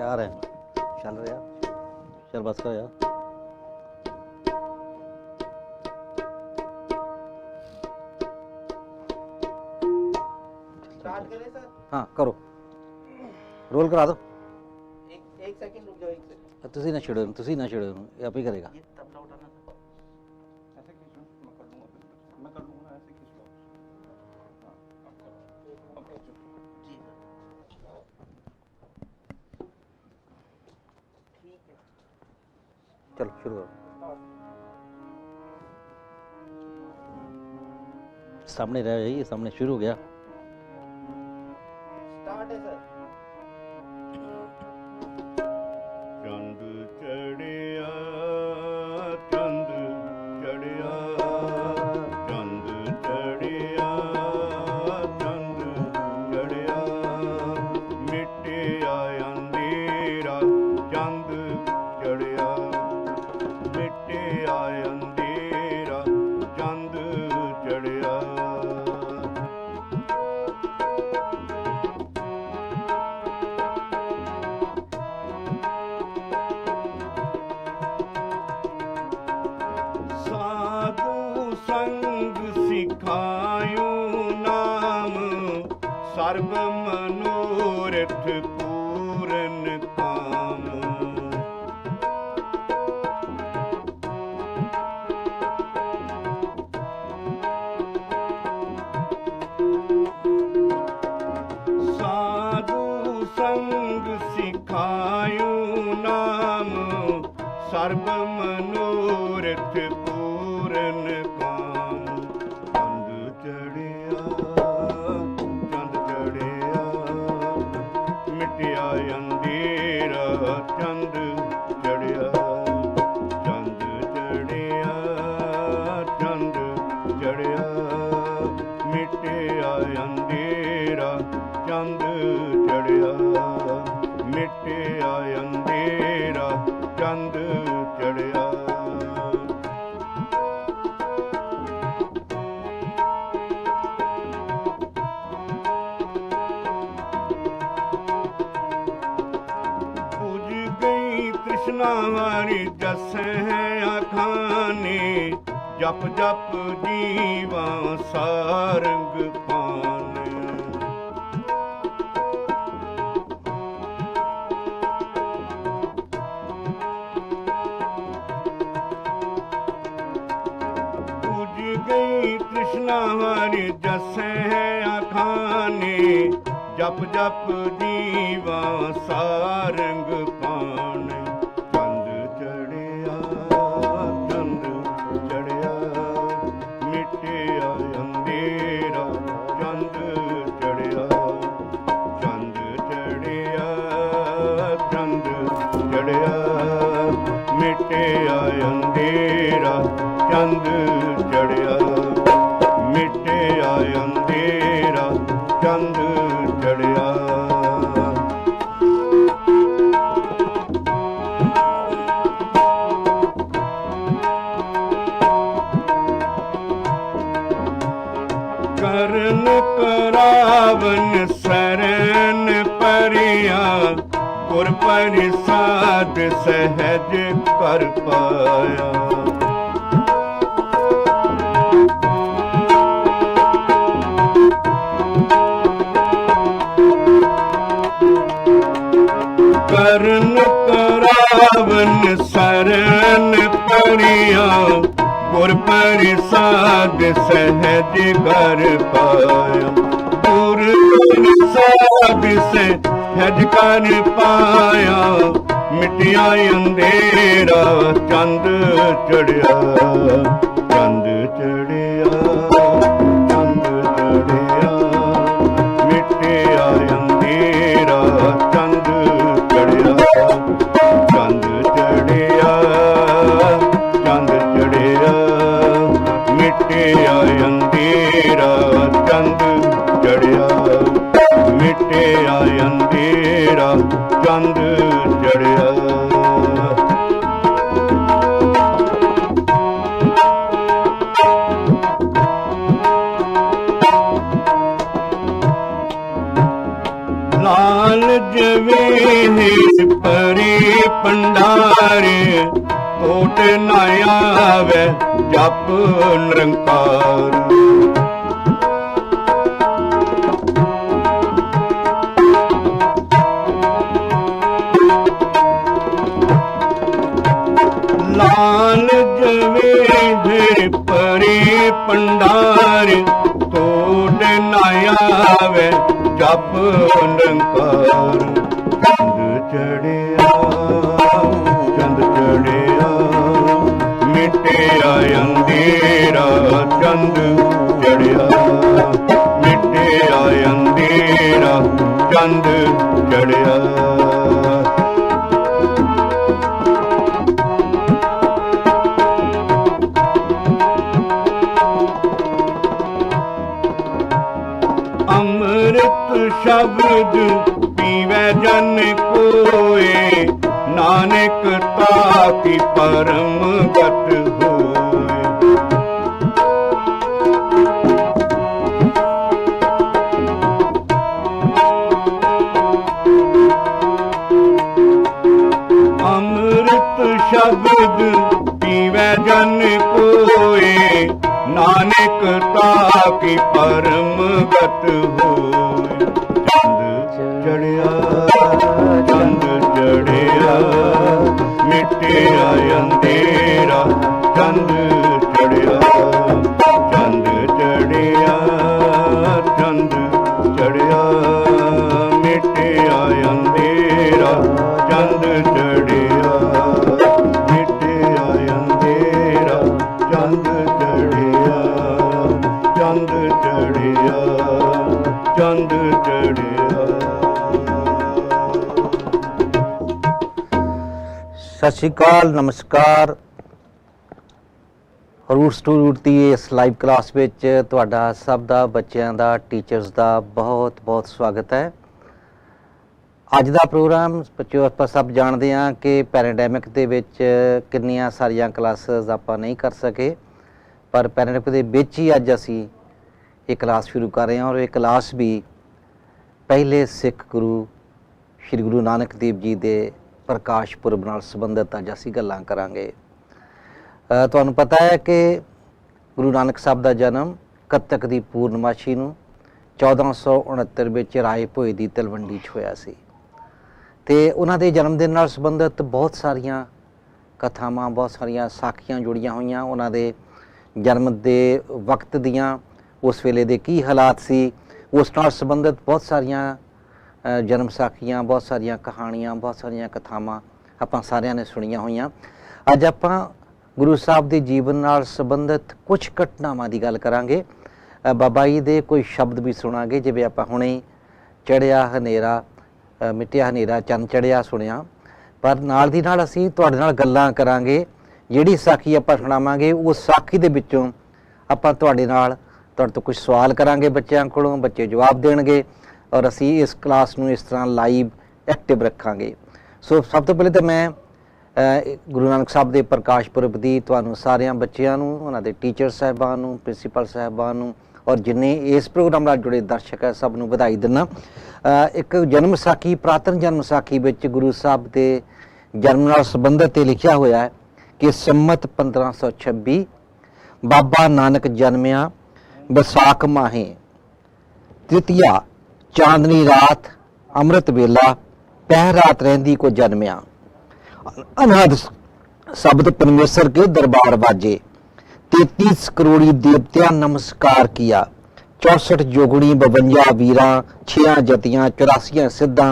आ रहे हैं, चल रहे यार, चल बस कर यार। स्टार्ट करें सर? हाँ करो, रोल करा दो। एक सेकंड रुक जाओ, एक सेकंड। ਤੁਸੀਂ ਨਾ ਛੇੜੋ, ਤੁਸੀਂ ਨਾ ਛੇੜੋ, ਇਹ ਆਪ ਹੀ ਕਰੇਗਾ। ये तबला उठाना था। ऐसे खींच लो, मैं कर लूँगा, मैं कर लूँगा, ऐसे खींच लो। हाँ, अब खींचो। जी सर। ठीक है। चलो शुरू करो। सामने रह जाइए, सामने शुरू हो गया। स्टार्ट है सर। चंद चढ़िया, चंद चढ़िया, चंद चढ़िया, चंद चढ़िया, मिटिया अंधेरा, चंद चढ़िया, मिटिया अंधेरा, चंद चढ़िया। साधु संग सिखायो नाम, सर्व मनोरथ पूरन काम। साधु संग सिखायो नाम, सर्व मनोरथ पूरन काम। चंद चढ़िया, चंद चढ़िया, मिटिया अंधेरा, चंद चढ़िया, चंद चढ़िया, चंद चढ़िया, मिटिया अंधेरा, चंद चढ़िया, मिटिया अंधेरा, चंद चढ़िया। बुझ गई तृष्णा हमारी जस है आखाने, जप जप जीवा सारंग पाने। बुझ गई तृष्णा हमारी जस है आखाने, जप जप जीवा सारंग पाने। चंद चढ़िया, चंद चढ़िया, मिटिया अंधेरा, चंद चढ़िया, चंद चढ़िया, चंद चढ़िया, मिटिया अंधेरा, चंद चढ़िया, मिटिया अंधेरा, चंद चढ़िया। करन करावन शरण परिया, गुर परिसाद सहज कर पाया। करन करावन शरण परिया, गुर परिसाद सहज कर पाया। गुर परिसाद सहज कर पाया, मिटिया अंधेरा, चंद चढ़िया, चंद चढ़िया, चंद चढ़िया, मिटिया अंधेरा, चंद चढ़िया, चंद चढ़िया, चंद चढ़िया, मिटिया अंधेरा, चंद चढ़िया, मिटिया अंधेरा, चंद चढ़िया। लाल जवेने ਭੰਡਾਰ ਟੋਟ ਨਾ ਆਵੇ ਜਪ ਨਿਰੰਕਾਰ। ਲਾਲ ਜਵੇ ਪਰੇ ਭੰਡਾਰ ਟੋਟ ਨਾ ਆਵੇ ਜਪ ਨਿਰੰਕਾਰ। ਚੰਦ ਚੜਿਆ ਚੰਦ ਚੜਿਆ ਮਿਟਿਆ ਅੰਧੇਰਾ। ਚੰਦ ਚੜਿਆ ਮਿਟਿਆ ਅੰਧੇਰਾ। ਚੰਦ ਚੜਿਆ ਅੰਮ੍ਰਿਤ ਸ਼ਬਦ ਪੀਵੇ ਜਨ ਕੋਏ। ਨਾਨਕ ਤਾਕੀ ਪਰਮ ਗਤ ਹੋਏ। ਅੰਮ੍ਰਿਤ ਸ਼ਬਦ ਪੀਵੇ ਜਨ ਕੋਏ। ਨਾਨਕ ਤਾਕੀ ਪਰਮ ਗਤ ਹੋਏ। ਚੰਦ ਚੜਿਆ ਚੰਦ ਚੜਿਆ ਮਿਟਿਆ ਅੰਧੇਰਾ। ਚੰਦ ਚੜਿਆ ਚੰਦ ਚੜਿਆ ਚੰਦ ਚੜਿਆ ਮਿਟਿਆ ਅੰਧੇਰਾ। ਚੰਦ ਚੜਿਆ ਮਿਟਿਆ ਅੰਧੇਰਾ। ਚੰਦ ਚੜਿਆ ਚੰਦ ਚੜਿਆ ਚੰਦ ਚੜਿਆ। ਸਤਿ ਸ਼੍ਰੀ ਅਕਾਲ, ਨਮਸਕਾਰ। ਰੂਟਸ ਟੂ ਰੂਟ ਦੀ ਇਸ ਲਾਈਵ ਕਲਾਸ ਵਿੱਚ ਤੁਹਾਡਾ ਸਭ ਦਾ, ਬੱਚਿਆਂ ਦਾ, ਟੀਚਰਸ ਦਾ ਬਹੁਤ ਬਹੁਤ ਸਵਾਗਤ ਹੈ। ਅੱਜ ਦਾ ਪ੍ਰੋਗਰਾਮ ਬੱਚਿਓ ਆਪਾਂ ਸਭ ਜਾਣਦੇ ਹਾਂ ਕਿ ਪੈਰਾਡੈਮਿਕ ਦੇ ਵਿੱਚ ਕਿੰਨੀਆਂ ਸਾਰੀਆਂ ਕਲਾਸਿਸ ਆਪਾਂ ਨਹੀਂ ਕਰ ਸਕੇ, ਪਰ ਪੈਰਾਡੈਮਿਕ ਦੇ ਵਿੱਚ ਹੀ ਅੱਜ ਅਸੀਂ ਇਹ ਕਲਾਸ ਸ਼ੁਰੂ ਕਰ ਰਹੇ ਹਾਂ। ਔਰ ਇਹ ਕਲਾਸ ਵੀ ਪਹਿਲੇ ਸਿੱਖ ਗੁਰੂ ਸ਼੍ਰੀ ਗੁਰੂ ਨਾਨਕ ਦੇਵ ਜੀ ਦੇ ਪ੍ਰਕਾਸ਼ ਪੁਰਬ ਨਾਲ ਸੰਬੰਧਿਤ ਅੱਜ ਅਸੀਂ ਗੱਲਾਂ ਕਰਾਂਗੇ। ਤੁਹਾਨੂੰ ਪਤਾ ਹੈ ਕਿ ਗੁਰੂ ਨਾਨਕ ਸਾਹਿਬ ਦਾ ਜਨਮ ਕੱਤਕ ਦੀ ਪੂਰਨਮਾਸ਼ੀ ਨੂੰ 1469 ਵਿੱਚ ਰਾਏ ਭੋਏ ਦੀ ਤਲਵੰਡੀ 'ਚ ਹੋਇਆ ਸੀ। ਅਤੇ ਉਹਨਾਂ ਦੇ ਜਨਮ ਦਿਨ ਨਾਲ ਸੰਬੰਧਿਤ ਬਹੁਤ ਸਾਰੀਆਂ ਕਥਾਵਾਂ, ਬਹੁਤ ਸਾਰੀਆਂ ਸਾਖੀਆਂ ਜੁੜੀਆਂ ਹੋਈਆਂ। ਉਹਨਾਂ ਦੇ ਜਨਮ ਦੇ ਵਕਤ ਦੀਆਂ, ਉਸ ਵੇਲੇ ਦੇ ਕੀ ਹਾਲਾਤ ਸੀ, ਉਸ ਨਾਲ ਸੰਬੰਧਿਤ ਬਹੁਤ ਸਾਰੀਆਂ ਜਨਮ ਸਾਖੀਆਂ, ਬਹੁਤ ਸਾਰੀਆਂ ਕਹਾਣੀਆਂ, ਬਹੁਤ ਸਾਰੀਆਂ ਕਥਾਵਾਂ ਆਪਾਂ ਸਾਰਿਆਂ ਨੇ ਸੁਣੀਆਂ ਹੋਈਆਂ। ਅੱਜ ਆਪਾਂ ਗੁਰੂ ਸਾਹਿਬ ਦੇ ਜੀਵਨ ਨਾਲ ਸੰਬੰਧਿਤ ਕੁਝ ਘਟਨਾਵਾਂ ਦੀ ਗੱਲ ਕਰਾਂਗੇ। ਬਾਬਾ ਜੀ ਦੇ ਕੋਈ ਸ਼ਬਦ ਵੀ ਸੁਣਾਂਗੇ, ਜਿਵੇਂ ਆਪਾਂ ਹੁਣੇ ਚੜ੍ਹਿਆ ਹਨੇਰਾ ਮਿਟਿਆ ਹਨੇਰਾ ਚੰਨ ਚੜ੍ਹਿਆ ਸੁਣਿਆ। ਪਰ ਨਾਲ ਦੀ ਨਾਲ ਅਸੀਂ ਤੁਹਾਡੇ ਨਾਲ ਗੱਲਾਂ ਕਰਾਂਗੇ। ਜਿਹੜੀ ਸਾਖੀ ਆਪਾਂ ਸੁਣਾਵਾਂਗੇ ਉਸ ਸਾਖੀ ਦੇ ਵਿੱਚੋਂ ਆਪਾਂ ਤੁਹਾਡੇ ਤੋਂ ਕੁਝ ਸਵਾਲ ਕਰਾਂਗੇ ਬੱਚਿਆਂ ਕੋਲੋਂ, ਬੱਚੇ ਜਵਾਬ ਦੇਣਗੇ ਔਰ ਅਸੀਂ ਇਸ ਕਲਾਸ ਨੂੰ ਇਸ ਤਰ੍ਹਾਂ ਲਾਈਵ ਐਕਟਿਵ ਰੱਖਾਂਗੇ। ਸੋ ਸਭ ਤੋਂ ਪਹਿਲੇ ਤਾਂ ਮੈਂ ਗੁਰੂ ਨਾਨਕ ਸਾਹਿਬ ਦੇ ਪ੍ਰਕਾਸ਼ ਪੁਰਬ ਦੀ ਤੁਹਾਨੂੰ ਸਾਰਿਆਂ ਬੱਚਿਆਂ ਨੂੰ, ਉਹਨਾਂ ਦੇ ਟੀਚਰ ਸਾਹਿਬਾਨ ਨੂੰ, ਪ੍ਰਿੰਸੀਪਲ ਸਾਹਿਬਾਨ ਨੂੰ ਔਰ ਜਿੰਨੇ ਇਸ ਪ੍ਰੋਗਰਾਮ ਨਾਲ ਜੁੜੇ ਦਰਸ਼ਕ ਹੈ ਸਭ ਨੂੰ ਵਧਾਈ ਦਿੰਦਾ। ਇੱਕ ਜਨਮ ਸਾਖੀ, ਪੁਰਾਤਨ ਜਨਮ ਸਾਖੀ ਵਿੱਚ ਗੁਰੂ ਸਾਹਿਬ ਦੇ ਜਨਮ ਨਾਲ ਸੰਬੰਧਿਤ ਇਹ ਲਿਖਿਆ ਹੋਇਆ ਹੈ ਕਿ ਸੰਮਤ 1526 ਬਾਬਾ ਨਾਨਕ ਜਨਮਿਆ ਵਿਸਾਖ ਮਾਹੇ ਤ੍ਰਿਤੀਆ ਚਾਂਦਨੀ ਰਾਤ ਅੰਮ੍ਰਿਤ ਵੇਲਾ ਪਹਿ ਰਾਤ ਰਹਿੰਦੀ ਕੋ ਜਨਮਿਆ। अनहद शब्द परमेश्वर के दरबार बाजे 33 करोड़ी देवतिया नमस्कार किया। 64 जोगणी 52 वीरा 6 जतियां 84 सिद्धा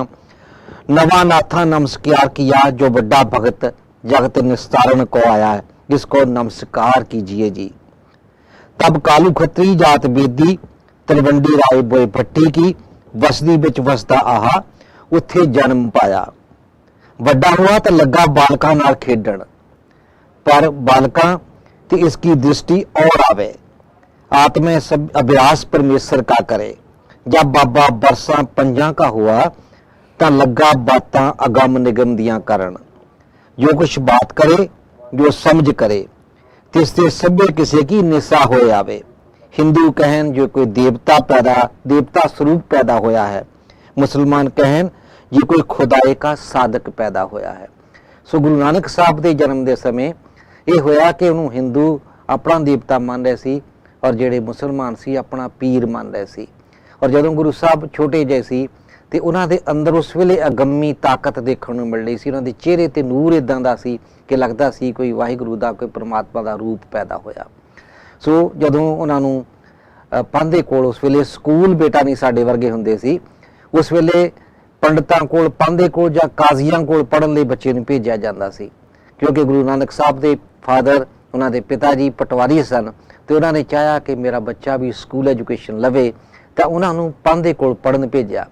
नवानाथा नमस्कार किया। जो बड़ा भगत जगत निस्तारण को आया है, जिसको नमस्कार कीजिए जी। तब कालू खत्री जात बेदी तलवंडी राय बोए भट्टी की वसदी बिच वसदा आहा उत्थे जन्म पाया। ਵੱਡਾ हुआ तो लगा बालका नाल खेडण, पर बालका ते इसकी दृष्टि और आवे। आत्मे सब अभ्यास परमेश्वर का करे। जब बाबा बरसा पंजा का हुआ तो लगा बातां अगम निगम दियां करन। जो कुछ बात करे जो समझ करे तिसते सभ्य किसी की निशा हो आवे। हिंदू कहन जो कोई देवता स्वरूप पैदा होया है। मुसलमान कहन ये कोई खुदाई का साधक पैदा होया है। ਸੋ ਗੁਰੂ ਨਾਨਕ ਸਾਹਿਬ ਦੇ ਜਨਮ ਦੇ ਸਮੇਂ ਇਹ ਹੋਇਆ ਕਿ ਉਹਨੂੰ ਹਿੰਦੂ ਆਪਣਾ ਦੇਵਤਾ ਮੰਨ ਰਹੇ ਸੀ ਔਰ ਜਿਹੜੇ ਮੁਸਲਮਾਨ ਸੀ ਆਪਣਾ ਪੀਰ ਮੰਨ ਰਹੇ ਸੀ। ਔਰ ਜਦੋਂ ਗੁਰੂ ਸਾਹਿਬ ਛੋਟੇ ਜਿਹੇ ਸੀ ਤੇ ਉਹਨਾਂ ਦੇ ਅੰਦਰ ਉਸ ਵੇਲੇ ਅਗੰਮੀ ਤਾਕਤ ਦੇਖਣ ਨੂੰ ਮਿਲ ਰਹੀ ਸੀ। ਉਹਨਾਂ ਦੇ ਚਿਹਰੇ ਤੇ ਨੂਰ ਇਦਾਂ ਦਾ ਸੀ ਕਿ ਲੱਗਦਾ ਸੀ ਕੋਈ ਵਾਹਿਗੁਰੂ ਦਾ, ਕੋਈ ਪਰਮਾਤਮਾ ਦਾ ਰੂਪ ਪੈਦਾ ਹੋਇਆ। ਸੋ ਜਦੋਂ ਉਹਨਾਂ ਨੂੰ ਪਾਂਧੇ ਕੋਲ, ਉਸ ਵੇਲੇ ਸਕੂਲ ਬੇਟਾ ਨਹੀਂ ਸਾਡੇ ਵਰਗੇ ਹੁੰਦੇ ਸੀ, ਉਸ ਵੇਲੇ ਪੰਡਤਾਂ ਕੋਲ, ਪਾਂਧੇ ਕੋਲ ਜਾਂ ਕਾਜ਼ੀਆਂ ਕੋਲ ਪੜ੍ਹਨ ਲਈ ਬੱਚੇ ਨੂੰ ਭੇਜਿਆ ਜਾਂਦਾ ਸੀ, ਕਿਉਂਕਿ ਗੁਰੂ ਨਾਨਕ ਸਾਹਿਬ ਦੇ ਫਾਦਰ, ਉਹਨਾਂ ਦੇ ਪਿਤਾ ਜੀ ਪਟਵਾਰੀ ਸਨ ਤੇ ਉਹਨਾਂ ਨੇ ਚਾਹਿਆ ਕਿ ਮੇਰਾ ਬੱਚਾ ਵੀ ਸਕੂਲ ਐਜੂਕੇਸ਼ਨ ਲਵੇ, ਤਾਂ ਉਹਨਾਂ ਨੂੰ ਪਾਂਧੇ ਕੋਲ ਪੜ੍ਹਨ ਭੇਜਿਆ।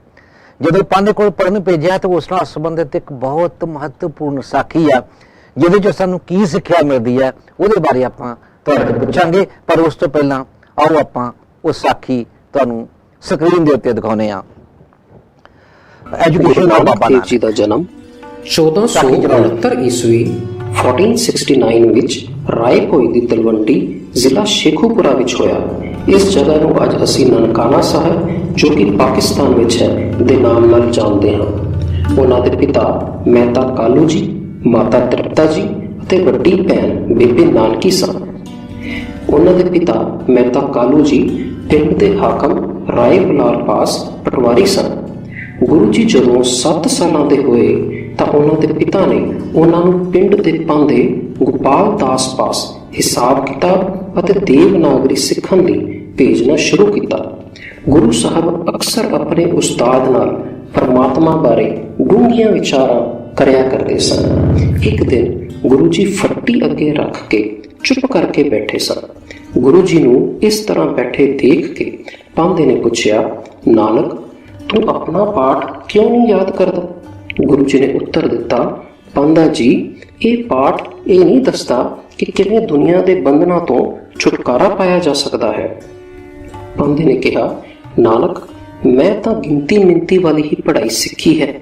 ਜਦੋਂ ਪਾਂਧੇ ਕੋਲ ਪੜ੍ਹਨ ਭੇਜਿਆ ਤਾਂ ਉਸ ਨਾਲ ਸੰਬੰਧਿਤ ਇੱਕ ਬਹੁਤ ਮਹੱਤਵਪੂਰਨ ਸਾਖੀ ਆ, ਜਿਹਦੇ 'ਚ ਸਾਨੂੰ ਕੀ ਸਿੱਖਿਆ ਮਿਲਦੀ ਹੈ ਉਹਦੇ ਬਾਰੇ ਆਪਾਂ ਤੁਹਾਡੇ ਤੋਂ ਪੁੱਛਾਂਗੇ। ਪਰ ਉਸ ਤੋਂ ਪਹਿਲਾਂ ਆਓ ਆਪਾਂ ਉਹ ਸਾਖੀ ਤੁਹਾਨੂੰ ਸਕਰੀਨ ਦੇ ਉੱਤੇ ਦਿਖਾਉਂਦੇ ਹਾਂ। ਐਜੂਕੇਸ਼ਨ ਗੁਰੂ ਨਾਨਕ ਦੇਵ ਜੀ ਦਾ ਜਨਮ 1469 ਈਸਵੀ 1469 ਵਿੱਚ ਰਾਏ ਭੋਇ ਦੀ ਤਲਵੰਡੀ ਜ਼ਿਲ੍ਹਾ ਸ਼ੇਖੂਪੁਰਾ ਵਿੱਚ ਹੋਇਆ। ਇਸ ਜਗ੍ਹਾ ਨੂੰ ਅੱਜ ਅਸੀਂ ਨਨਕਾਣਾ ਸਾਹਿਬ, ਜੋ ਕਿ ਪਾਕਿਸਤਾਨ ਵਿੱਚ ਹੈ, ਦੇ ਨਾਮ ਨਾਲ ਜਾਣਦੇ ਹਾਂ। ਉਹਨਾਂ ਦੇ ਪਿਤਾ ਮਹਿਤਾ ਕਾਲੂ ਜੀ, ਮਾਤਾ ਤ੍ਰਿਪਤਾ ਜੀ ਅਤੇ ਵੱਡੀ ਭੈਣ ਬੇਬੇ ਨਾਨਕੀ ਸਨ। ਉਹਨਾਂ ਦੇ ਪਿਤਾ ਮਹਿਤਾ ਕਾਲੂ ਜੀ ਪਿੰਡ ਦੇ ਹਾਕਮ ਰਾਏ ਬਲਾਰ ਪਾਸ ਪਟਵਾਰੀ ਸਨ। ਗੁਰੂ ਜੀ ਜਦੋਂ 7 ਸਾਲਾਂ ਦੇ ਹੋਏ ਤਾਂ ਉਹਨਾਂ ਦੇ ਪਿਤਾ ਨੇ ਉਹਨਾਂ ਨੂੰ ਪਿੰਡ ਦੇ ਪਾਂਧੇ ਗੋਪਾਲ ਦਾਸ ਪਾਸ ਹਿਸਾਬ ਕਿਤਾਬ ਅਤੇ ਦੇਵਨਾਗਰੀ ਸਿੱਖਣ ਲਈ ਭੇਜਣਾ ਸ਼ੁਰੂ ਕੀਤਾ। ਗੁਰੂ ਸਾਹਿਬ ਅਕਸਰ ਆਪਣੇ ਉਸਤਾਦ ਨਾਲ ਪਰਮਾਤਮਾ ਬਾਰੇ ਡੂੰਘੀਆਂ ਵਿਚਾਰਾਂ ਕਰਿਆ ਕਰਦੇ ਸਨ। ਇੱਕ ਦਿਨ ਗੁਰੂ ਜੀ ਫੱਟੀ ਅੱਗੇ ਰੱਖ ਕੇ ਚੁੱਪ ਕਰਕੇ ਬੈਠੇ ਸਨ। ਗੁਰੂ ਜੀ ਨੂੰ ਇਸ ਤਰ੍ਹਾਂ ਬੈਠੇ ਦੇਖ ਕੇ ਪਾਂਧੇ ਨੇ ਪੁੱਛਿਆ, ਨਾਨਕ, ਤੂੰ ਆਪਣਾ ਪਾਠ ਕਿਉਂ ਨਹੀਂ ਯਾਦ ਕਰਦਾ? ਗੁਰੂ ਜੀ ਨੇ ਉੱਤਰ ਦਿੱਤਾ, ਪਾਂਧਾ ਜੀ, ਇਹ ਪਾਠ ਇਹ ਨਹੀਂ ਦੱਸਦਾ ਕਿ ਕਿਵੇਂ ਦੁਨੀਆ ਦੇ ਬੰਧਨਾਂ ਤੋਂ ਛੁਟਕਾਰਾ ਪਾਇਆ ਜਾ ਸਕਦਾ ਹੈ। ਪਾਂਧੇ ਨੇ ਕਿਹਾ, ਨਾਨਕ, ਮੈਂ ਤਾਂ ਗਿਣਤੀ ਮਿੰਤੀ ਵਾਲੀ ਹੀ ਪੜ੍ਹਾਈ ਸਿੱਖੀ ਹੈ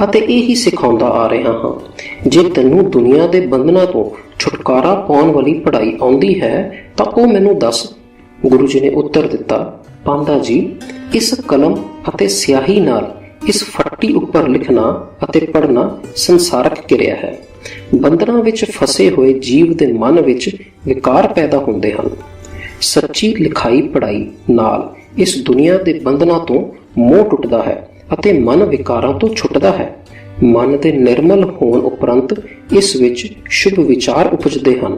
ਅਤੇ ਇਹ ਹੀ ਸਿਖਾਉਂਦਾ ਆ ਰਿਹਾ ਹਾਂ। ਜੇ ਤੈਨੂੰ ਦੁਨੀਆ ਦੇ ਬੰਧਨਾਂ ਤੋਂ ਛੁਟਕਾਰਾ ਪਾਉਣ ਵਾਲੀ ਪੜ੍ਹਾਈ ਆਉਂਦੀ ਹੈ ਤਾਂ ਉਹ ਮੈਨੂੰ ਦੱਸ। ਗੁਰੂ ਜੀ ਨੇ ਉੱਤਰ ਦਿੱਤਾ, ਪਾਂਧਾ ਜੀ, ਇਸ ਕਲਮ ਅਤੇ ਸਿਆਹੀ ਨਾਲ ਇਸ ਫੱਟੀ ਉੱਪਰ ਲਿਖਣਾ ਅਤੇ ਪੜ੍ਹਨਾ ਸੰਸਾਰਕ ਕਿਰਿਆ ਹੈ। ਬੰਧਨਾਂ ਵਿੱਚ ਫਸੇ ਹੋਏ ਜੀਵ ਦੇ ਮਨ ਵਿੱਚ ਵਿਕਾਰ ਪੈਦਾ ਹੁੰਦੇ ਹਨ। ਸੱਚੀ ਲਿਖਾਈ ਪੜ੍ਹਾਈ ਨਾਲ ਇਸ ਦੁਨੀਆ ਦੇ ਬੰਧਨਾਂ ਤੋਂ ਮੋਹ ਟੁੱਟਦਾ ਹੈ ਅਤੇ ਮਨ ਵਿਕਾਰਾਂ ਤੋਂ ਛੁੱਟਦਾ ਹੈ। ਮਨ ਦੇ ਨਿਰਮਲ ਹੋਣ ਉਪਰੰਤ ਇਸ ਵਿੱਚ ਸ਼ੁਭ ਵਿਚਾਰ ਉਪਜਦੇ ਹਨ।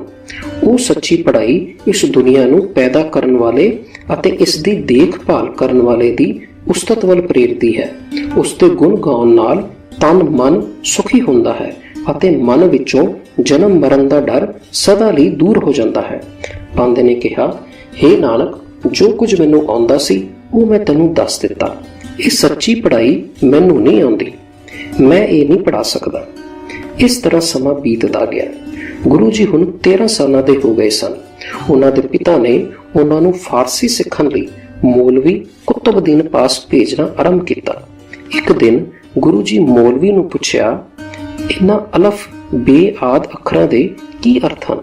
ਉਹ ਸੱਚੀ ਪੜ੍ਹਾਈ ਇਸ ਦੁਨੀਆ ਨੂੰ ਪੈਦਾ ਕਰਨ ਵਾਲੇ ਅਤੇ ਇਸ ਦੀ ਦੇਖਭਾਲ ਕਰਨ ਵਾਲੇ ਦੀ ਉਸਤਤ ਵੱਲ ਪ੍ਰੇਰਦੀ ਹੈ। ਉਸ ਦੇ ਗੁਣ ਗਾਉਣ ਨਾਲ ਤਨ ਮਨ ਸੁਖੀ ਹੁੰਦਾ ਹੈ ਅਤੇ ਮਨ ਵਿੱਚੋਂ ਜਨਮ ਮਰਨ ਦਾ ਡਰ ਸਦਾ ਲਈ ਦੂਰ ਹੋ ਜਾਂਦਾ ਹੈ। ਪਾਂਧੇ ਨੇ ਕਿਹਾ, ਹੇ ਨਾਨਕ, ਜੋ ਕੁਝ ਮੈਨੂੰ ਆਉਂਦਾ ਸੀ ਉਹ ਮੈਂ ਤੈਨੂੰ ਦੱਸ ਦਿੱਤਾ। ਇਹ ਸੱਚੀ ਪੜ੍ਹਾਈ ਮੈਨੂੰ ਨਹੀਂ ਆਉਂਦੀ, ਮੈਂ ਇਹ ਨਹੀਂ ਪੜ੍ਹਾ ਸਕਦਾ। ਇਸ ਤਰ੍ਹਾਂ ਸਮਾਂ ਬੀਤਦਾ ਗਿਆ। ਗੁਰੂ ਜੀ ਹੁਣ 13 ਸਾਲਾਂ ਦੇ ਹੋ ਗਏ ਸਨ। ਉਹਨਾਂ ਦੇ ਪਿਤਾ ਨੇ ਉਹਨਾਂ ਨੂੰ ਫਾਰਸੀ ਸਿੱਖਣ ਲਈ ਮੌਲਵੀ ਕੁਤਬਦੀਨ ਪਾਸ ਭੇਜਣਾ ਆਰੰਭ ਕੀਤਾ। ਇੱਕ ਦਿਨ ਗੁਰੂ ਜੀ ਮੌਲਵੀ ਨੂੰ ਪੁੱਛਿਆ, ਇਹਨਾਂ ਅਲਫ ਬੇ ਆਦ ਅੱਖਰਾਂ ਦੇ ਕੀ ਅਰਥ ਹਨ?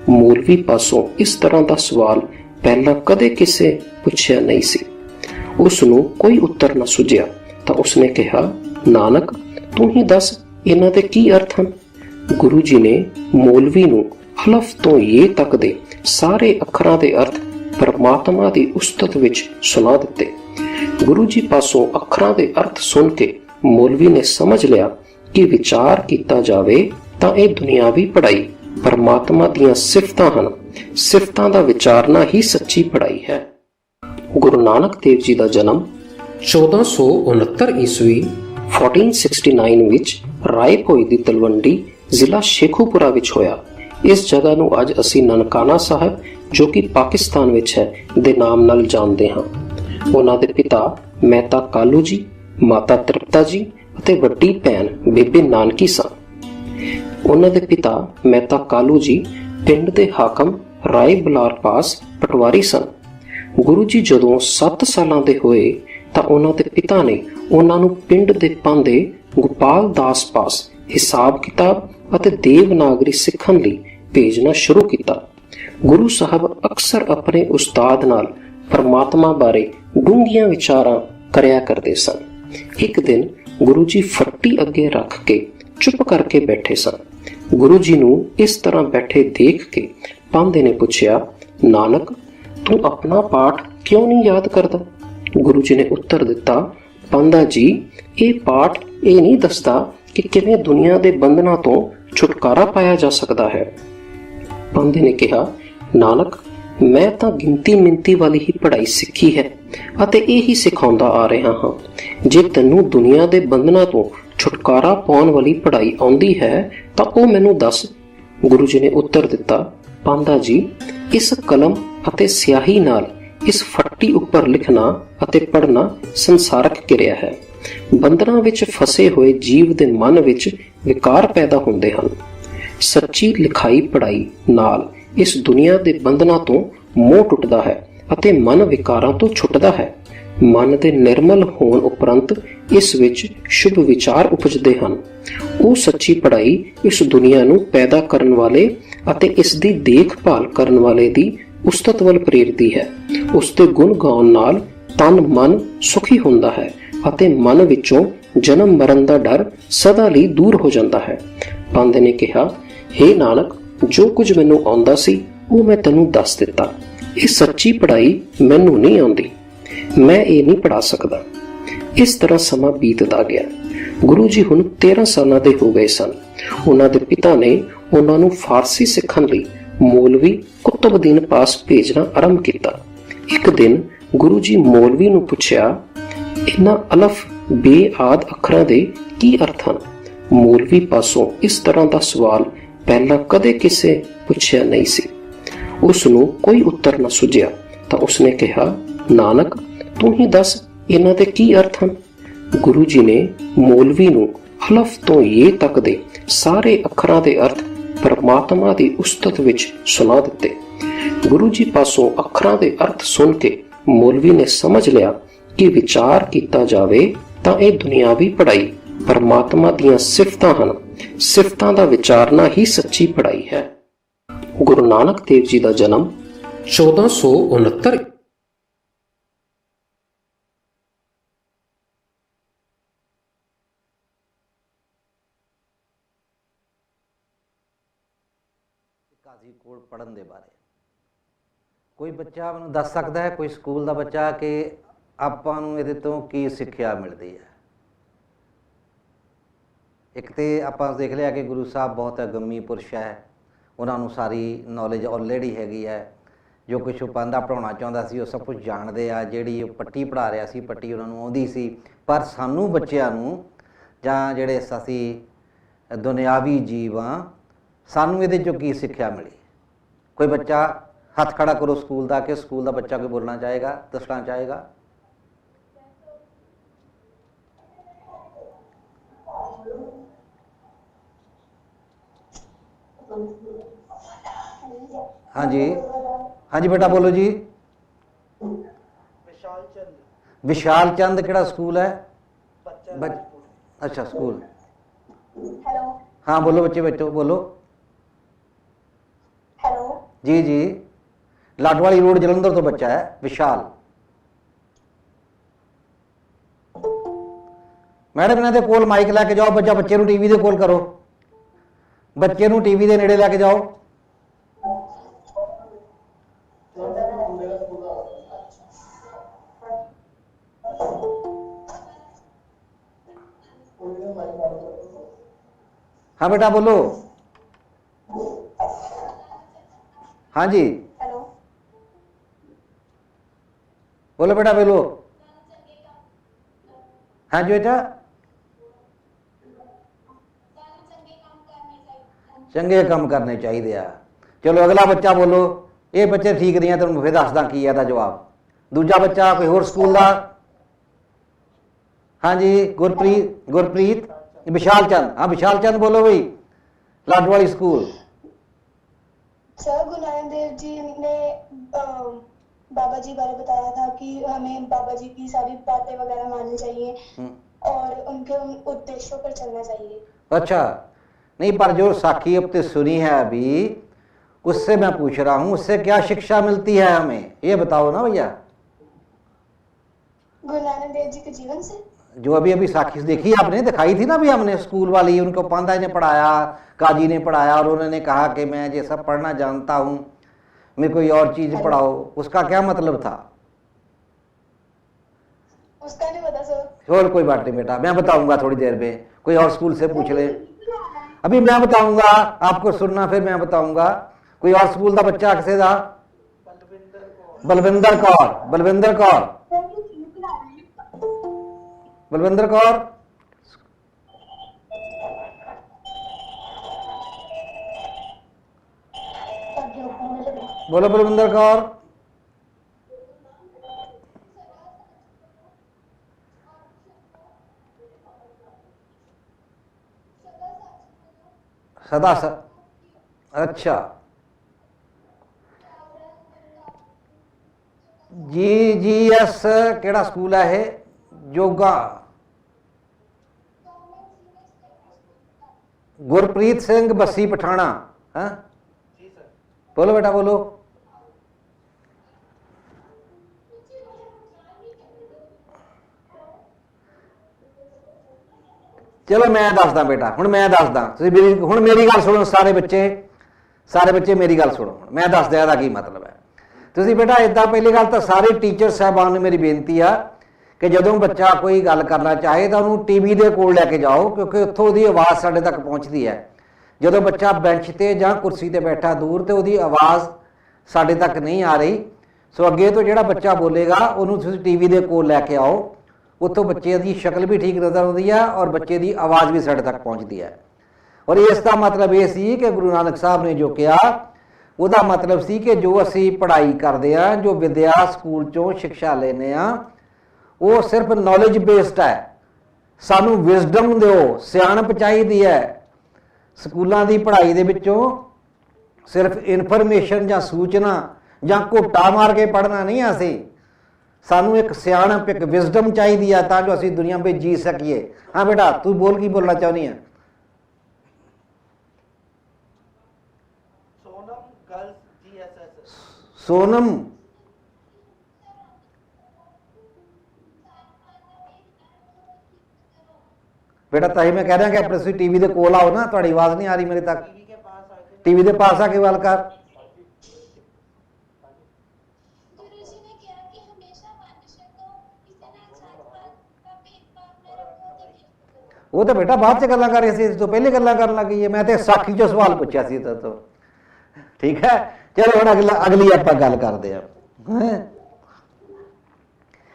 ਮੌਲਵੀ ਪਾਸੋਂ ਇਸ ਤਰ੍ਹਾਂ ਦਾ ਸਵਾਲ ਪਹਿਲਾਂ ਕਦੇ ਕਿਸੇ ਪੁੱਛਿਆ ਨਹੀਂ ਸੀ। ਉਸ ਨੂੰ ਕੋਈ ਉੱਤਰ ਨਾ ਸੁਝਿਆ ਤਾਂ ਉਸਨੇ ਕਿਹਾ, ਨਾਨਕ, ਤੂੰ ਹੀ ਦੱਸ ਇਹਨਾਂ ਦੇ ਕੀ ਅਰਥ ਹਨ? ਗੁਰੂ ਜੀ ਨੇ ਮੌਲਵੀ ਨੂੰ ਹਲਫ ਤੋਂ ਇਹ ਤੱਕ ਦੇ ਸਾਰੇ ਅੱਖਰਾਂ ਦੇ ਅਰਥ ਪਰਮਾਤਮਾ ਦੀ ਉਸਤਤ ਵਿੱਚ ਸੁਣਾ ਦਿੱਤੇ। ਗੁਰੂ ਜੀ ਪਾਸੋਂ ਅੱਖਰਾਂ ਦੇ ਅਰਥ ਸੁਣ ਕੇ ਮੌਲਵੀ ਨੇ ਸਮਝ ਲਿਆ ਕਿ ਵਿਚਾਰ ਕੀਤਾ ਜਾਵੇ ਤਾਂ ਇਹ ਦੁਨਿਆਵੀ ਪੜ੍ਹਾਈ ਪਰਮਾਤਮਾ ਦੀਆਂ ਸਿਫਤਾਂ ਹਨ। ਸਿਫਤਾਂ ਦਾ ਵਿਚਾਰਨਾ ਹੀ ਸੱਚੀ ਪੜ੍ਹਾਈ ਹੈ। ਗੁਰੂ ਨਾਨਕ ਦੇਵ ਜੀ ਦਾ ਜਨਮ 1469 ਈਸਵੀ 1469 ਵਿੱਚ ਰਾਏ ਭੋਇ ਦੀ ਤਲਵੰਡੀ ਜ਼ਿਲ੍ਹਾ ਸ਼ੇਖੂਪੁਰਾ ਵਿੱਚ ਹੋਇਆ। ਇਸ ਜਗ੍ਹਾ ਨੂੰ ਅੱਜ ਅਸੀਂ ਨਨਕਾਣਾ ਸਾਹਿਬ, ਜੋ ਕਿ ਪਾਕਿਸਤਾਨ ਵਿੱਚ ਹੈ, ਦੇ ਨਾਮ ਨਾਲ ਜਾਣਦੇ ਹਾਂ। ਉਹਨਾਂ ਦੇ ਪਿਤਾ ਮਹਿਤਾ ਕਾਲੂ ਜੀ, ਮਾਤਾ ਤ੍ਰਿਪਤਾ ਜੀ ਅਤੇ ਵੱਡੀ ਭੈਣ ਬੇਬੇ ਨਾਨਕੀ ਸਨ। ਉਹਨਾਂ ਦੇ ਪਿਤਾ ਮਹਿਤਾ ਕਾਲੂ ਜੀ ਪਿੰਡ ਦੇ ਹਾਕਮ ਰਾਏ ਬਲਾਰ ਪਾਸ ਪਟਵਾਰੀ ਸਨ। ਗੁਰੂ ਜੀ ਜਦੋਂ 7 ਸਾਲਾਂ ਦੇ ਹੋਏ ਤਾਂ ਉਹਨਾਂ ਦੇ ਪਿਤਾ ਨੇ ਉਹਨਾਂ ਨੂੰ ਪਿੰਡ ਦੇ ਪਾਂਧੇ ਗੋਪਾਲ ਦਾਸ ਪਾਸ ਹਿਸਾਬ ਕਿਤਾਬ ਅਤੇ ਦੇਵਨਾਗਰੀ ਸਿੱਖਣ ਲਈ ਭੇਜਣਾ ਸ਼ੁਰੂ ਕੀਤਾ। ਗੁਰੂ ਸਾਹਿਬ ਅਕਸਰ ਆਪਣੇ ਉਸਤਾਦ ਨਾਲ ਪਰਮਾਤਮਾ ਬਾਰੇ ਡੂੰਘੀਆਂ ਵਿਚਾਰਾਂ ਕਰਿਆ ਕਰਦੇ ਸਨ। ਇੱਕ ਦਿਨ ਗੁਰੂ ਜੀ ਫੱਟੀ ਅੱਗੇ ਰੱਖ ਕੇ ਚੁੱਪ ਕਰਕੇ ਬੈਠੇ ਸਨ। ਗੁਰੂ ਜੀ ਨੂੰ ਇਸ ਤਰ੍ਹਾਂ ਬੈਠੇ ਦੇਖ ਕੇ ਪਾਂਧੇ ਨੇ ਪੁੱਛਿਆ, ਨਾਨਕ, ਤੂੰ ਆਪਣਾ ਪਾਠ ਕਿਉਂ ਨਹੀਂ ਯਾਦ ਕਰਦਾ? ਗੁਰੂ ਜੀ ਨੇ ਉੱਤਰ ਦਿੱਤਾ, ਪਾਂਧਾ ਜੀ, ਇਹ ਪਾਠ ਇਹ ਨਹੀਂ ਦੱਸਦਾ ਕਿ ਕਿਵੇਂ ਦੁਨੀਆ ਦੇ ਬੰਧਨਾਂ ਤੋਂ ਛੁਟਕਾਰਾ ਪਾਇਆ ਜਾ ਸਕਦਾ ਹੈ। ਪਾਂਧੇ ਨੇ ਕਿਹਾ, ਨਾਨਕ, ਮੈਂ ਤਾਂ ਗਿਣਤੀ ਮਿੰਤੀ ਵਾਲੀ ਹੀ ਪੜ੍ਹਾਈ ਸਿੱਖੀ ਹੈ ਅਤੇ ਇਹ ਹੀ ਸਿਖਾਉਂਦਾ ਆ ਰਿਹਾ ਹਾਂ। ਜੇ ਤੈਨੂੰ ਦੁਨੀਆ ਦੇ ਬੰਧਨਾਂ ਤੋਂ ਛੁਟਕਾਰਾ ਪਾਉਣ ਵਾਲੀ ਪੜ੍ਹਾਈ ਆਉਂਦੀ ਹੈ ਤਾਂ ਉਹ ਮੈਨੂੰ ਦੱਸ। ਗੁਰੂ ਜੀ ਨੇ ਉੱਤਰ ਦਿੱਤਾ, ਪਾਂਧਾ ਜੀ, ਇਸ ਕਲਮ ਅਤੇ ਸਿਆਹੀ ਨਾਲ ਇਸ ਫੱਟੀ ਉੱਪਰ ਲਿਖਣਾ ਅਤੇ ਪੜ੍ਹਨਾ ਸੰਸਾਰਕ ਕਿਰਿਆ ਹੈ। ਬੰਧਨਾਂ ਵਿੱਚ ਫਸੇ ਹੋਏ ਜੀਵ ਦੇ ਮਨ ਵਿੱਚ ਵਿਕਾਰ ਪੈਦਾ ਹੁੰਦੇ ਹਨ। ਸੱਚੀ ਲਿਖਾਈ ਪੜ੍ਹਾਈ ਨਾਲ ਇਸ ਦੁਨੀਆ ਦੇ ਬੰਧਨਾਂ ਤੋਂ ਮੋਹ ਟੁੱਟਦਾ ਹੈ ਅਤੇ ਮਨ ਵਿਕਾਰਾਂ ਤੋਂ ਛੁੱਟਦਾ ਹੈ। ਮਨ ਦੇ ਨਿਰਮਲ ਹੋਣ ਉਪਰੰਤ ਇਸ ਵਿੱਚ ਸ਼ੁਭ ਵਿਚਾਰ ਉਪਜਦੇ ਹਨ। ਉਹ ਸੱਚੀ ਪੜ੍ਹਾਈ ਇਸ ਦੁਨੀਆ ਨੂੰ ਪੈਦਾ ਕਰਨ ਵਾਲੇ ਅਤੇ ਇਸ ਦੀ ਦੇਖਭਾਲ ਕਰਨ ਵਾਲੇ ਦੀ ਉਸਤਤ ਵੱਲ ਪ੍ਰੇਰਦੀ ਹੈ। ਉਸ ਦੇ ਗੁਣ ਗਾਉਣ ਨਾਲ ਤਨ ਮਨ ਸੁਖੀ ਹੁੰਦਾ ਹੈ ਅਤੇ ਮਨ ਵਿੱਚੋਂ ਜਨਮ ਮਰਨ ਦਾ ਡਰ ਸਦਾ ਲਈ ਦੂਰ ਹੋ ਜਾਂਦਾ ਹੈ। ਪਾਂਧੇ ਨੇ ਕਿਹਾ, ਹੇ ਨਾਨਕ, ਜੋ ਕੁਝ ਮੈਨੂੰ ਆਉਂਦਾ ਸੀ ਉਹ ਮੈਂ ਤੈਨੂੰ ਦੱਸ ਦਿੱਤਾ। ਇਹ ਸੱਚੀ ਪੜ੍ਹਾਈ ਮੈਨੂੰ ਨਹੀਂ ਆਉਂਦੀ, ਮੈਂ ਇਹ ਨਹੀਂ ਪੜ੍ਹਾ ਸਕਦਾ। ਇਸ ਤਰ੍ਹਾਂ ਸਮਾਂ ਬੀਤਦਾ ਗਿਆ। ਗੁਰੂ ਜੀ ਹੁਣ 13 ਸਾਲਾਂ ਦੇ ਹੋ ਗਏ ਸਨ। ਉਹਨਾਂ ਦੇ ਪਿਤਾ ਨੇ ਉਹਨਾਂ ਨੂੰ ਫਾਰਸੀ ਸਿੱਖਣ ਲਈ ਮੌਲਵੀ ਕੁਤਬਦੀਨ ਪਾਸ ਭੇਜਣਾ ਆਰੰਭ ਕੀਤਾ। ਇੱਕ ਦਿਨ ਗੁਰੂ ਜੀ ਮੌਲਵੀ ਨੂੰ ਪੁੱਛਿਆ, ਇਹਨਾਂ ਅਲਫ ਬੇ ਆਦਿ ਅੱਖਰਾਂ ਦੇ ਕੀ ਅਰਥ ਹਨ? ਮੌਲਵੀ ਪਾਸੋਂ ਇਸ ਤਰ੍ਹਾਂ ਦਾ ਸਵਾਲ ਪਹਿਲਾਂ ਕਦੇ ਕਿਸੇ ਪੁੱਛਿਆ ਨਹੀਂ ਸੀ। ਉਸ ਨੂੰ ਕੋਈ ਉੱਤਰ ਨਾ ਸੁਝਿਆ ਤਾਂ ਉਸਨੇ ਕਿਹਾ, ਨਾਨਕ, ਤੂੰ ਹੀ ਦੱਸ ਇਹਨਾਂ ਦੇ ਕੀ ਅਰਥ ਹਨ। ਗੁਰੂ ਜੀ ਨੇ ਮੌਲਵੀ ਨੂੰ ਅਲਫ ਤੋਂ ਯੇ ਤੱਕ ਦੇ ਸਾਰੇ ਅੱਖਰਾਂ ਦੇ ਅਰਥ ਪਰਮਾਤਮਾ ਦੀ ਉਸਤਤ ਵਿੱਚ ਸੁਣਾ ਦਿੱਤੇ। ਗੁਰੂ ਜੀ ਪਾਸੋਂ ਅੱਖਰਾਂ ਦੇ ਅਰਥ ਸੁਣ ਕੇ ਮੌਲਵੀ ਨੇ ਸਮਝ ਲਿਆ ਕਿ ਵਿਚਾਰ ਕੀਤਾ ਜਾਵੇ ਤਾਂ ਇਹ ਦੁਨਿਆਵੀ ਪੜ੍ਹਾਈ ਪਰਮਾਤਮਾ ਦੀਆਂ ਸਿਫਤਾਂ ਹਨ। ਸਿਫਤਾਂ ਦਾ ਵਿਚਾਰਨਾ ਹੀ ਸੱਚੀ ਪੜ੍ਹਾਈ ਹੈ। ਗੁਰੂ ਨਾਨਕ ਦੇਵ ਜੀ ਦਾ ਜਨਮ 1469। ਕਾਜ਼ੀ ਕੋਲ ਪੜ੍ਹਨ ਦੇ ਬਾਰੇ ਕੋਈ ਬੱਚਾ ਮੈਨੂੰ ਦੱਸ ਸਕਦਾ ਹੈ, ਕੋਈ ਸਕੂਲ ਦਾ ਬੱਚਾ, ਕਿ ਆਪਾਂ ਨੂੰ ਇਹਦੇ ਤੋਂ ਕੀ ਸਿੱਖਿਆ ਮਿਲਦੀ ਹੈ? ਇੱਕ ਤੇ ਆਪਾਂ ਦੇਖ ਲਿਆ ਕਿ ਗੁਰੂ ਸਾਹਿਬ ਬਹੁਤ ਅਗੰਮੀ ਪੁਰਸ਼ ਹੈ, ਉਹਨਾਂ ਨੂੰ ਸਾਰੀ ਨੌਲੇਜ ਆਲਰੇਡੀ ਹੈਗੀ ਹੈ। ਜੋ ਕੁਛ ਉਹ ਪਾਂਧਾ ਪੜ੍ਹਾਉਣਾ ਚਾਹੁੰਦਾ ਸੀ ਉਹ ਸਭ ਕੁਝ ਜਾਣਦੇ ਆ। ਜਿਹੜੀ ਉਹ ਪੱਟੀ ਪੜ੍ਹਾ ਰਿਹਾ ਸੀ, ਪੱਟੀ ਉਹਨਾਂ ਨੂੰ ਆਉਂਦੀ ਸੀ। ਪਰ ਸਾਨੂੰ ਬੱਚਿਆਂ ਨੂੰ, ਜਾਂ ਜਿਹੜੇ ਅਸੀਂ ਦੁਨਿਆਵੀ ਜੀਵ ਹਾਂ, ਸਾਨੂੰ ਇਹਦੇ 'ਚੋਂ ਕੀ ਸਿੱਖਿਆ ਮਿਲੀ? ਕੋਈ ਬੱਚਾ ਹੱਥ ਖੜਾ ਕਰੋ ਸਕੂਲ ਦਾ, ਕਿ ਸਕੂਲ ਦਾ ਬੱਚਾ ਕੋਈ ਬੋਲਣਾ ਚਾਹੇਗਾ, ਦੱਸਣਾ ਚਾਹੇਗਾ? ਹਾਂਜੀ ਹਾਂਜੀ बेटा बोलो जी। विशाल चंद, विशाल चंद केड़ा स्कूल है? बच्चा बच... अच्छा स्कूल। हेलो। हाँ बोलो बच्चे, बैठो बोलो। हेलो। जी जी, लाडवाली रोड जलंधर तो बच्चा है विशाल। मैडम इन्हां दे कोल माइक लैके जाओ, बच्चा बच्चे नूं टीवी दे कोल करो, बच्चे नूं टीवी दे नेड़े लैके जाओ। हाँ बेटा बोलो। हाँ जी हेलो। बोलो बेटा बोलो। हाँ जी बेटा, चंगे काम करने चाहिए आ। चलो अगला बच्चा बोलो। ये बच्चे ठीक नहीं है, तुम फिर दसदा की है जवाब। दूजा बच्चा कोई होर स्कूल का? हाँ जी गुरप्रीत, गुरप्रीत। विशाल चंद, हाँ विशाल चंद बोलो भाई, लाडवाली स्कूल। सर, गुरु नानक देव जी ने बाबा जी बारे बताया था कि हमें बाबा जी की सारी बातें वगैरह माननी चाहिए और उनके उद्देश्यों पर चलना चाहिए। अच्छा, नहीं पर जो साखी अब तक सुनी है अभी, उससे मैं पूछ रहा हूँ, उससे क्या शिक्षा मिलती है हमें, ये बताओ ना भैया। गुरु नानक देव जी के जीवन से जो अभी अभी साखी देखी आपने, दिखाई थी ना भी हमने, स्कूल वाली, उनको पांधा ने पढ़ाया, काजी ने पढ़ाया और उन्होंने कहा कि मैं ये सब पढ़ना जानता हूँ, मेरे कोई और चीज़ पढ़ाओ, उसका क्या मतलब था? उसका नहीं पता सर। छोड़, कोई बात नहीं बेटा, मैं बताऊंगा थोड़ी देर में, कोई और स्कूल से पूछ ले। अभी मैं बताऊंगा आपको, सुनना, फिर मैं बताऊंगा। कोई और स्कूल का बच्चा किसे था? बलविंदर कौर। बलविंदर कौर, बलविंदर कौर, बोलो बलविंदर कौर। सदा अच्छा GGS केड़ा स्कूल है? जोगा। गुरप्रीत सिंह बस्सी पठाना। हाँ बोलो बेटा बोलो। चलो मैं दसदा बेटा, हुण मैं दसदा, हुण मेरी गल सुनो सारे बच्चे मेरी गल सुनो, मैं दस दिया दा की मतलब है। तुसी बेटा इदा, पहली गल तो सारे टीचर साहबान नूं मेरी बेनती आ कि जदों बच्चा कोई गल करना चाहे तो उन्होंने टीवी के कोल लैके जाओ, क्योंकि उत्थों दी आवाज़ साडे तक पहुँचती है। जदों बच्चा बेंच ते जां कुर्सी ते बैठा दूर, तो उसकी आवाज़ साडे तक नहीं आ रही। सो अगे तो जिहड़ा बच्चा बोलेगा उन्होंने तुसीं टीवी के कोल लैके आओ, उत्थों बच्चे की शक्ल भी ठीक नज़र आती है और बच्चे की आवाज़ भी साडे तक पहुँचती है। और इसका मतलब ये सी कि गुरु नानक साहब ने जो कहा, ਉਹਦਾ मतलब सी कि जो असी पढ़ाई करते हैं, जो विद्या स्कूल चों शिक्षा लेने वो सिर्फ नॉलेज बेस्ड है। सानू विजडम दो, सियाणप चाहिदी है। स्कूलों की पढ़ाई दे विचों सिर्फ इनफॉर्मेशन या सूचना या घोटा मार के पढ़ना नहीं, असी सानू एक सियाणप, एक विजडम चाहिदी है, तां जो असी दुनिया में जी सकीए। हाँ बेटा तू बोल, की बोलना चाहनी है? सोनम, बेटा ताही मैं कह रहा कि अपने टीवी के कोल आओ ना, थोड़ी आवाज़ नहीं आ रही मेरे तक। टीवी के पास आके गल कर। वो तो बेटा बाद च गल्लां कर रही सी, तो पहले गल्लां करन लग गई है। मैं तो साखी चो सवाल पूछा सी तो ठीक है। चलो हम अगली आप गल करते हैं।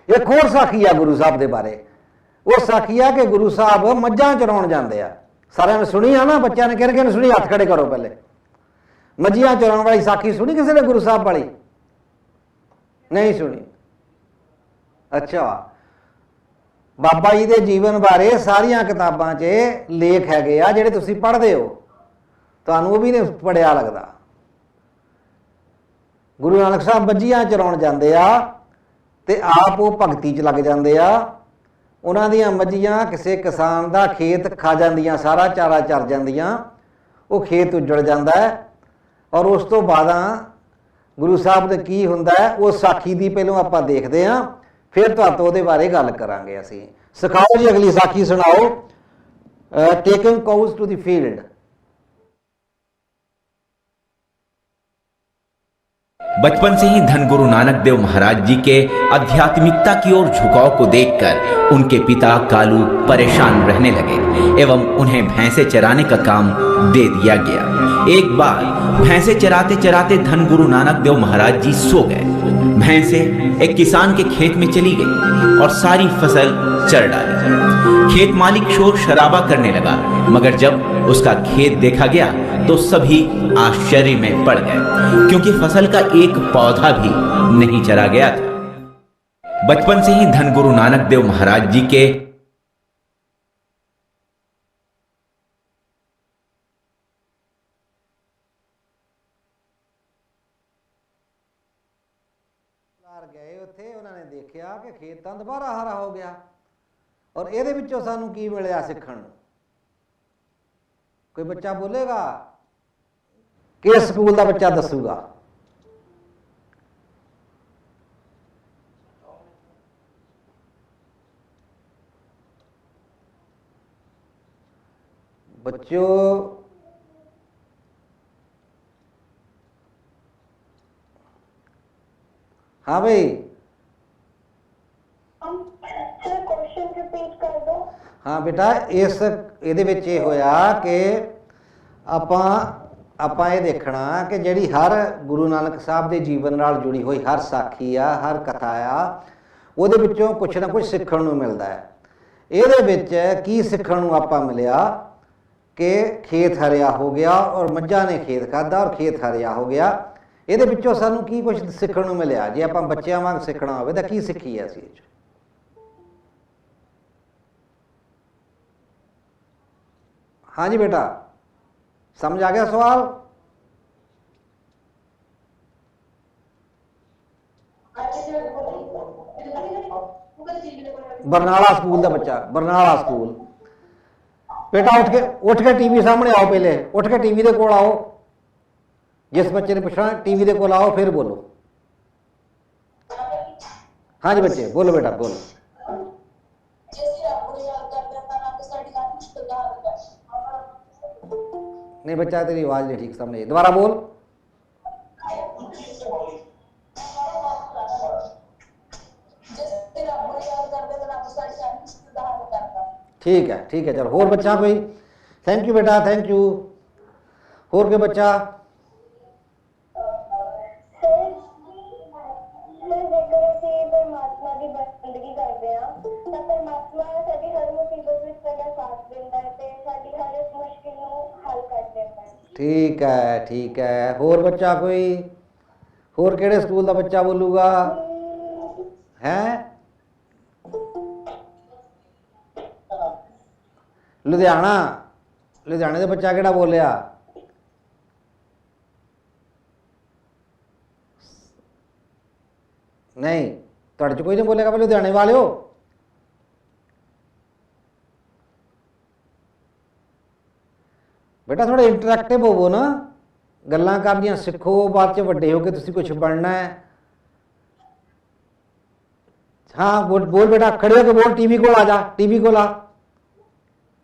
एक होर साखी है गुरु साहब के बारे। वो साखी है कि गुरु साहब मझां चराउण जाते हैं। सारे ने सुनी है ना, बच्चों ने किन किन सुनी? हथ खड़े करो पहले। मझियां चराउण वाली साखी सुनी किसी ने गुरु साहब वाली? नहीं सुनी। अच्छा, बाबा जी के जीवन बारे सारिया किताबां च लेख है जिहड़े तुसीं पढ़दे हो, तुहानूं भी नहीं पढ़िया लगता। गुरु नानक साहब मझियां चराउण जाते ते आप वो भगती च लग जाते उन्हां दियां मझियां किसी किसान का खेत खा जांदियां, सारा चारा चर जांदियां, वो खेत उजड़ जाता है। और उस तो बाद गुरु साहब ने की हुंदा है, वो साखी दी पहलों आपां देखते हैं, फिर तुहानूं उहदे बारे गल करांगे। असीं सिखाओ जी, अगली साखी सुनाओ। Taking cows to the field. बचपन से ही धन गुरु नानक देव महाराज जी के आध्यात्मिकता की ओर झुकाव को देखकर उनके पिता कालू परेशान रहने लगे एवं उन्हें भैंसे चराने का काम दे दिया गया। एक बार भैंसे चराते चराते धन गुरु नानक देव महाराज जी सो गए। भैंसे एक किसान के खेत में चली गई और सारी फसल चर डाली। खेत मालिक शोर शराबा करने लगा, मगर जब उसका खेत देखा गया तो सभी आश्चर्य में पड़ गए, क्योंकि फसल का एक पौधा भी नहीं चरा गया था। बचपन से ही धन गुरु नानक देव महाराज जी के गए उत्थे, उन्होंने देखा कि खेत तो दोबारा हरा हो गया। और ये विचों सानू की मिलिया सीखण नूं? कोई बच्चा बोलेगा? किस स्कूल का बच्चा दसूगा? बच्चों हाँ भाई सर क्वेश्चन रिपीट कर दो। हाँ बेटा इस ਇਹਦੇ ਵਿੱਚ ਇਹ ਹੋਇਆ ਕਿ ਆਪਾਂ ਇਹ ਦੇਖਣਾ ਕਿ ਜਿਹੜੀ ਹਰ ਗੁਰੂ ਨਾਨਕ ਸਾਹਿਬ ਦੇ ਜੀਵਨ ਨਾਲ ਜੁੜੀ ਹੋਈ ਹਰ ਸਾਖੀ ਆ ਹਰ ਕਥਾ ਆ ਉਹਦੇ ਵਿੱਚੋਂ ਕੁਛ ਨਾ ਕੁਛ ਸਿੱਖਣ ਨੂੰ ਮਿਲਦਾ ਹੈ। ਇਹਦੇ ਵਿੱਚ ਕੀ ਸਿੱਖਣ ਨੂੰ ਆਪਾਂ ਮਿਲਿਆ ਕਿ ਖੇਤ ਹਰਿਆ ਹੋ ਗਿਆ ਔਰ ਮੱਝਾਂ ਨੇ ਖੇਤ ਖਾਧਾ ਔਰ ਖੇਤ ਹਰਿਆ ਹੋ ਗਿਆ। ਇਹਦੇ ਵਿੱਚੋਂ ਸਾਨੂੰ ਕੀ ਕੁਛ ਸਿੱਖਣ ਨੂੰ ਮਿਲਿਆ? ਜੇ ਆਪਾਂ ਬੱਚਿਆਂ ਵਾਂਗ ਸਿੱਖਣਾ ਹੋਵੇ ਤਾਂ ਕੀ ਸਿੱਖੀਏ ਅਸੀਂ? हाँ जी बेटा समझ आ गया सवाल? बरनाला स्कूल का बच्चा बरनाला स्कूल बेटा उठ के टीवी सामने आओ, पहले उठ के टीवी के कोल आओ। जिस बच्चे ने पूछना टीवी के कोल आओ फिर बोलो। हाँ जी बच्चे बोलो बेटा बोलो। नहीं बच्चा तेरी आवाज नहीं ठीक समझ, दोबारा बोल। ठीक है चलो होर बच्चा कोई? थैंक यू बेटा थैंक यू। होर के बच्चा? ठीक है होर बच्चा कोई? होर केड़े स्कूल का बच्चा बोलूगा? हैं लुधियाने का बच्चा केड़ा बोलिया? नहीं तुहाडे च कोई नहीं बोलेगा लुधियाने वाले हो? बेटा थोड़ा इंटरैक्टिव होवो ना, गल्लां करनियां सिखो, बाद च वड्डे हो के तुसीं कुछ बनना है। हाँ बोल बेटा खड़े होके बोल, टीवी को आ जा, टीवी को ला।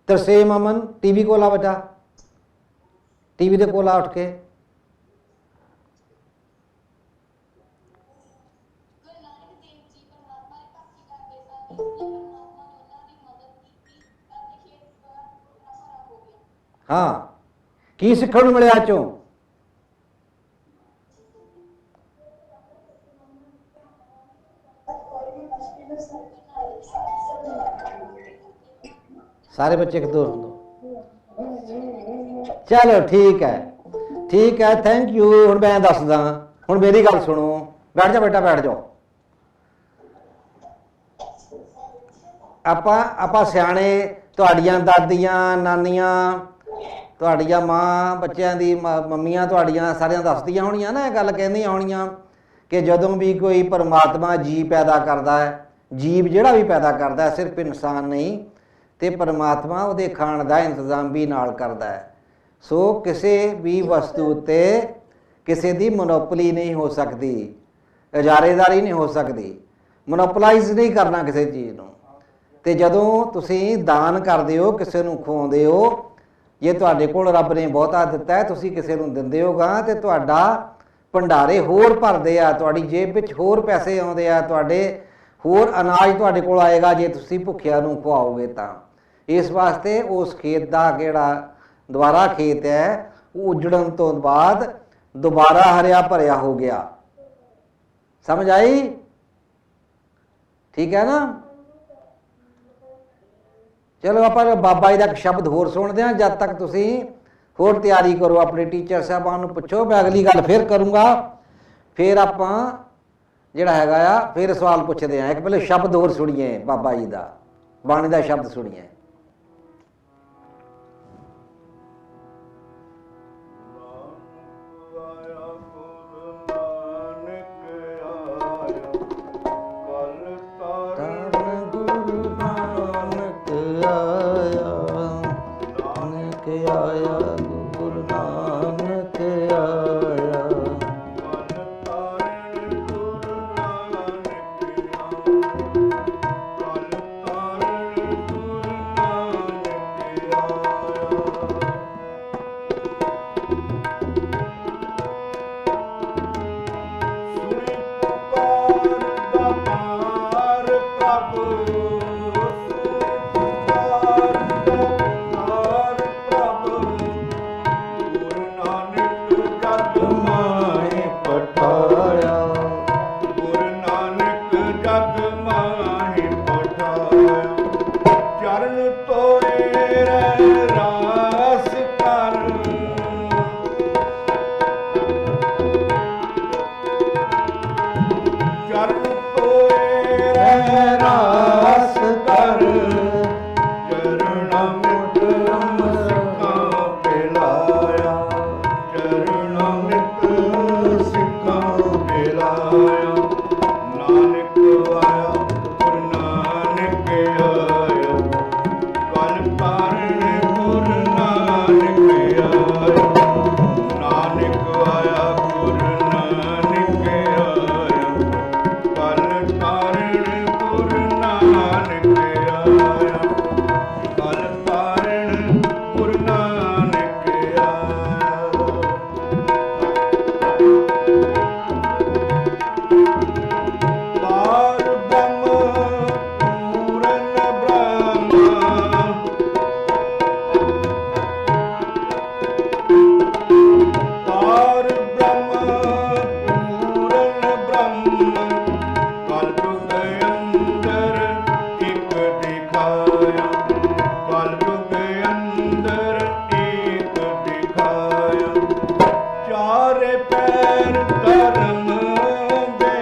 तरसेम अमन टीवी को ला बेटा, टीवी दे कोल आ उठ के। हाँ की सिखण नूं मिलिया चों? सारे बच्चे के दो चलो ठीक है थैंक यू। हुण मैं दसदा, हुण मेरी गल सुनो, बैठ जा बेटा बैठ जाओ। आपां सियाणे तुहाड़ियां दादियां नानियां तुहाड़ियां मां बच्चों की मम्मियां तुहाड़ियां सारियां दसदियां होणियां ना, गल कहंदियां होणियां कि जदों भी कोई परमात्मा जीव पैदा करता है, जीव जिहड़ा भी पैदा करता है सिर्फ इंसान नहीं तो परमात्मा उहदे खाण दा इंतजाम भी नाल करता है। सो किसी भी वस्तु उत्ते किसी दी मोनोपली नहीं हो सकती, इजारेदारी नहीं हो सकती, मोनोपलाइज नहीं करना किसी चीज़ नूं। ते जदों तुसीं दान करदे हो, किसी नूं खुआउंदे हो, जे तुहाडे कोल रब ने बहुता दिता है तुसीं किसी नूं दिंदे होगा तो तुहाडा भंडारे होर भरदे आ, तुहाडी जेब विच होर पैसे आउंदे आ, तुहाडे होर अनाज तुहाडे कोल आएगा जे तुसीं भुखिया नूं खुआओगे तां। इस वास्ते उस खेत का किहड़ा दोबारा खेत है वो उजड़न तो बाद दोबारा हरिया भरिया हो गया। समझ आई? ठीक है ना? चलो आप बाबा जी का एक शब्द होर सुनते हैं, जब तक तुसीं होर तैयारी करो, अपने टीचर साहबान नूं पुछो। मैं अगली गल फिर करूँगा, फिर आपां जिहड़ा हैगा आ फिर सवाल पुछदे हैं। एक पहले शब्द होर सुनिए बाबा जी का, बाणी का शब्द सुनिए। ਚਰਨ ਧੋਏ ਰਹਿ ਰਾਸ ਕਰ ਚਰਨ ਮਿਟ ਸਿੱਖਾਂ ਪਿਲਾਇਆ ਚਰਨ ਮਿਟ ਸਿੱਖਾਂ ਪਿਲਾਇਆ ਨਾਨਕ ਆਇਆ ਗੁਰੂ ਨਾਨਕ ਆਇਆ ਕਲ ਤਾਰਨ ਗੁਰੂ ਨਾਨਕ ਆਇਆ ਨਾਨਕ ਆਇਆ ਗੁਰੂ ਨਾਨਕ ਆਇਆ ਕਲ ਤਾਰਨ ਗੁਰੂ ਨਾਨਕ ਆਇਆ ਕਲ ਤਾਰਨ ਗੁਰੂ ਨਾਨਕ ਆਇਆ ਪਾਰ ਬ੍ਰਹਮ ਪੂਰਨ ਬ੍ਰਹਮ ਪਾਰ ਬ੍ਰਹਮ ਪੂਰਨ ਬ੍ਰਹਮ ਕਲਯੁਗ ਅੰਦਰ ਇੱਕ ਦਿਖਾਇਆ ਕਲਯੁਗ ਅੰਦਰ ਇੱਕ ਦਿਖਾਇਆ ਚਾਰੇ ਪੈਰ ਧਰਮ ਦੇ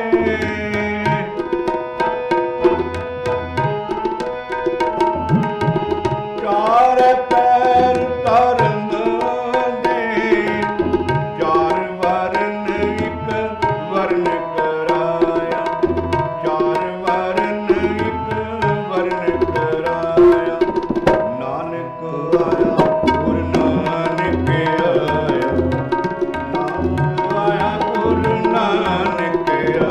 ਚਾਰੇ ਪੈਰ ਧਰਮ ਦੇ ਚਾਰ ਵਰਨ ਇੱਕ ਵਰਨ ਕਰਾਇਆ ਚਾਰ ਵਰਨ ਇੱਕ ਵਰਨ ਕਰਾਇਆ ਨਾਨਕ ਆਇਆ ਗੁਰੂ ਨਾਨਕ ਆਇਆ ਨਾਨਕ ਆਇਆ ਗੁਰੂ ਨਾਨਕ ਆਇਆ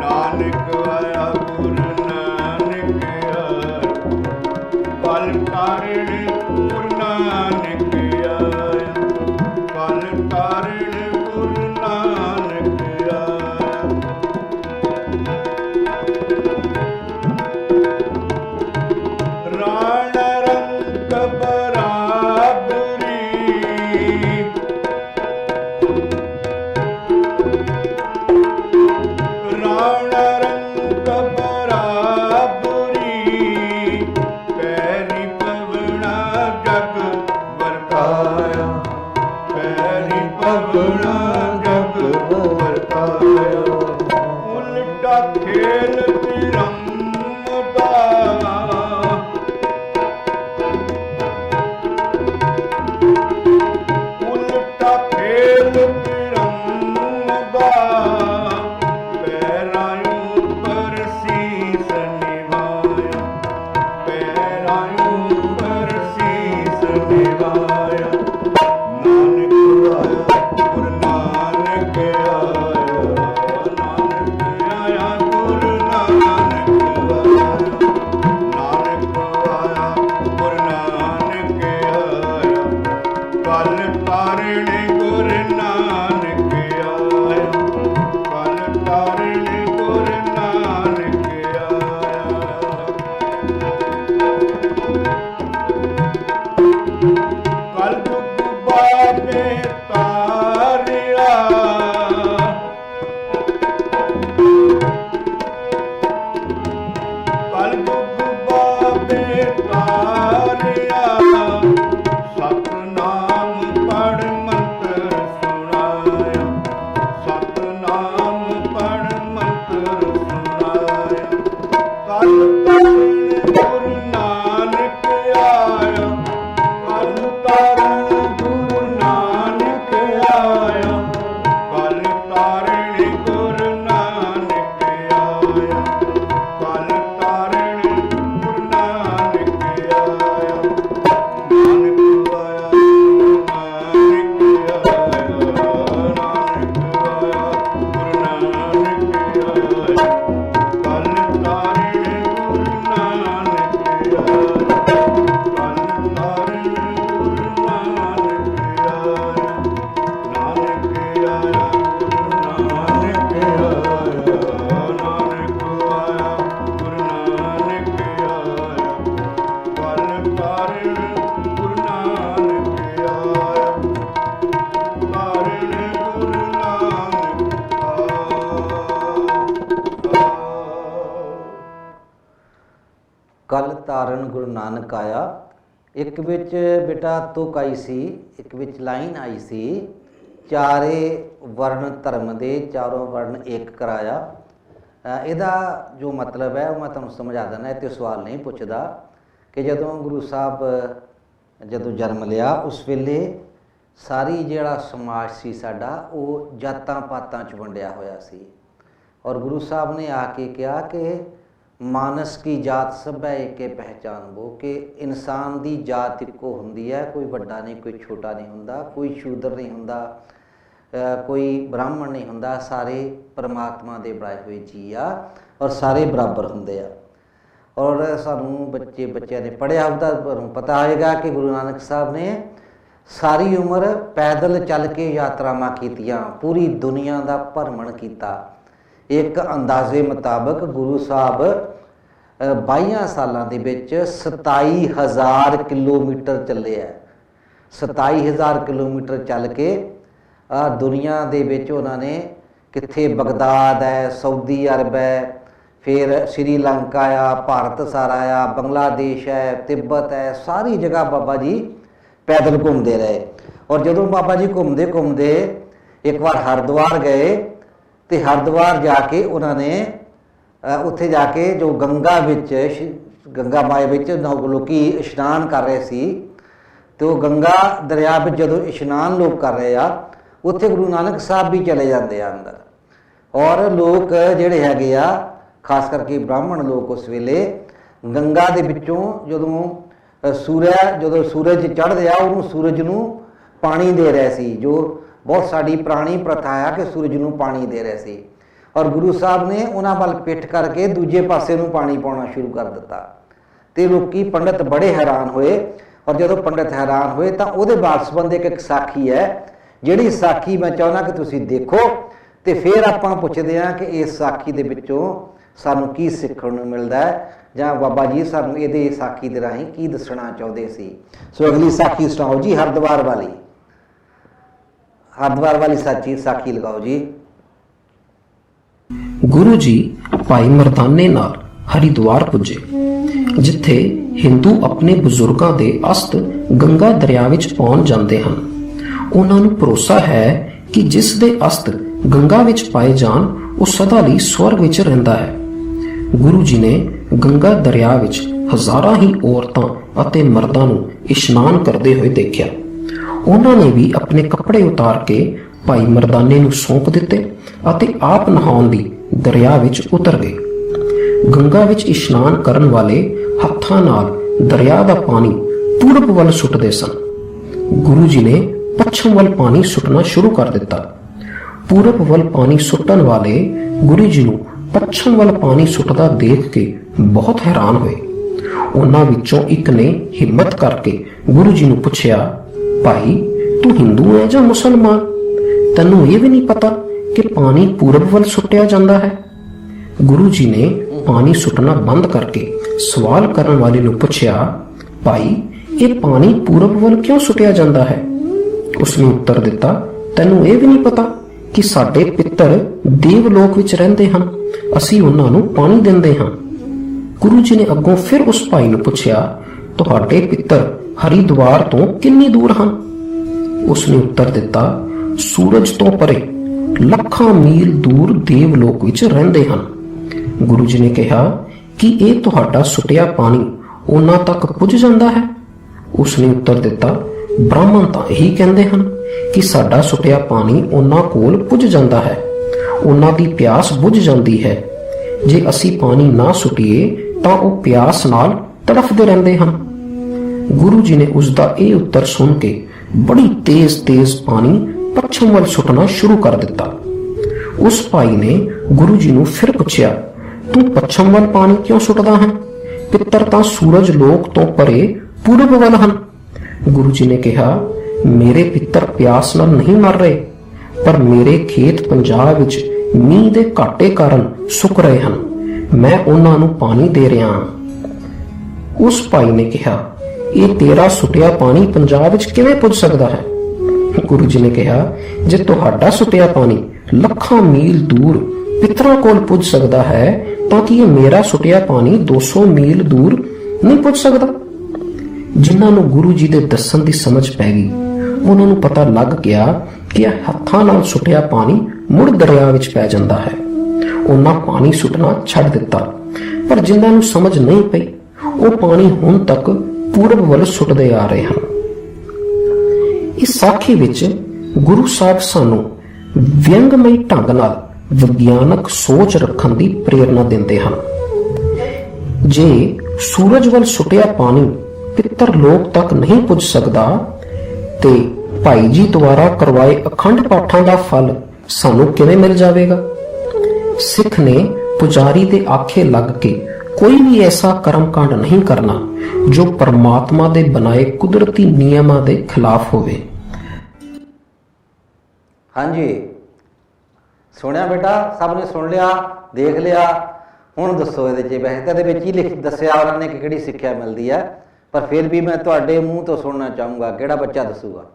ਨਾਨਕ ਆਇਆ ਗੁਰੂ ਨਾਨਕ ਆਇਆ ਕਲ ਤਾਰਨ ਗੁਰੂ ਨਾਨਕ ਆਇਆ ਕਲ ਤਾਰਨ ਗੁਰੂ ਨਾਨਕ ਆਇਆ ਰਾਣ ਰੰਗ ਬਰਾਬਰੀ ਰਾਣ ਰੰਗ ਬਰਾਬਰੀ ਪੈਰੀ ਪਵਣਾ ਜਗ ਵਰਤਾਇਆ ਪੈਰੀ ਪਵਣਾ ਜਗ ਵਰਤਾਇਆ ਉਲਟਾ ਖੇਲ ਤਿਰੰਮ ਦਾ ਉਲਟਾ ਖੇਲ ਤਿਰੰਮ ਦਾ ਪੈਰਾਂ ਉੱਪਰ ਸੀਸ ਨਿਵਾਇਆ ਪੈਰਾਂ ਉੱਪਰ ਸੀਸ ਨਿਵਾਇਆ ਨਾਨਕ ਆਇਆ ਗੁਰੂ ਨਾਨਕ ਆਇਆ ਨਾਨਕ ਆਇਆ ਗੁਰੂ ਨਾਨਕ ਆਇਆ ਨਾਨਕ ਆਇਆ ਗੁਰੂ ਨਾਨਕ ਆਇਆ ਕਲ ਤਾਰਨ ਗੁਰੂ ਨਾਨਕ ਆਇਆ ਕਲ ਤਾਰਨ ਗੁਰੂ ਨਾਨਕ ਆਇਆ ਕਲ ਯੁਗ ਬਾਬੇ ਤਾਰਿਆ ਕਲ ਯੁਗ ਬਾਬੇ ਤਾਰਿਆ ਸਤਨਾਮ ਪੜ ਮੰਤਰ ਸੁਣਾਇਆ ਸਤਨਾਮ ਪੜ ਮੰਤਰ ਸੁਣਾਇਆ ਕਲ ਤਾਰਨ ਗੁਰੂ ਨਾਨਕ ਆਇਆ ਕਲ ਤਾਰਨ ਗੁਰੂ ਨਾਨਕ ਆਇਆ ਕਲ ਤਾਰਨ ਗੁਰੂ ਨਾਨਕ ਆਇਆ ਕਲ ਤਾਰਨ ਗੁਰੂ ਨਾਨਕ ਆਇਆ ਨਾਨਕ ਆਇਆ ਗੁਰੂ ਨਾਨਕ ਆਇਆ ਨਾਨਕ ਆਇਆ ਗੁਰੂ ਨਾਨਕ ਆਇਆ ਕਲ ਤਾਰਨ ਗੁਰੂ ਨਾਨਕ ਆਇਆ ਕਲ ਤਾਰਨ ਗੁਰੂ ਨਾਨਕ ਆਇਆ ਨਾਨਕ ਆਇਆ ਗੁਰੂ ਨਾਨਕ ਆਇਆ ਨਾਨਕ ਆਇਆ ਗੁਰੂ ਨਾਨਕ ਆਇਆ ਕਲ ਤਾਰਨ ਗੁਰੂ ਨਾਨਕ ਆਇਆ ਤਾਰਨ ਗੁਰੂ ਨਾਨਕ ਕਲ ਤਾਰਨ ਗੁਰੂ ਨਾਨਕ ਆਇਆ। ਇੱਕ ਵਿੱਚ ਬੇਟਾ ਤੁਕ ਆਈ ਸੀ, ਇੱਕ ਵਿੱਚ ਲਾਈਨ ਆਈ ਸੀ ਚਾਰੇ ਵਰਨ ਧਰਮ ਦੇ ਚਾਰੋਂ ਵਰਨ ਇੱਕ ਕਰਾਇਆ। ਇਹਦਾ ਜੋ ਮਤਲਬ ਹੈ ਉਹ ਮੈਂ ਤੁਹਾਨੂੰ ਸਮਝਾ ਦਿੰਦਾ। ਇਹ 'ਤੇ ਸਵਾਲ ਨਹੀਂ ਪੁੱਛਦਾ ਕਿ ਜਦੋਂ ਗੁਰੂ ਸਾਹਿਬ ਜਦੋਂ ਜਨਮ ਲਿਆ ਉਸ ਵੇਲੇ ਸਾਰੀ ਜਿਹੜਾ ਸਮਾਜ ਸੀ ਸਾਡਾ ਉਹ ਜਾਤਾਂ ਪਾਤਾਂ 'ਚ ਵੰਡਿਆ ਹੋਇਆ ਸੀ, ਔਰ ਗੁਰੂ ਸਾਹਿਬ ਨੇ ਆ ਕੇ ਕਿਹਾ ਕਿ ਮਾਨਸ ਕੀ ਜਾਤ ਸਭ ਹੈ ਏਕੇ ਪਹਿਚਾਨ ਵੋ, ਕਿ ਇਨਸਾਨ ਦੀ ਜਾਤ ਇੱਕੋ ਹੁੰਦੀ ਹੈ, ਕੋਈ ਵੱਡਾ ਨਹੀਂ ਕੋਈ ਛੋਟਾ ਨਹੀਂ ਹੁੰਦਾ, ਕੋਈ ਸ਼ੂਦਰ ਨਹੀਂ ਹੁੰਦਾ, ਕੋਈ ਬ੍ਰਾਹਮਣ ਨਹੀਂ ਹੁੰਦਾ, ਸਾਰੇ ਪਰਮਾਤਮਾ ਦੇ ਬਣਾਏ ਹੋਏ ਜੀ ਆ ਔਰ ਸਾਰੇ ਬਰਾਬਰ ਹੁੰਦੇ ਆ। ਔਰ ਸਾਨੂੰ ਬੱਚਿਆਂ ਨੇ ਪੜ੍ਹਿਆ ਹੁੰਦਾ, ਤੁਹਾਨੂੰ ਪਤਾ ਹੋਏਗਾ ਕਿ ਗੁਰੂ ਨਾਨਕ ਸਾਹਿਬ ਨੇ ਸਾਰੀ ਉਮਰ ਪੈਦਲ ਚੱਲ ਕੇ ਯਾਤਰਾਵਾਂ ਕੀਤੀਆਂ, ਪੂਰੀ ਦੁਨੀਆ ਦਾ ਭਰਮਣ ਕੀਤਾ। ਇੱਕ ਅੰਦਾਜ਼ੇ ਮੁਤਾਬਕ ਗੁਰੂ ਸਾਹਿਬ 22 ਸਾਲਾਂ ਦੇ ਵਿੱਚ 27,000 ਕਿਲੋਮੀਟਰ ਚੱਲੇ ਹੈ। 27,000 ਕਿਲੋਮੀਟਰ ਚੱਲ ਕੇ ਦੁਨੀਆ ਦੇ ਵਿੱਚ ਉਹਨਾਂ ਨੇ ਕਿੱਥੇ ਬਗਦਾਦ ਹੈ, ਸਊਦੀ ਅਰਬ ਹੈ, ਫਿਰ ਸ਼੍ਰੀਲੰਕਾ ਆ, ਭਾਰਤ ਸਾਰਾ ਆ, ਬੰਗਲਾਦੇਸ਼ ਹੈ, ਤਿੱਬਤ ਹੈ, ਸਾਰੀ ਜਗ੍ਹਾ ਬਾਬਾ ਜੀ ਪੈਦਲ ਘੁੰਮਦੇ ਰਹੇ। ਔਰ ਜਦੋਂ ਬਾਬਾ ਜੀ ਘੁੰਮਦੇ ਘੁੰਮਦੇ ਇੱਕ ਵਾਰ ਹਰਿਦੁਆਰ ਗਏ ਤੇ ਹਰਿਦੁਆਰ ਜਾ ਕੇ ਉਹਨਾਂ ਨੇ ਉੱਥੇ ਜਾ ਕੇ ਜੋ ਗੰਗਾ ਮਾਈ ਵਿੱਚ ਲੋਕੀ ਇਸ਼ਨਾਨ ਕਰ ਰਹੇ ਸੀ, ਤੇ ਉਹ ਗੰਗਾ ਦਰਿਆ ਵਿੱਚ ਜਦੋਂ ਇਸ਼ਨਾਨ ਲੋਕ ਕਰ ਰਹੇ ਆ ਉੱਥੇ ਗੁਰੂ ਨਾਨਕ ਸਾਹਿਬ ਵੀ ਚਲੇ ਜਾਂਦੇ ਆ ਅੰਦਰ। ਔਰ ਲੋਕ ਜਿਹੜੇ ਹੈਗੇ ਆ ਖਾਸ ਕਰਕੇ ਬ੍ਰਾਹਮਣ ਲੋਕ ਉਸ ਵੇਲੇ ਗੰਗਾ ਦੇ ਵਿੱਚੋਂ ਜਦੋਂ ਸੂਰਜ ਚੜ੍ਹਦੇ ਆ ਉਹਨੂੰ ਸੂਰਜ ਨੂੰ ਪਾਣੀ ਦੇ ਰਹੇ ਸੀ, ਜੋ ਬਹੁਤ ਸਾਡੀ ਪੁਰਾਣੀ ਪ੍ਰਥਾ ਆ ਕਿ ਸੂਰਜ ਨੂੰ ਪਾਣੀ ਦੇ ਰਹੇ ਸੀ। ਔਰ ਗੁਰੂ ਸਾਹਿਬ ਨੇ ਉਹਨਾਂ ਵੱਲ ਪਿੱਠ ਕਰਕੇ ਦੂਜੇ ਪਾਸੇ ਨੂੰ ਪਾਣੀ ਪਾਉਣਾ ਸ਼ੁਰੂ ਕਰ ਦਿੱਤਾ ਤੇ ਲੋਕੀ ਪੰਡਤ ਬੜੇ ਹੈਰਾਨ ਹੋਏ। ਔਰ ਜਦੋਂ ਪੰਡਤ ਹੈਰਾਨ ਹੋਏ ਤਾਂ ਉਹਦੇ ਬਾਬਤ ਇੱਕ ਸਾਖੀ ਹੈ, ਜਿਹੜੀ ਸਾਖੀ ਮੈਂ ਚਾਹੁੰਦਾ ਕਿ ਤੁਸੀਂ ਦੇਖੋ ਤੇ ਫਿਰ ਆਪਾਂ ਪੁੱਛਦੇ ਹਾਂ ਕਿ ਇਸ ਸਾਖੀ ਦੇ ਵਿੱਚੋਂ ਸਾਨੂੰ ਕੀ ਸਿੱਖਣ ਨੂੰ ਮਿਲਦਾ ਹੈ ਜਾਂ ਬਾਬਾ ਜੀ ਸਾਨੂੰ ਇਹਦੇ ਸਾਖੀ ਦੇ ਰਾਹੀਂ ਕੀ ਦੱਸਣਾ ਚਾਹੁੰਦੇ ਸੀ। ਸੋ ਅਗਲੀ ਸਾਖੀ ਸੁਣਾਓ ਜੀ, ਹਰਿਦੁਆਰ ਵਾਲੀ ਸਾਖੀ ਲਗਾਓ ਜੀ। ਗੁਰੂ ਜੀ ਭਾਈ ਮਰਦਾਨੇ ਨਾਲ ਹਰਿਦੁਆਰ ਪੁੱਜੇ, ਜਿੱਥੇ ਹਿੰਦੂ ਆਪਣੇ ਬਜ਼ੁਰਗਾਂ ਦੇ ਅਸਥ ਗੰਗਾ ਦਰਿਆ ਵਿੱਚ ਪਹੁੰਚ ਜਾਂਦੇ ਹਨ। ਉਹਨਾਂ ਨੂੰ ਭਰੋਸਾ ਹੈ ਕਿ ਜਿਸ ਦੇ ਅਸਥ ਗੰਗਾ ਵਿੱਚ ਪਾਏ ਜਾਣ ਉਹ ਸਦਾ ਲਈ ਸਵਰਗ ਵਿੱਚ ਰਹਿੰਦਾ ਹੈ। ਗੁਰੂ ਜੀ ਨੇ ਗੰਗਾ ਦਰਿਆ ਵਿੱਚ ਹਜ਼ਾਰਾਂ ਹੀ ਔਰਤਾਂ ਅਤੇ ਮਰਦਾਂ ਨੂੰ ਇਸ਼ਨਾਨ ਕਰਦੇ ਹੋਏ ਦੇਖਿਆ। ਉਹਨਾਂ ਨੇ ਵੀ ਆਪਣੇ ਕੱਪੜੇ ਉਤਾਰ ਕੇ ਭਾਈ ਮਰਦਾਨੇ ਨੂੰ ਸੌਂਪ ਦਿੱਤੇ ਅਤੇ ਆਪ ਨਹਾਉਣ ਲਈ ਦਰਿਆ ਵਿੱਚ ਉਤਰ ਗਏ। ਗੰਗਾ ਵਿੱਚ ਇਸ਼ਨਾਨ ਕਰਨ ਵਾਲੇ ਹੱਥਾਂ ਨਾਲ ਦਰਿਆ ਦਾ ਪਾਣੀ ਪੂਰਬ ਵੱਲ ਸੁੱਟਦੇ ਸਨ। ਗੁਰੂ ਜੀ ਨੇ ਪੱਛਮ ਵੱਲ ਪਾਣੀ ਸੁੱਟਣਾ ਸ਼ੁਰੂ ਕਰ ਦਿੱਤਾ। ਪੂਰਬ ਵੱਲ ਪਾਣੀ ਸੁੱਟਣ ਵਾਲੇ ਗੁਰੂ ਜੀ ਨੂੰ ਪੱਛਮ ਵੱਲ ਪਾਣੀ ਸੁੱਟਦਾ ਦੇਖ ਕੇ ਬਹੁਤ ਹੈਰਾਨ ਹੋਏ। ਉਹਨਾਂ ਵਿੱਚੋਂ ਇੱਕ ਨੇ ਹਿੰਮਤ ਕਰਕੇ ਗੁਰੂ ਜੀ ਨੂੰ ਪੁੱਛਿਆ, ਭਾਈ ਤੂੰ ਹਿੰਦੂ ਹੈ ਜਾਂ ਮੁਸਲਮਾਨ? ਤੈਨੂੰ ਇਹ ਵੀ ਨਹੀਂ ਪਤਾ ਕਿ ਪਾਣੀ ਪੂਰਬ ਵੱਲ ਸੁੱਟਿਆ ਜਾਂਦਾ ਹੈ? ਗੁਰੂ ਜੀ ਨੇ ਪਾਣੀ ਸੁੱਟਣਾ ਬੰਦ ਕਰਕੇ ਸਵਾਲ ਕਰਨ ਵਾਲੇ ਨੂੰ ਪੁੱਛਿਆ, ਭਾਈ ਇਹ ਪਾਣੀ ਪੂਰਬ ਵੱਲ ਕਿਉਂ ਸੁੱਟਿਆ ਜਾਂਦਾ ਹੈ? ਉਸਨੇ ਉੱਤਰ ਦਿੱਤਾ, ਤੈਨੂੰ ਇਹ ਵੀ ਨਹੀਂ ਪਤਾ ਕਿ ਸਾਡੇ ਪਿੱਤਰ ਦੇਵ ਲੋਕ ਵਿੱਚ ਰਹਿੰਦੇ ਹਨ, ਅਸੀਂ ਉਹਨਾਂ ਨੂੰ ਪਾਣੀ ਦਿੰਦੇ ਹਾਂ। ਗੁਰੂ ਜੀ ਨੇ ਅੱਗੋਂ ਫਿਰ ਉਸ ਭਾਈ ਨੂੰ ਪੁੱਛਿਆ, ਤੁਹਾਡੇ ਪਿੱਤਰ ਹਰਿਦੁਆਰ ਤੋਂ ਕਿੰਨੀ ਦੂਰ ਹਨ? ਉਸਨੇ ਉੱਤਰ ਦਿੱਤਾ, ਸੂਰਜ ਤੋਂ ਪਰੇ ਲੱਖਾਂ ਮੀਲ ਦੂਰ ਦੇਵ ਲੋਕ ਵਿੱਚ ਰਹਿੰਦੇ ਹਨ। ਗੁਰੂ ਜੀ ਨੇ ਕਿਹਾ ਕਿ ਇਹ ਤੁਹਾਡਾ ਸੁੱਟਿਆ ਪਾਣੀ ਉਹਨਾਂ ਤੱਕ ਪੁੱਜ ਜਾਂਦਾ ਹੈ? ਉਸਨੇ ਉੱਤਰ ਦਿੱਤਾ, ਬ੍ਰਾਹਮਣ ਤਾਂ ਇਹੀ ਕਹਿੰਦੇ ਹਨ ਕਿ ਸਾਡਾ ਸੁੱਟਿਆ ਪਾਣੀ ਉਹਨਾਂ ਕੋਲ ਪੁੱਜ ਜਾਂਦਾ ਹੈ, ਉਹਨਾਂ ਦੀ ਪਿਆਸ ਬੁੱਝ ਜਾਂਦੀ ਹੈ। ਜੇ ਅਸੀਂ ਪਾਣੀ ਨਾ ਸੁੱਟੀਏ ਤਾਂ ਉਹ ਪਿਆਸ ਨਾਲ ਤੜਫਦੇ ਰਹਿੰਦੇ ਹਨ। ਗੁਰੂ ਜੀ ਨੇ ਉਸ ਦਾ ਇਹ ਉੱਤਰ ਸੁਣ ਕੇ ਬੜੀ ਤੇਜ਼ ਪਾਣੀ ਪੱਛਮ ਵੱਲ ਸੁੱਟਣਾ ਸ਼ੁਰੂ ਕਰ ਦਿੱਤਾ। ਉਸ ਭਾਈ ਨੇ ਗੁਰੂ ਜੀ ਨੂੰ ਫਿਰ ਪੁੱਛਿਆ, ਤੂੰ ਪੱਛਮ ਵੱਲ ਪਾਣੀ ਕਿਉਂ ਸੁੱਟਦਾ ਹੈ? ਪਿੱਤਰ ਤਾਂ ਸੂਰਜ ਲੋਕ ਤੋਂ ਪਰੇ ਪੂਰਬ ਵੱਲ ਹਨ। ਗੁਰੂ ਜੀ ਨੇ ਕਿਹਾ, ਮੇਰੇ ਪਿੱਤਰ ਪਿਆਸ ਨਾਲ ਨਹੀਂ ਮਰ ਰਹੇ, ਪਰ ਮੇਰੇ ਖੇਤ ਪੰਜਾਬ ਵਿੱਚ ਮੀਂਹ ਦੇ ਘਾਟੇ ਕਾਰਨ ਸੁੱਕ ਰਹੇ ਹਨ, ਮੈਂ ਉਹਨਾਂ ਨੂੰ ਪਾਣੀ ਦੇ ਰਿਹਾ ਹਾਂ। ਉਸ ਭਾਈ ਨੇ ਕਿਹਾ, ਇਹ ਤੇਰਾ ਸੁੱਟਿਆ ਪਾਣੀ ਪੰਜਾਬ ਵਿੱਚ ਕਿਵੇਂ ਪੁੱਜ ਸਕਦਾ ਹੈ? ਗੁਰੂ ਜੀ ਨੇ ਕਿਹਾ, ਜੇ ਤੁਹਾਡਾ ਸੁੱਟਿਆ ਪਾਣੀ ਲੱਖਾਂ ਮੀਲ ਦੂਰ ਪਿੱਤਰਾਂ ਕੋਲ ਪੁੱਜ ਸਕਦਾ ਹੈ ਤਾਂ ਕਿ ਇਹ ਮੇਰਾ ਸੁੱਟਿਆ ਪਾਣੀ 200 ਮੀਲ ਦੂਰ ਨਹੀਂ ਪੁੱਜ ਸਕਦਾ? ਜਿਨ੍ਹਾਂ ਨੂੰ ਗੁਰੂ ਜੀ ਦੇ ਦੱਸਣ ਦੀ ਸਮਝ ਪੈ ਗਈ ਉਹਨਾਂ ਨੂੰ ਪਤਾ ਲੱਗ ਗਿਆ ਕਿ ਇਹ ਹੱਥਾਂ ਨਾਲ ਸੁੱਟਿਆ ਪਾਣੀ ਮੁੜ ਦਰਿਆ ਵਿੱਚ ਪੈ ਜਾਂਦਾ ਹੈ। ਉਹਨਾਂ ਪਾਣੀ ਸੁੱਟਣਾ ਛੱਡ ਦਿੱਤਾ, ਪਰ ਜਿਨ੍ਹਾਂ ਨੂੰ ਸਮਝ ਨਹੀਂ ਪਈ ਉਹ ਪਾਣੀ ਹੁਣ ਤੱਕ ਪੂਰਬ ਵੱਲ ਸੁੱਟਦੇ ਆ ਰਹੇ ਹਨ। ਇਸ ਸਾਖੀ ਵਿੱਚ ਗੁਰੂ ਸਾਹਿਬ ਸਾਨੂੰ ਵਿਅੰਗਮਈ ਢੰਗ ਨਾਲ ਵਿਗਿਆਨਕ ਸੋਚ ਰੱਖਣ ਦੀ ਪ੍ਰੇਰਨਾ ਦਿੰਦੇ ਹਨ। ਜੇ ਸੂਰਜ ਵੱਲ ਸੁੱਟਿਆ ਪਾਣੀ ਪਿੱਤਰ ਲੋਕ ਤੱਕ ਨਹੀਂ ਪੁੱਜ ਸਕਦਾ ਤੇ ਭਾਈ ਜੀ ਦੁਆਰਾ ਕਰਵਾਏ ਅਖੰਡ ਪਾਠਾਂ ਦਾ ਫਲ ਸਾਨੂੰ ਕਿਵੇਂ ਮਿਲ ਜਾਵੇਗਾ? ਸਿੱਖ ਨੇ ਪੁਜਾਰੀ ਦੇ ਆਖੇ ਲੱਗ ਕੇ ਕੋਈ ਵੀ ਐਸਾ ਕਰਮਕਾਂਡ ਨਹੀਂ ਕਰਨਾ ਜੋ ਪਰਮਾਤਮਾ ਦੇ ਬਣਾਏ ਕੁਦਰਤੀ ਨਿਯਮਾਂ ਦੇ ਖਿਲਾਫ ਹੋਵੇ। ਹਾਂਜੀ, ਸੁਣਿਆ ਬੇਟਾ, ਸਭ ਨੇ ਸੁਣ ਲਿਆ, ਦੇਖ ਲਿਆ। ਹੁਣ ਦੱਸੋ ਇਹਦੇ 'ਚ, ਵੈਸੇ ਤਾਂ ਇਹਦੇ ਵਿੱਚ ਹੀ ਲਿਖ ਦੱਸਿਆ ਉਹਨਾਂ ਨੇ ਕਿ ਕਿਹੜੀ ਸਿੱਖਿਆ ਮਿਲਦੀ ਹੈ, ਪਰ ਫਿਰ ਵੀ ਮੈਂ ਤੁਹਾਡੇ ਮੂੰਹ ਤੋਂ ਸੁਣਨਾ ਚਾਹੂੰਗਾ, ਕਿਹੜਾ ਬੱਚਾ ਦੱਸੂਗਾ?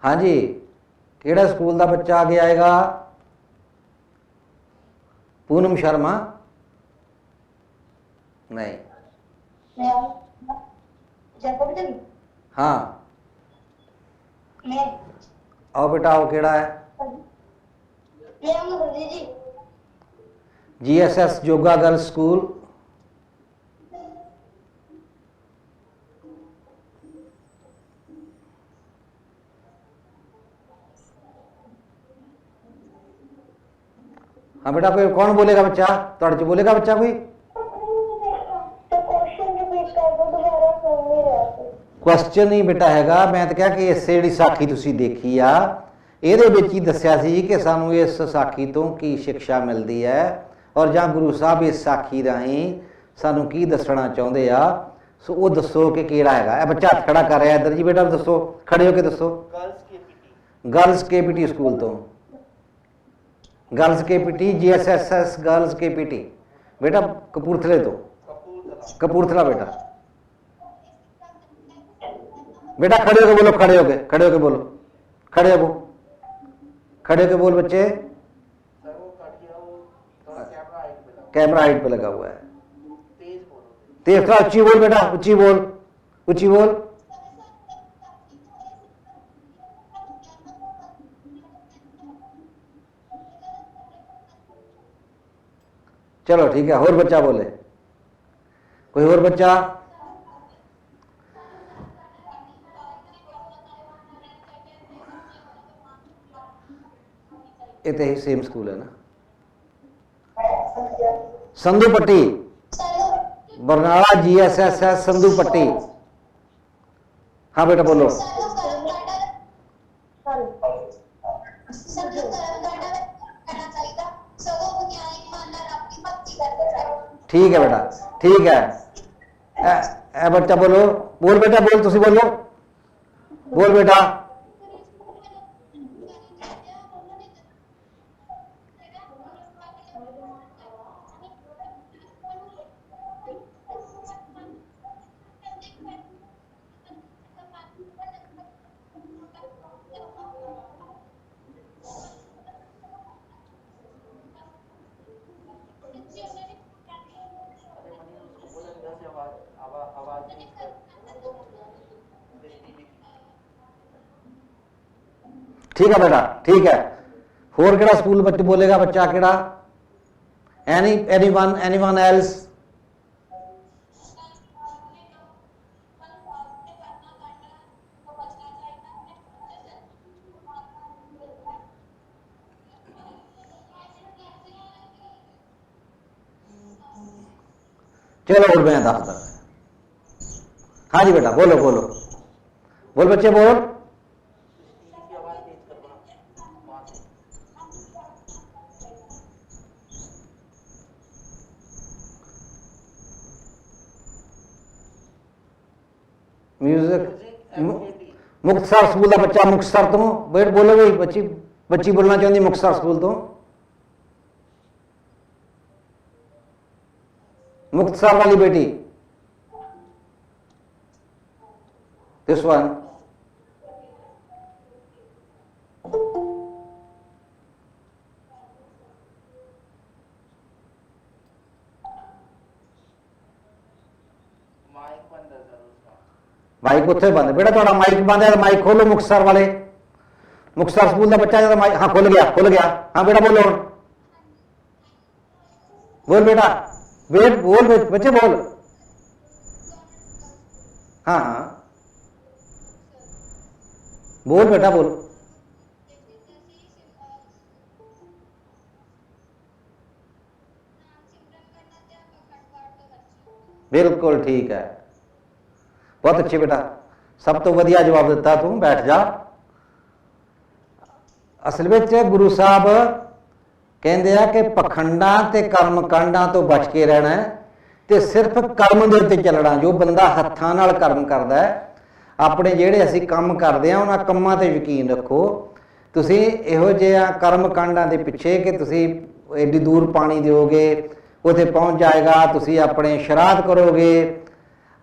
ਹਾਂਜੀ, ਕਿਹੜਾ ਸਕੂਲ ਦਾ ਬੱਚਾ ਅੱਗੇ ਆਏਗਾ? पूनम शर्मा? नहीं। हाँ, आओ बेटा, आओ। केड़ा है? GSS जोगा गर्ल्स स्कूल। हाँ बेटा, कोई कौन बोलेगा बच्चा? तुहाडे च बोलेगा बच्चा कोई? क्वेश्चन ही बेटा हैगा। मैं तो कहा कि इस जिहड़ी साखी तुसीं देखी आ, ਇਹਦੇ ਵਿੱਚ ਹੀ ਦੱਸਿਆ ਸੀ ਕਿ ਸਾਨੂੰ ਇਸ ਸਾਖੀ ਤੋਂ ਕੀ ਸਿੱਖਿਆ ਮਿਲਦੀ ਹੈ, ਔਰ ਜਾਂ ਗੁਰੂ ਸਾਹਿਬ ਇਸ ਸਾਖੀ ਰਾਹੀਂ ਸਾਨੂੰ ਕੀ ਦੱਸਣਾ ਚਾਹੁੰਦੇ ਆ। ਸੋ ਉਹ ਦੱਸੋ ਕਿ ਕਿਹੜਾ ਹੈਗਾ। ਇਹ ਬੱਚਾ ਹੱਥ ਖੜਾ ਕਰ ਰਿਹਾ ਇੱਧਰ ਜੀ, ਬੇਟਾ ਦੱਸੋ, ਖੜੇ ਹੋ ਕੇ ਦੱਸੋ। गर्ल्स KPT स्कूल तो, girls KPT GSSS girls KPT बेटा कपूरथले तो, कपूरथला बेटा। बेटा खड़े होके बोलो, खड़े होके, खड़े होके बोलो, खड़े हो, खड़े होके बोल बच्चे। कैमरा हाइट पे लगा हुआ है, तेज थोड़ा ऊंची बोल बेटा, ऊंची बोल, ऊंची बोल। चलो ठीक है, और बच्चा बोले, कोई और बच्चा? ये तो ही सेम स्कूल है ना। संधू पट्टी, बरनाला GSSS संधू पट्टी। हाँ बेटा बोलो। ठीक है बेटा, ठीक है। ए बच्चा बोलो, बोल बेटा, बोल, तुसी बोलो, बोल बेटा। ठीक है बेटा, ठीक है। होर केड़ा स्कूल बच्चे बोलेगा बच्चा केड़ा? Anyone else? चलो और मैं दस। हाँ जी बेटा, बोलो बोलो, बोल बच्चे बोल। म्यूजिक मुक्तसर स्कूल का बच्चा, मुक्तसर तो वेट बोलो भाई, बच्ची बच्ची बोलना चाहती मुक्तसर स्कूल तो। मुक्तसर वाली बेटी, दिस वन। माइक उत्थे बंद बेटा, थोड़ा माइक बंद है, माइक खोलो मुक्तसर वाले, मुक्तसर स्कूल का बच्चा जरा माइक, हाँ खुल गया। हाँ बेटा बोलो, बोल बेटा, बोल बच्चे बोल। हाँ बोल बेटा बोल। बिल्कुल ठीक है, बहुत अच्छे बेटा, सब तो वधिया जवाब दिता तू, बैठ जा। असल में गुरु साहब कहते हैं कि पखंडा ते कर्म कांडा तो बच के रहना है, ते सिर्फ कर्म दे उत्ते चलना। जो बंदा हत्थां नाल कर्म करदा है, अपने जिहड़े असीं काम करदे आ उन्हां कंमां ते यकीन रखो। तुसीं इहो जिहा कर्म कांडां दे पिछे कि तुसीं एडी दूर पानी दिओगे, उत्थे पहुंच जाएगा, तुसीं अपने श्राद्ध करोगे,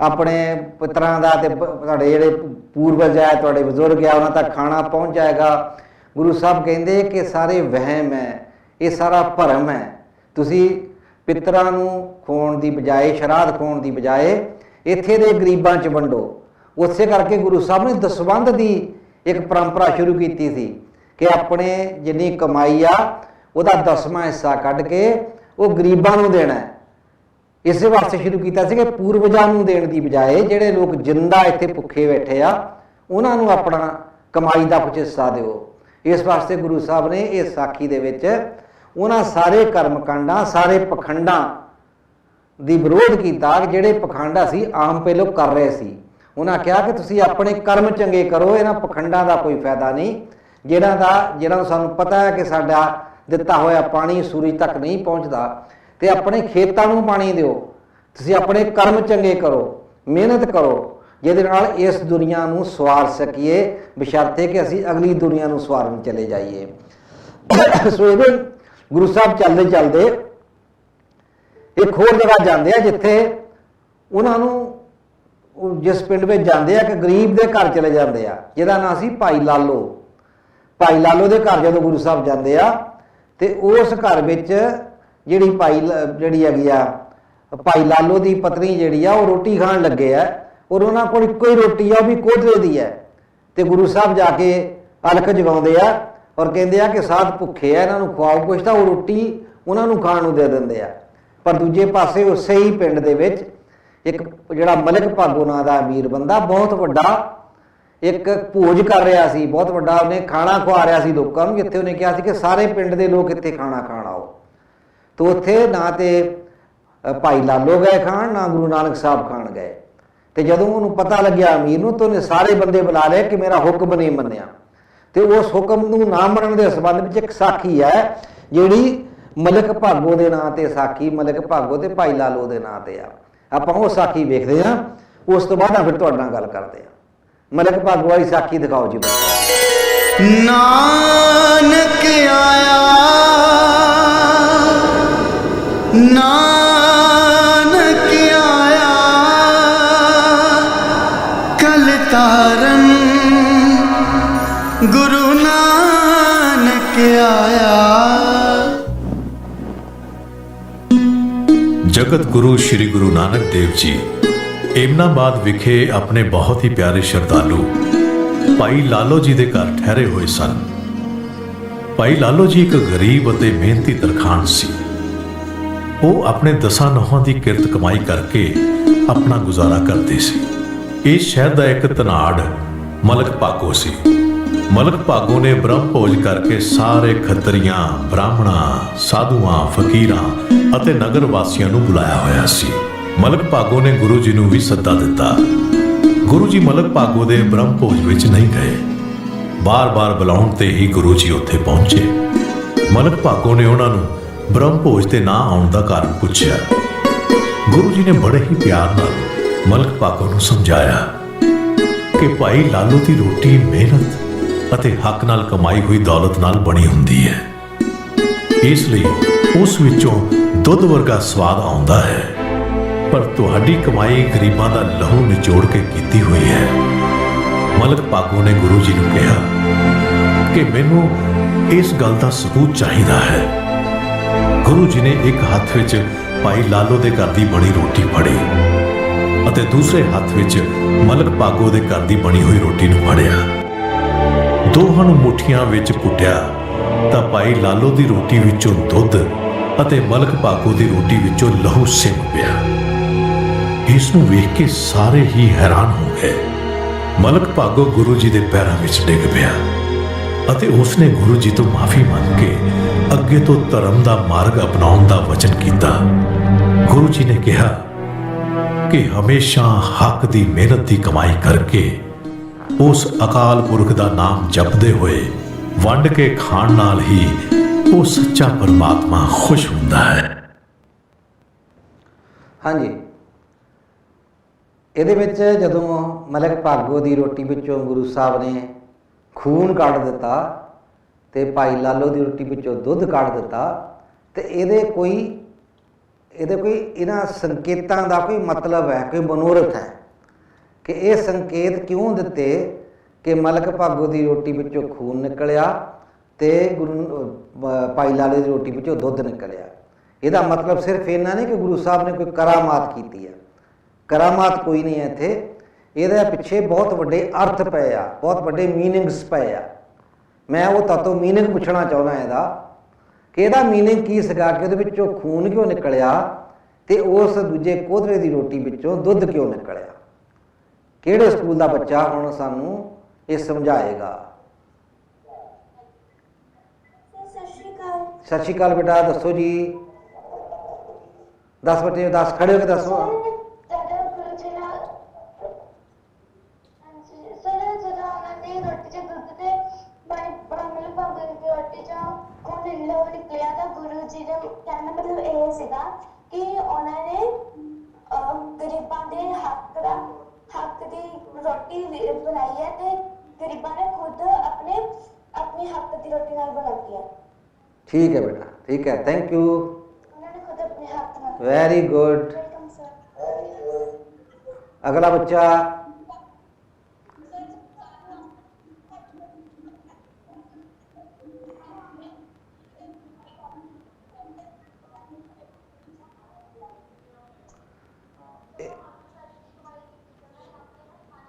अपने पुत्रां दा ते तुहाडे जिहड़े पूर्वज है, तुहाडे बजुर्ग है, उन्हां तक खाना पहुंच जाएगा। गुरु साहब कहंदे कि सारे वहम है, ये सारा भरम है। तुसीं पितरां नूं खोण दी बजाए, श्राद्ध खोण दी बजाए इत्थे दे गरीबां च वंडो। उसे करके गुरु साहब ने दसवंध दी एक परंपरा शुरू की थी कि अपने जिन्नी कमाई आ उहदा 10वां हिस्सा कढ के वो गरीबां नूं देना है। इस वास्ते शुरू किया कि पूर्वजां नूं देण दी बजाए जिहड़े लोग जिंदा इत्थे भुखे बैठे आ उन्हां नूं अपना कमाई दा कुछ हिस्सा दिओ। इस वास्ते गुरु साहब ने इस साखी दे विच उन्हां सारे कर्मकांडां, सारे पखंडां दी विरोध किया जिहड़े पखंड असीं आम पहलों कर रहे सी। उन्हां कहा कि तुसीं अपने कर्म चंगे करो, इन्हां पखंडां दा कोई फायदा नहीं। जिहड़ा सानूं पता है कि साडा दिता होया पानी सूरज तक नहीं पहुँचता, तो अपने खेतां नूं पानी दिओ। तुसीं अपने कर्म चंगे करो, मेहनत करो, जिहदे नाल इस दुनिया नूं सवार सकीए, बशर्ते कि असीं अगली दुनिया नूं सवारन चले जाइए। सो इहदे गुरु साहब चलदे चलदे एक होर जगह जाते हैं जिथे उन्होंने जिस पिंड में जाते हैं कि गरीब के घर चले जाते हैं जिहदा नाम सी भाई लालो। भाई लालो के घर जो गुरु साहब जाते हैं तो उस घर में जी भाई जी हैगी आ भाई लालो की पत्नी जी आ रोटी खान लगे है और उन्होंने को इको ही रोटी है, वह भी कोदरे की है। तो गुरु साहब जाके अलख जगाते हैं और कहते हैं कि साध भुखे है, इन्हों खुआओ कुछ, तो वो रोटी उन्होंने खाण दे देंगे आ। पर दूजे पासे उस ही पिंड दे विच एक जिहड़ा मलिक भागो नां दा अमीर बंदा बहुत वड्डा एक भोज कर रहा सी, बहुत वड्डा उन्हें खाना खुआ रहा सी लोगों को, जिथे उन्हें कहा कि सारे पिंड के लोग इत्थे खाना खाण आओ। तो उत्थे ना तो भाई लालो गए खाण, ना गुरु नानक साहब खाण गए। तो जदों उन्होंने पता लग्या अमीर नूं तो उन्हें सारे बंदे बुला लिया कि मेरा हुक्म नहीं मन्निया। तो उस हुक्म नूं ना मनण दे संबंध में एक साखी है जिहड़ी मलिक भागो के नां ते साखी, मलिक भागो ते भाई लालो के नां ते आ। आपां वो साखी वेखदे हां, उस तो बाद फिर तुहाडे नाल गल करदे हां। मलिक भागो वाली साखी दिखाओ जी। नानक आया, नानक आया, कल तारन गुरु नानक आया। जगत गुरु श्री गुरु नानक देव जी एमनाबाद विखे अपने बहुत ही प्यारे श्रद्धालु भाई लालो जी के घर ठहरे हुए सन। भाई लालो जी एक गरीब और मेहनती तरखान सी। वो अपने 10 नौहां की किरत कमाई करके अपना गुजारा करते सी। इस शहर का एक धनाड़ मलक भागो सी। मलक भागो ने ब्रह्म भोज करके सारे खत्तरियां, ब्राह्मणा, साधुआं, फकीरां ਅਤੇ ਨਗਰ ਵਾਸੀਆਂ ਨੂੰ ਬੁਲਾਇਆ ਹੋਇਆ ਸੀ। ਮਲਕ ਭਾਗੋ ਨੇ ਗੁਰੂ ਜੀ ਨੂੰ ਵੀ ਸੱਦਾ ਦਿੱਤਾ। ਗੁਰੂ ਜੀ ਮਲਕ ਭਾਗੋ ਦੇ ਬ੍ਰਹਮ ਭੋਜ ਵਿੱਚ ਨਹੀਂ ਗਏ। ਬਾਰ-ਬਾਰ ਬੁਲਾਉਣ ਤੇ ਹੀ ਗੁਰੂ ਜੀ ਉੱਥੇ ਪਹੁੰਚੇ। ਮਲਕ ਭਾਗੋ ਨੇ ਉਹਨਾਂ ਨੂੰ ਬ੍ਰਹਮ ਭੋਜ ਤੇ ਨਾ ਆਉਣ ਦਾ ਕਾਰਨ ਪੁੱਛਿਆ। ਗੁਰੂ ਜੀ ਨੇ ਬੜੇ ਹੀ ਪਿਆਰ ਨਾਲ ਮਲਕ ਭਾਗੋ ਨੂੰ ਸਮਝਾਇਆ ਕਿ ਭਾਈ ਲਾਲੋ ਦੀ ਰੋਟੀ ਮਿਹਨਤ ਅਤੇ ਹੱਕ ਨਾਲ ਕਮਾਈ ਹੋਈ ਦੌਲਤ ਨਾਲ ਬਣੀ ਹੁੰਦੀ ਹੈ। ਇਸ ਲਈ ਉਸ ਵਿੱਚੋਂ ਦੁੱਧ ਵਰਗਾ ਸਵਾਦ ਆਉਂਦਾ ਹੈ, ਪਰ ਤੁਹਾਡੀ ਕਮਾਈ ਗਰੀਬਾਂ ਦਾ ਲਹੂ ਨਿਚੋੜ ਕੇ ਕੀਤੀ ਹੋਈ ਹੈ। ਮਲਕ ਭਾਗੋ ਨੇ ਗੁਰੂ ਜੀ ਨੂੰ ਕਿਹਾ ਕਿ ਮੈਨੂੰ ਇਸ ਗੱਲ ਦਾ ਸਬੂਤ ਚਾਹੀਦਾ ਹੈ। ਗੁਰੂ ਜੀ ਨੇ ਇੱਕ ਹੱਥ ਵਿੱਚ ਭਾਈ ਲਾਲੋ ਦੇ ਘਰ ਦੀ ਬਣੀ ਰੋਟੀ ਫੜੀ ਅਤੇ ਦੂਸਰੇ ਹੱਥ ਵਿੱਚ ਮਲਕ ਭਾਗੋ ਦੇ ਘਰ ਦੀ ਬਣੀ ਹੋਈ ਰੋਟੀ ਨੂੰ ਫੜਿਆ। ਦੋਹਾਂ ਨੂੰ ਮੁੱਠੀਆਂ ਵਿੱਚ ਪੁੱਟਿਆ ਤਾਂ ਭਾਈ ਲਾਲੋ ਦੀ ਰੋਟੀ ਵਿੱਚੋਂ ਦੁੱਧ ਅਤੇ ਮਲਕ ਭਾਗੋ ਦੀ ਰੋਟੀ ਵਿੱਚੋਂ ਲਹੂ ਸਿਮ ਪਿਆ। ਇਸ ਨੂੰ ਵੇਖ ਕੇ ਸਾਰੇ ਹੀ ਹੈਰਾਨ ਹੋ ਗਏ। ਮਲਕ ਭਾਗੋ ਗੁਰੂ ਜੀ ਦੇ ਪੈਰਾਂ ਵਿੱਚ ਡਿੱਗ ਪਿਆ ਅਤੇ ਉਸਨੇ ਗੁਰੂ ਜੀ ਤੋਂ ਮਾਫੀ ਮੰਗ ਕੇ ਅੱਗੇ ਤੋਂ ਧਰਮ ਦਾ ਮਾਰਗ ਅਪਣਾਉਣ ਦਾ ਵਚਨ ਕੀਤਾ। ਗੁਰੂ ਜੀ ਨੇ ਕਿਹਾ ਕਿ ਹਮੇਸ਼ਾ ਹੱਕ ਦੀ ਮਿਹਨਤ ਦੀ ਕਮਾਈ ਕਰਕੇ ਉਸ ਅਕਾਲ ਪੁਰਖ ਦਾ ਨਾਮ ਜਪਦੇ ਹੋਏ ਵੰਡ ਕੇ ਖਾਣ ਨਾਲ ਹੀ ਉਹ ਸੱਚਾ ਪਰਮਾਤਮਾ ਖੁਸ਼ ਹੁੰਦਾ ਹੈ। ਹਾਂਜੀ, ਇਹਦੇ ਵਿੱਚ ਜਦੋਂ ਮਲਕ ਭਾਗੋ ਦੀ ਰੋਟੀ ਵਿੱਚੋਂ ਗੁਰੂ ਸਾਹਿਬ ਨੇ ਖੂਨ ਕੱਢ ਦਿੱਤਾ ਤੇ ਭਾਈ ਲਾਲੋ ਦੀ ਰੋਟੀ ਵਿੱਚੋਂ ਦੁੱਧ ਕੱਢ ਦਿੱਤਾ, ਤੇ ਇਹਦੇ ਕੋਈ ਇਹਨਾਂ ਸੰਕੇਤਾਂ ਦਾ ਕੋਈ ਮਤਲਬ ਹੈ, ਕੋਈ ਮਨੋਰਥ ਹੈ ਕਿ ਇਹ ਸੰਕੇਤ ਕਿਉਂ ਦਿੱਤੇ ਕਿ ਮਲਕ ਭਾਗੋ ਦੀ ਰੋਟੀ ਵਿੱਚੋਂ ਖੂਨ ਨਿਕਲਿਆ ਤੇ ਭਾਈ ਲਾਲੋ ਦੀ ਰੋਟੀ ਵਿੱਚੋਂ ਦੁੱਧ ਨਿਕਲਿਆ। ਇਹਦਾ ਮਤਲਬ ਸਿਰਫ ਇਹਨਾਂ ਨਹੀਂ ਕਿ ਗੁਰੂ ਸਾਹਿਬ ਨੇ ਕੋਈ ਕਰਾਮਾਤ ਕੀਤੀ ਹੈ। ਕਰਾਮਾਤ ਕੋਈ ਨਹੀਂ ਹੈ ਇੱਥੇ, ਇਹਦੇ ਪਿੱਛੇ ਬਹੁਤ ਵੱਡੇ ਅਰਥ ਪਏ ਆ, ਬਹੁਤ ਵੱਡੇ ਮੀਨਿੰਗਸ ਪਏ ਆ। ਮੈਂ ਉਹ ਤੁਹਾਤੋਂ ਮੀਨਿੰਗ ਪੁੱਛਣਾ ਚਾਹੁੰਦਾ ਇਹਦਾ ਕਿ ਇਹਦਾ ਮੀਨਿੰਗ ਕੀ ਸੀਗਾ ਕਿ ਉਹਦੇ ਵਿੱਚੋਂ ਖੂਨ ਕਿਉਂ ਨਿਕਲਿਆ ਤੇ ਉਸ ਦੂਜੇ ਕੋਧਰੇ ਦੀ ਰੋਟੀ ਵਿੱਚੋਂ ਦੁੱਧ ਕਿਉਂ ਨਿਕਲਿਆ। ਕਿਹੜੇ ਸਕੂਲ ਦਾ ਬੱਚਾ ਹੁਣ ਸਾਨੂੰ ਇਹ ਸਮਝਾਏਗਾ। ਸਤਿ ਸ਼੍ਰੀ ਅਕਾਲ ਬੇਟਾ, ਦੱਸੋ ਜੀ। 10 ਬੱਚੇ 10 ਖੜੇ ਹੋ ਕੇ ਦੱਸੋ। ਗੁਰੂ ਜੀ ਦਾ ਕਹਿਣ ਦਾ ਮਤਲਬ ਇਹ ਸੀਗਾ ਕਿ ਉਹਨਾਂ ਨੇ ਗਰੀਬਾਂ ਦੇ ਹੱਕ ਦੀ ਰੋਟੀ ਬਣਾਈ ਹੈ ਤੇ ਗਰੀਬਾਂ ਨੇ ਖੁਦ ਆਪਣੇ ਹੱਕ ਦੀ ਰੋਟੀ ਨਾਲ ਬਣਾਈ ਹੈ। ਠੀਕ ਹੈ ਬੇਟਾ, ਠੀਕ ਹੈ, ਥੈਂਕ ਯੂ। ਉਹਨਾਂ ਨੇ ਖੁਦ ਆਪਣੇ ਹੱਥ ਨਾਲ। Very good. Welcome sir. ਅਗਲਾ ਬੱਚਾ।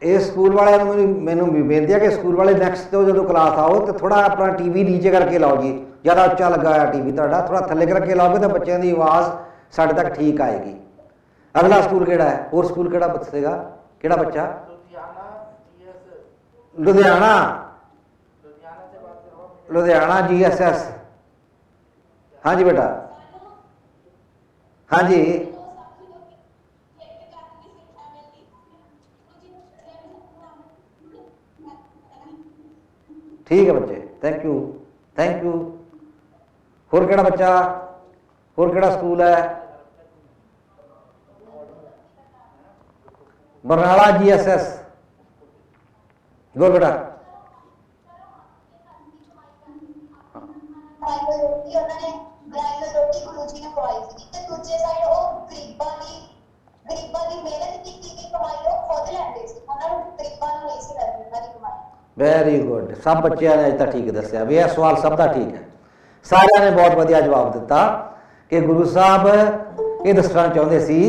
ਇਹ ਸਕੂਲ ਵਾਲਿਆਂ ਨੂੰ ਮੈਨੂੰ ਵੀ ਬੇਨਤੀ ਹੈ ਕਿ ਸਕੂਲ ਵਾਲੇ ਨੈਕਸਟ ਤੋਂ ਜਦੋਂ ਕਲਾਸ ਆਓ ਤਾਂ ਥੋੜਾ ਆਪਣਾ ਟੀਵੀ ਨੀਚੇ ਕਰਕੇ ਲਾਓ ਜੀ। ਜ਼ਿਆਦਾ ਉੱਚਾ ਲੱਗਾ ਹੋਇਆ ਟੀਵੀ ਤੁਹਾਡਾ, ਥੋੜਾ ਥੱਲੇ ਕਰਕੇ ਲਾਓਗੇ ਤਾਂ ਬੱਚਿਆਂ ਦੀ ਆਵਾਜ਼ ਸਾਡੇ ਤੱਕ ਠੀਕ ਆਏਗੀ। ਅਗਲਾ ਸਕੂਲ ਕਿਹੜਾ ਹੈ? ਹੋਰ ਸਕੂਲ ਕਿਹੜਾ ਦੱਸੇਗਾ? ਕਿਹੜਾ ਬੱਚਾ? ਲੁਧਿਆਣਾ GSS। ਹਾਂਜੀ ਬੇਟਾ, ਹਾਂਜੀ ठीक है बच्चे, थैंक यू थैंक यू। होर केड़ा बच्चा? होर केड़ा स्कूल है? बरनाला GSS। बोल बेटा। वेरी गुड, सब बच्चों ने अज तक ठीक दसिया भी यह सवाल सब का ठीक है। सारिਆਂ ने बहुत वधिया जवाब दिता कि गुरु साहब ये दसना चाहते सी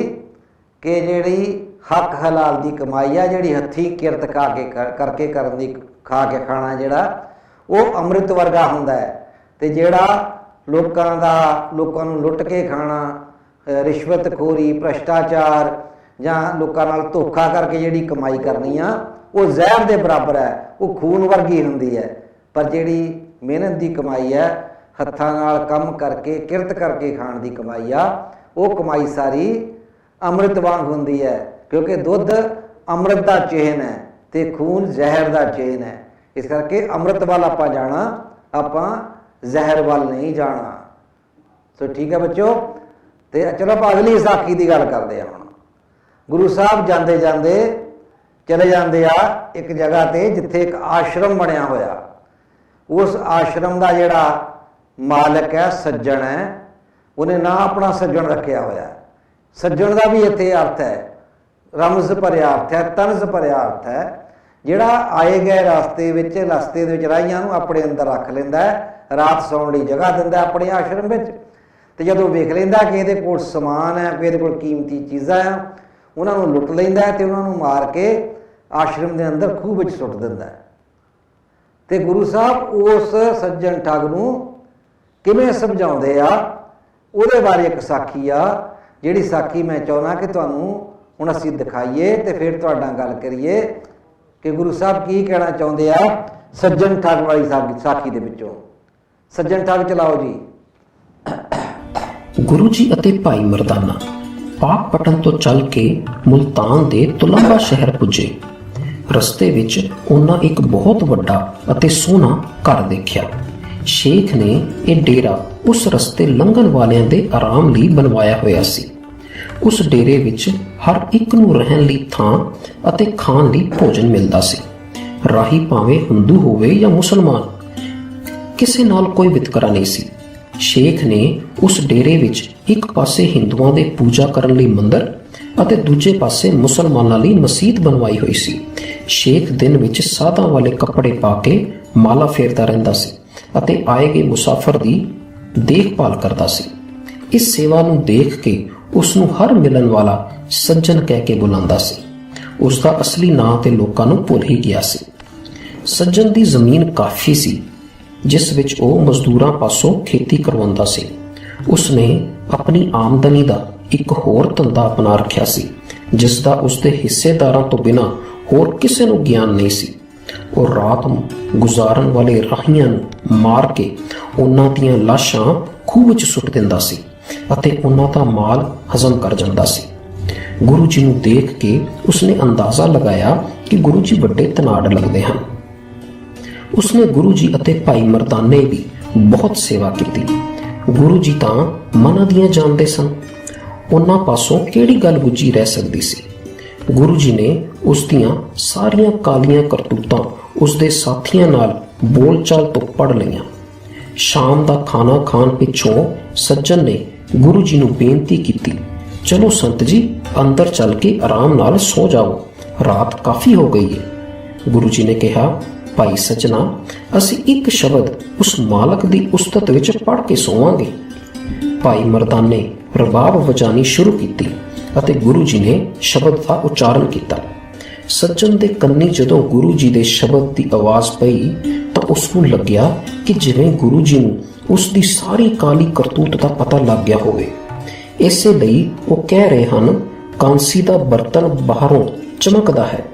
कि जिहड़ी हक हलाल की कमाई है, जिहड़ी हथी किरत करके करन दी खा के खाना जिहड़ा वो अमृत वर्गा हुंदा है, ते जिहड़ा लोकां नूं लुट के खाना, रिश्वतखोरी, भ्रष्टाचार जां लोकां नाल धोखा करके जिहड़ी कमाई करनी आ वो जहर के बराबर है, वो खून वर्गी होंदी है। पर जिहड़ी मेहनत की कमाई है, हत्थां नाल काम करके किरत करके खाण की कमाई आ, वो कमाई सारी अमृत वांग होंदी है, क्योंकि दुध अमृत का चेन है ते खून जहर का चेन है। इस करके अमृत वाल आपां जाना, आपां जहर वाल नहीं जाना। तो ठीक है बच्चों, तो चलो आप अगली विसाखी की गल करते हैं। हुण गुरु साहब जाते जाते चले जाते आ एक जगह ते जिथे एक आश्रम बनया होया। उस आश्रम का जिहड़ा मालिक है, सज्जन है, उन्हें ना अपना सज्जन रखा होया। सज्जन का भी इत्थे अर्थ है, रमज भरिया अर्थ है, तनज भरिया अर्थ है। जिहड़ा आए गए रास्ते राहियां नूं अपने अंदर रख लैंदा है, रात सौण लई जगह दिंदा अपने आश्रम विच, ते जदों वेख लैंदा कि इहदे कोल समान है, कोई इहदे कोल कीमती चीज़ां है, ਉਹਨਾਂ ਨੂੰ ਲੁੱਟ ਲੈਂਦਾ ਹੈ ਤੇ ਉਹਨਾਂ ਨੂੰ ਮਾਰ ਕੇ ਆਸ਼ਰਮ ਦੇ ਅੰਦਰ ਖੂਹ ਵਿੱਚ ਸੁੱਟ ਦਿੰਦਾ ਹੈ। ਤੇ ਗੁਰੂ ਸਾਹਿਬ ਉਸ ਸੱਜਣ ਠੱਗ ਨੂੰ ਕਿਵੇਂ ਸਮਝਾਉਂਦੇ ਆ ਉਹਦੇ ਬਾਰੇ ਇੱਕ ਸਾਖੀ ਆ, ਜਿਹੜੀ ਸਾਖੀ ਮੈਂ ਚਾਹੁੰਦਾ ਕਿ ਤੁਹਾਨੂੰ ਹੁਣ ਅਸੀਂ ਦਿਖਾਈਏ ਤੇ ਫਿਰ ਤੁਹਾਡਾ ਗੱਲ ਕਰੀਏ ਕਿ ਗੁਰੂ ਸਾਹਿਬ ਕੀ ਕਹਿਣਾ ਚਾਹੁੰਦੇ ਆ ਸੱਜਣ ਠੱਗ ਵਾਲੀ ਸਾਖੀ ਦੇ ਵਿੱਚੋਂ। ਸੱਜਣ ਠੱਗ ਚਲਾਓ ਜੀ। ਗੁਰੂ ਜੀ ਅਤੇ ਭਾਈ ਮਰਦਾਨਾ ਪਾਕਪਟਨ ਤੋਂ ਚੱਲ ਕੇ ਮੁਲਤਾਨ ਦੇ ਤੁਲੰਬਾ ਸ਼ਹਿਰ ਪੁੱਜੇ। ਰਸਤੇ ਵਿੱਚ ਉਹਨਾਂ ਇੱਕ ਬਹੁਤ ਵੱਡਾ ਅਤੇ ਸੋਹਣਾ ਘਰ ਦੇਖਿਆ। ਸ਼ੇਖ ਨੇ ਇਹ ਡੇਰਾ ਉਸ ਰਸਤੇ ਲੰਘਣ ਵਾਲਿਆਂ ਦੇ ਆਰਾਮ ਲਈ ਬਣਵਾਇਆ ਹੋਇਆ ਸੀ। ਉਸ ਡੇਰੇ ਵਿੱਚ ਹਰ ਇੱਕ ਨੂੰ ਰਹਿਣ ਲਈ ਥਾਂ ਅਤੇ ਖਾਣ ਲਈ ਭੋਜਨ ਮਿਲਦਾ ਸੀ। ਰਾਹੀ ਭਾਵੇਂ ਹਿੰਦੂ ਹੋਵੇ ਜਾਂ ਮੁਸਲਮਾਨ, ਕਿਸੇ ਨਾਲ ਕੋਈ ਵਿਤਕਰਾ ਨਹੀਂ ਸੀ। ਸ਼ੇਖ ਨੇ ਉਸ ਡੇਰੇ ਵਿੱਚ ਇੱਕ ਪਾਸੇ ਹਿੰਦੂਆਂ ਦੇ ਪੂਜਾ ਕਰਨ ਲਈ ਮੰਦਰ ਅਤੇ ਦੂਜੇ ਪਾਸੇ ਮੁਸਲਮਾਨਾਂ ਲਈ ਮਸਜਿਦ ਬਣਵਾਈ ਹੋਈ ਸੀ। ਸ਼ੇਖ ਦਿਨ ਵਿੱਚ ਸਾਧਾਂ ਵਾਲੇ ਕੱਪੜੇ ਪਾ ਕੇ ਮਾਲਾ ਫੇਰਦਾ ਰਹਿੰਦਾ ਸੀ ਅਤੇ ਆਏ ਗਏ ਮੁਸਾਫਰ ਦੀ ਦੇਖਭਾਲ ਕਰਦਾ ਸੀ। ਇਸ ਸੇਵਾ ਨੂੰ ਦੇਖ ਕੇ ਉਸ ਨੂੰ ਹਰ ਮਿਲਣ ਵਾਲਾ ਸੱਜਣ ਕਹਿ ਕੇ ਬੁਲਾਉਂਦਾ ਸੀ। ਉਸ ਦਾ ਅਸਲੀ ਨਾਂ ਤੇ ਲੋਕਾਂ ਨੂੰ ਭੁੱਲ ਹੀ ਗਿਆ ਸੀ। ਸੱਜਣ ਦੀ ਜ਼ਮੀਨ ਕਾਫੀ ਸੀ ਜਿਸ ਵਿੱਚ ਉਹ ਮਜ਼ਦੂਰਾਂ ਪਾਸੋਂ ਖੇਤੀ ਕਰਵਾਉਂਦਾ ਸੀ। ਉਸ ਨੇ ਆਪਣੀ ਆਮਦਨੀ ਦਾ ਇੱਕ ਹੋਰ ਧੰਦਾ ਅਪਣਾ ਰੱਖਿਆ ਸੀ ਜਿਸ ਦਾ ਉਸਦੇ ਹਿੱਸੇਦਾਰਾਂ ਤੋਂ ਬਿਨਾਂ ਹੋਰ ਕਿਸੇ ਨੂੰ ਗਿਆਨ ਨਹੀਂ ਸੀ। ਉਹ ਰਾਤ ਨੂੰ ਗੁਜ਼ਾਰਨ ਵਾਲੇ ਰਾਹੀਆਂ ਨੂੰ ਮਾਰ ਕੇ ਉਹਨਾਂ ਦੀਆਂ ਲਾਸ਼ਾਂ ਖੂਹ ਵਿੱਚ ਸੁੱਟ ਦਿੰਦਾ ਸੀ ਅਤੇ ਉਹਨਾਂ ਦਾ ਮਾਲ ਹਜ਼ਮ ਕਰ ਜਾਂਦਾ ਸੀ। ਗੁਰੂ ਜੀ ਨੂੰ ਦੇਖ ਕੇ ਉਸਨੇ ਅੰਦਾਜ਼ਾ ਲਗਾਇਆ ਕਿ ਗੁਰੂ ਜੀ ਵੱਡੇ ਧਨਾੜ ਲੱਗਦੇ ਹਨ। ਉਸਨੇ ਗੁਰੂ ਜੀ ਅਤੇ ਭਾਈ ਮਰਦਾਨੇ ਦੀ ਬਹੁਤ ਸੇਵਾ ਕੀਤੀ। ਗੁਰੂ ਜੀ ਤਾਂ ਮਨਾਂ ਦੀਆਂ ਜਾਣਦੇ ਸਨ, ਉਹਨਾਂ ਪਾਸੋਂ ਕਿਹੜੀ ਗੱਲ ਗੁੱਝੀ ਰਹਿ ਸਕਦੀ ਸੀ। ਗੁਰੂ ਜੀ ਨੇ ਉਸ ਦੀਆਂ ਸਾਰੀਆਂ ਕਾਲੀਆਂ ਕਰਤੂਤਾਂ ਉਸਦੇ ਸਾਥੀਆਂ ਨਾਲ ਬੋਲਚਾਲ ਤੋਂ ਪੜ੍ਹ ਲਈਆਂ। ਸ਼ਾਮ ਦਾ ਖਾਣਾ ਖਾਣ ਪਿੱਛੋਂ ਸੱਜਣ ਨੇ ਗੁਰੂ ਜੀ ਨੂੰ ਬੇਨਤੀ ਕੀਤੀ, ਚਲੋ ਸੰਤ ਜੀ ਅੰਦਰ ਚੱਲ ਕੇ ਆਰਾਮ ਨਾਲ ਸੋ ਜਾਓ, ਰਾਤ ਕਾਫੀ ਹੋ ਗਈ ਹੈ। ਗੁਰੂ ਜੀ ਨੇ ਕਿਹਾ, ਭਾਈ ਸੱਜਣਾ, ਅਸੀਂ ਇੱਕ ਸ਼ਬਦ ਉਸ ਮਾਲਕ ਦੀ ਉਸਤਤ ਵਿੱਚ ਪੜ੍ਹ ਕੇ ਸੋਵਾਂਗੇ। ਭਾਈ ਮਰਦਾਨੇ ਰਬਾਬ ਵਜਾਣੀ ਸ਼ੁਰੂ ਕੀਤੀ ਅਤੇ ਗੁਰੂ ਜੀ ਨੇ ਸ਼ਬਦ ਦਾ ਉਚਾਰਨ ਕੀਤਾ। ਸੱਜਣ ਦੇ ਕੰਨੀ ਜਦੋਂ ਗੁਰੂ ਜੀ ਦੇ ਸ਼ਬਦ ਦੀ ਆਵਾਜ਼ ਪਈ ਤਾਂ ਉਸ ਨੂੰ ਲੱਗਿਆ ਕਿ ਜਿਵੇਂ ਗੁਰੂ ਜੀ ਨੂੰ ਉਸ ਦੀ ਸਾਰੀ ਕਾਲੀ ਕਰਤੂਤ ਦਾ ਪਤਾ ਲੱਗ ਗਿਆ ਹੋਵੇ। ਇਸੇ ਲਈ ਉਹ ਕਹਿ ਰਹੇ ਹਨ, ਕਾਂਸੀ ਦਾ ਬਰਤਨ ਬਾਹਰੋਂ ਚਮਕਦਾ ਹੈ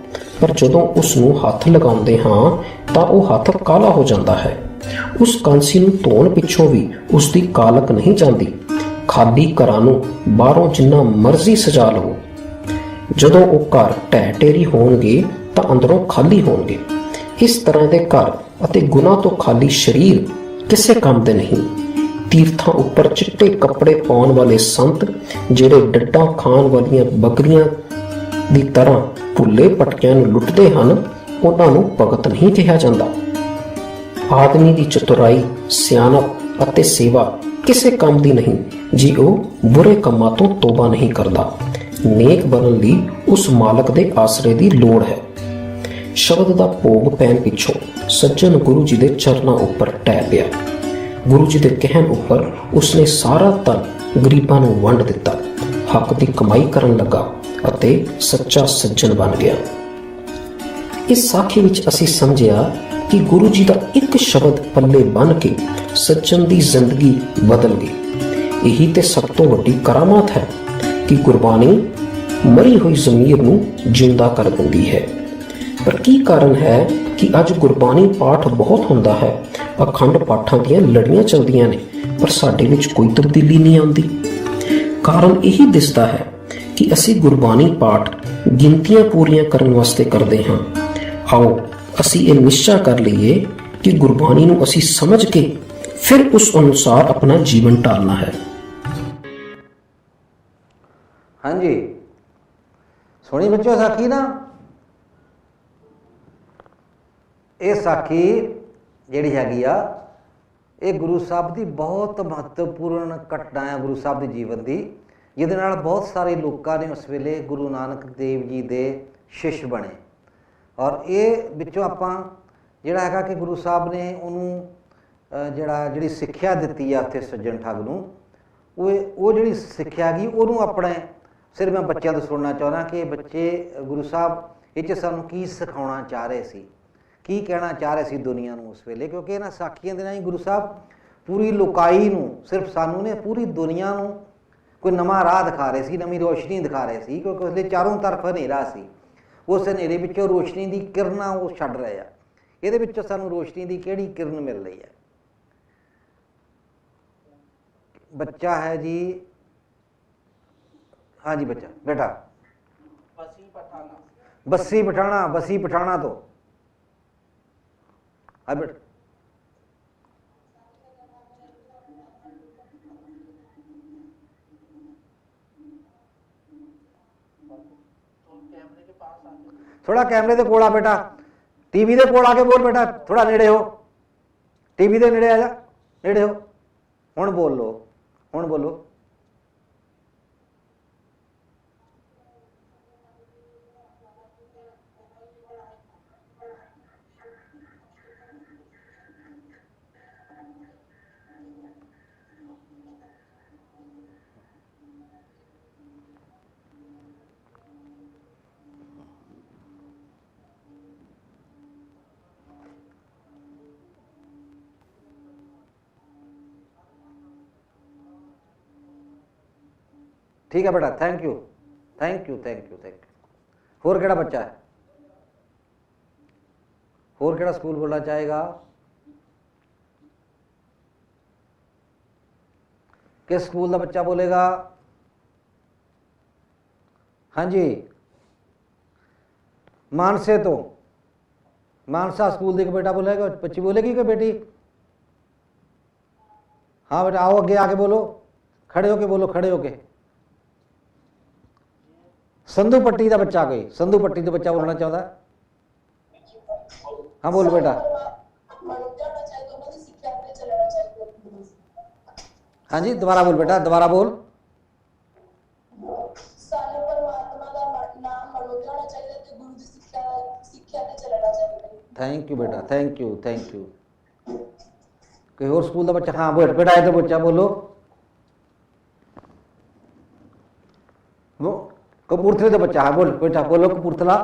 ਪਰ ਜਦੋਂ ਉਸ ਨੂੰ ਹੱਥ ਲਗਾਉਂਦੇ ਹਾਂ ਤਾਂ ਉਹ ਹੱਥ ਕਾਲਾ ਹੋ ਜਾਂਦਾ ਹੈ। ਉਸ ਕਾਂਸੀ ਨੂੰ ਧੋਣ ਪਿੱਛੋਂ ਵੀ ਉਸ ਦੀ ਕਾਲਕ ਨਹੀਂ ਜਾਂਦੀ। ਖਾਲੀ ਘਰਾਂ ਨੂੰ ਬਾਹਰੋਂ ਜਿੰਨਾ ਮਰਜ਼ੀ ਸਜਾ ਲਵੋ, ਜਦੋਂ ਉਹ ਘਰ ਢਹਿ ਢੇਰੀ ਹੋਣਗੇ ਤਾਂ ਅੰਦਰੋਂ ਖਾਲੀ ਹੋਣਗੇ। ਇਸ ਤਰ੍ਹਾਂ ਦੇ ਘਰ ਅਤੇ ਗੁਨਾਹ ਤੋਂ ਖਾਲੀ ਸਰੀਰ ਕਿਸੇ ਕੰਮ ਦੇ ਨਹੀਂ। ਤੀਰਥਾਂ ਉੱਪਰ ਚਿੱਟੇ ਕੱਪੜੇ ਪਾਉਣ ਵਾਲੇ ਸੰਤ ਜਿਹੜੇ ਡੱਡਾਂ ਖਾਣ ਵਾਲੀਆਂ ਬੱਕਰੀਆਂ ਦੀ ਤਰ੍ਹਾਂ ਭੁੱਲੇ ਭਟਕਿਆਂ ਨੂੰ ਲੁੱਟਦੇ ਹਨ, ਉਹਨਾਂ ਨੂੰ ਭਗਤ ਨਹੀਂ ਕਿਹਾ ਜਾਂਦਾ। ਆਦਮੀ ਦੀ ਚਤੁਰਾਈ, ਸਿਆਣਪ ਅਤੇ ਸੇਵਾ ਕਿਸੇ ਕੰਮ ਦੀ ਨਹੀਂ ਜੇ ਉਹ ਬੁਰੇ ਕੰਮਾਂ ਤੋਂ ਤੋਬਾ ਨਹੀਂ ਕਰਦਾ। ਨੇਕ ਬਣਨ ਲਈ ਉਸ ਮਾਲਕ ਦੇ ਆਸਰੇ ਦੀ ਲੋੜ ਹੈ। ਸ਼ਬਦ ਦਾ ਭੋਗ ਪੈਣ ਪਿੱਛੋਂ ਸੱਜਣ ਗੁਰੂ ਜੀ ਦੇ ਚਰਨਾਂ ਉੱਪਰ ਟਹਿ ਪਿਆ। ਗੁਰੂ ਜੀ ਦੇ ਕਹਿਣ ਉੱਪਰ ਉਸਨੇ ਸਾਰਾ ਧਨ ਗਰੀਬਾਂ ਨੂੰ ਵੰਡ ਦਿੱਤਾ, ਹੱਕ ਦੀ ਕਮਾਈ ਕਰਨ ਲੱਗਾ ਅਤੇ ਸੱਚਾ ਸੱਜਣ ਬਣ ਗਿਆ। ਇਸ ਸਾਖੀ ਵਿੱਚ ਅਸੀਂ ਸਮਝਿਆ ਕਿ ਗੁਰੂ ਜੀ ਦਾ ਇੱਕ ਸ਼ਬਦ ਪੱਲੇ ਬੰਨ੍ਹ ਕੇ ਸੱਜਣ ਦੀ ਜ਼ਿੰਦਗੀ ਬਦਲ ਗਈ। ਇਹੀ ਤੇ ਸਭ ਤੋਂ ਵੱਡੀ ਕਰਾਮਾਤ ਹੈ ਕਿ ਗੁਰਬਾਣੀ ਮਰੀ ਹੋਈ ਜ਼ਮੀਰ ਨੂੰ ਜਿੰਦਾ ਕਰ ਦਿੰਦੀ ਹੈ। ਪਰ ਕੀ ਕਾਰਨ ਹੈ ਕਿ ਅੱਜ ਗੁਰਬਾਣੀ ਪਾਠ ਬਹੁਤ ਹੁੰਦਾ ਹੈ, ਅਖੰਡ ਪਾਠਾਂ ਦੀਆਂ ਲੜੀਆਂ ਚੱਲਦੀਆਂ ਨੇ, ਪਰ ਸਾਡੇ ਵਿੱਚ ਕੋਈ ਤਬਦੀਲੀ ਨਹੀਂ ਆਉਂਦੀ? ਕਾਰਨ ਇਹੀ ਦਿਸਦਾ ਹੈ ਕਿ ਅਸੀਂ ਗੁਰਬਾਣੀ ਪਾਠ ਗਿਣਤੀਆਂ ਪੂਰੀਆਂ ਕਰਨ ਵਾਸਤੇ ਕਰਦੇ ਹਾਂ। ਆਓ ਅਸੀਂ ਇਹ ਨਿਸ਼ਚਾ ਕਰ ਲਈਏ ਕਿ ਗੁਰਬਾਣੀ ਨੂੰ ਅਸੀਂ ਸਮਝ ਕੇ ਫਿਰ ਉਸ ਅਨੁਸਾਰ ਆਪਣਾ ਜੀਵਨ ਢਾਲਣਾ ਹੈ। ਹਾਂਜੀ, ਸੁਣੀ ਬੱਚੋ ਸਾਖੀ ਨਾ। ਇਹ ਸਾਖੀ ਜਿਹੜੀ ਹੈਗੀ ਆ, ਇਹ ਗੁਰੂ ਸਾਹਿਬ ਦੀ ਬਹੁਤ ਮਹੱਤਵਪੂਰਨ ਘਟਨਾ ਹੈ ਗੁਰੂ ਸਾਹਿਬ ਦੇ ਜੀਵਨ ਦੀ, ਜਿਹਦੇ ਨਾਲ ਬਹੁਤ ਸਾਰੇ ਲੋਕਾਂ ਨੇ ਉਸ ਵੇਲੇ ਗੁਰੂ ਨਾਨਕ ਦੇਵ ਜੀ ਦੇ ਸ਼ਿਸ਼ ਬਣੇ। ਔਰ ਇਹ ਵਿੱਚੋਂ ਆਪਾਂ ਜਿਹੜਾ ਹੈਗਾ ਕਿ ਗੁਰੂ ਸਾਹਿਬ ਨੇ ਉਹਨੂੰ ਜਿਹੜੀ ਸਿੱਖਿਆ ਦਿੱਤੀ ਆ ਉੱਥੇ ਸੱਜਣ ਠੱਗ ਨੂੰ, ਉਹ ਜਿਹੜੀ ਸਿੱਖਿਆ ਗਈ ਉਹਨੂੰ ਆਪਣੇ ਸਿਰਫ ਮੈਂ ਬੱਚਿਆਂ ਤੋਂ ਸੁਣਨਾ ਚਾਹੁੰਦਾ ਕਿ ਬੱਚੇ ਗੁਰੂ ਸਾਹਿਬ ਇਹ 'ਚ ਸਾਨੂੰ ਕੀ ਸਿਖਾਉਣਾ ਚਾਹ ਰਹੇ ਸੀ, ਕੀ ਕਹਿਣਾ ਚਾਹ ਰਹੇ ਸੀ ਦੁਨੀਆ ਨੂੰ ਉਸ ਵੇਲੇ, ਕਿਉਂਕਿ ਇਹਨਾਂ ਸਾਖੀਆਂ ਦੇ ਨਾਲ ਹੀ ਗੁਰੂ ਸਾਹਿਬ ਪੂਰੀ ਲੋਕਾਈ ਨੂੰ, ਸਿਰਫ ਸਾਨੂੰ ਨੇ, ਪੂਰੀ ਦੁਨੀਆ ਨੂੰ ਕੋਈ ਨਵਾਂ ਰਾਹ ਦਿਖਾ ਰਹੇ ਸੀ, ਨਵੀਂ ਰੋਸ਼ਨੀ ਦਿਖਾ ਰਹੇ ਸੀ, ਕਿਉਂਕਿ ਉਸਦੇ ਚਾਰੋਂ ਤਰਫ ਹਨੇਰਾ ਸੀ। ਉਸ ਹਨੇਰੇ ਵਿੱਚੋਂ ਰੋਸ਼ਨੀ ਦੀ ਕਿਰਨਾਂ ਉਹ ਛੱਡ ਰਹੇ ਆ। ਇਹਦੇ ਵਿੱਚੋਂ ਸਾਨੂੰ ਰੋਸ਼ਨੀ ਦੀ ਕਿਹੜੀ ਕਿਰਨ ਮਿਲ ਰਹੀ ਹੈ? ਬੱਚਾ ਹੈ ਜੀ, हाँ जी बच्चा बेटा, बसी पठाना। बसी पठाना तो बेटा कैमरे के पास आके थोड़ा कैमरे दे कोल आ बेटा, टीवी दे कोल आके बोल बेटा, थोड़ा नेड़े हो, टीवी दे नेड़े आ जा, नेड़े हो, हुण बोल लो, हुण बोलो। ठीक है बेटा, thank you thank you thank you thank you. होर केड़ा बच्चा है, होर केड़ा स्कूल बोलना चाहेगा? किस स्कूल का बच्चा बोलेगा? हाँ जी, मानसे तो, मानसा स्कूल की बेटा बोलेगा, बच्ची बोलेगी कि बेटी? हाँ बेटा आओ, आगे आके बोलो, खड़े होके बोलो, खड़े होके। संधू पट्टी का बच्चा, कोई संधू पट्टी का बच्चा बोलना चाहता? हाँ बोल बेटा। हाँ जी दोबारा बोल बेटा, दोबारा बोल। थैंक यू बेटा, थैंक यू थैंक यू। कोई और स्कूल का बच्चा? हाँ बोल बेटा, तो बच्चा बोलो। वो कपूरथले का बच्चा है, बोल बेटा बोलो कपूरथला।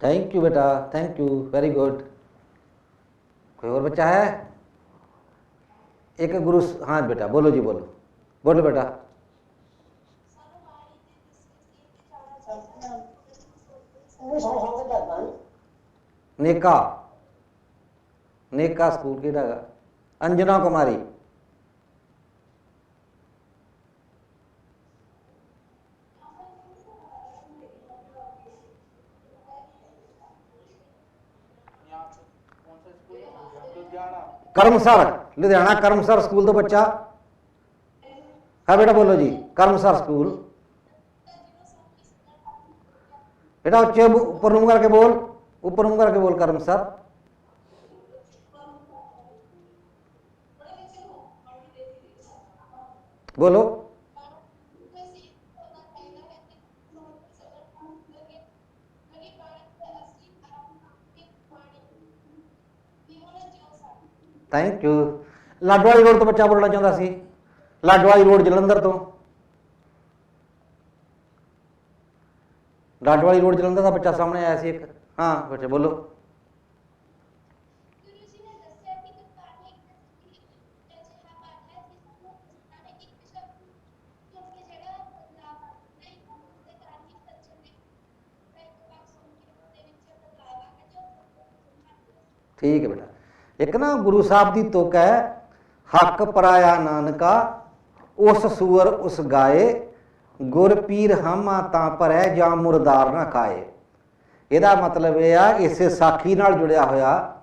थैंक यू बेटा, थैंक यू, वेरी गुड। कोई और बच्चा है? एक गुरु, हाँ बेटा बोलो जी, बोलो बोलो बेटा। नेका, नेका स्कूल की अंजना कुमारी। कर्मसर लुधियाना, कर्मसर स्कूल तो बच्चा है बेटा, बोलो जी कर्मसर स्कूल। बेटा उच्चे ऊपर मुंह करके बोल, ऊपर मुंह करके बोल कर्मसर। बोलो। Thank you. लाडवाली रोड तो बच्चा बोलना चाहता सी, लाडवाली रोड जलंधर तो, लाडवाली रोड जलंधर का बच्चा सामने आया सी एक। हाँ बच्चे बोलो। ठीक है बेटा। एक ना गुरु साहब की तुक है, हक पराया नानका उस सूअर उस गाए ਗੁਰ ਪੀਰ ਹਮਾ ਤਾਂ ਭਰੈ ਜਾਂ ਮੁਰਦਾਰ ਨਾ ਖਾਏ। ਇਹਦਾ ਮਤਲਬ ਇਹ ਆ, ਇਸੇ ਸਾਖੀ ਨਾਲ ਜੁੜਿਆ ਹੋਇਆ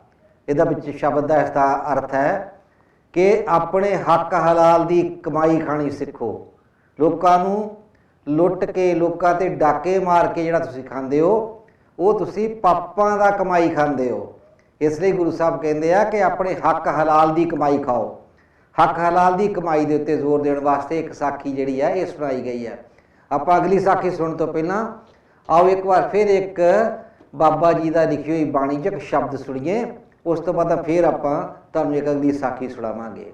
ਇਹਦਾ ਵਿੱਚ ਸ਼ਬਦ ਦਾ ਇਸ ਦਾ ਅਰਥ ਹੈ ਕਿ ਆਪਣੇ ਹੱਕ ਹਲਾਲ ਦੀ ਕਮਾਈ ਖਾਣੀ ਸਿੱਖੋ। ਲੋਕਾਂ ਨੂੰ ਲੁੱਟ ਕੇ, ਲੋਕਾਂ ਤੇ ਡਾਕੇ ਮਾਰ ਕੇ ਜਿਹੜਾ ਤੁਸੀਂ ਖਾਂਦੇ ਹੋ ਉਹ ਤੁਸੀਂ ਪਾਪਾਂ ਦਾ ਕਮਾਈ ਖਾਂਦੇ ਹੋ। ਇਸ ਲਈ ਗੁਰੂ ਸਾਹਿਬ ਕਹਿੰਦੇ ਆ ਕਿ ਆਪਣੇ ਹੱਕ ਹਲਾਲ ਦੀ ਕਮਾਈ ਖਾਓ। ਹੱਕ ਹਲਾਲ ਦੀ ਕਮਾਈ ਦੇ ਉੱਤੇ ਜ਼ੋਰ ਦੇਣ ਵਾਸਤੇ ਇੱਕ ਸਾਖੀ ਜਿਹੜੀ ਹੈ ਇਹ ਸੁਣਾਈ ਗਈ ਹੈ। ਆਪਾਂ ਅਗਲੀ ਸਾਖੀ ਸੁਣਨ ਤੋਂ ਪਹਿਲਾਂ ਆਓ ਇੱਕ ਵਾਰ ਫਿਰ ਇੱਕ ਬਾਬਾ ਜੀ ਦਾ ਲਿਖੀ ਹੋਈ ਬਾਣੀ 'ਚ ਇੱਕ ਸ਼ਬਦ ਸੁਣੀਏ। ਉਸ ਤੋਂ ਬਾਅਦ ਫਿਰ ਆਪਾਂ ਤੁਹਾਨੂੰ ਇੱਕ ਅਗਲੀ ਸਾਖੀ ਸੁਣਾਵਾਂਗੇ।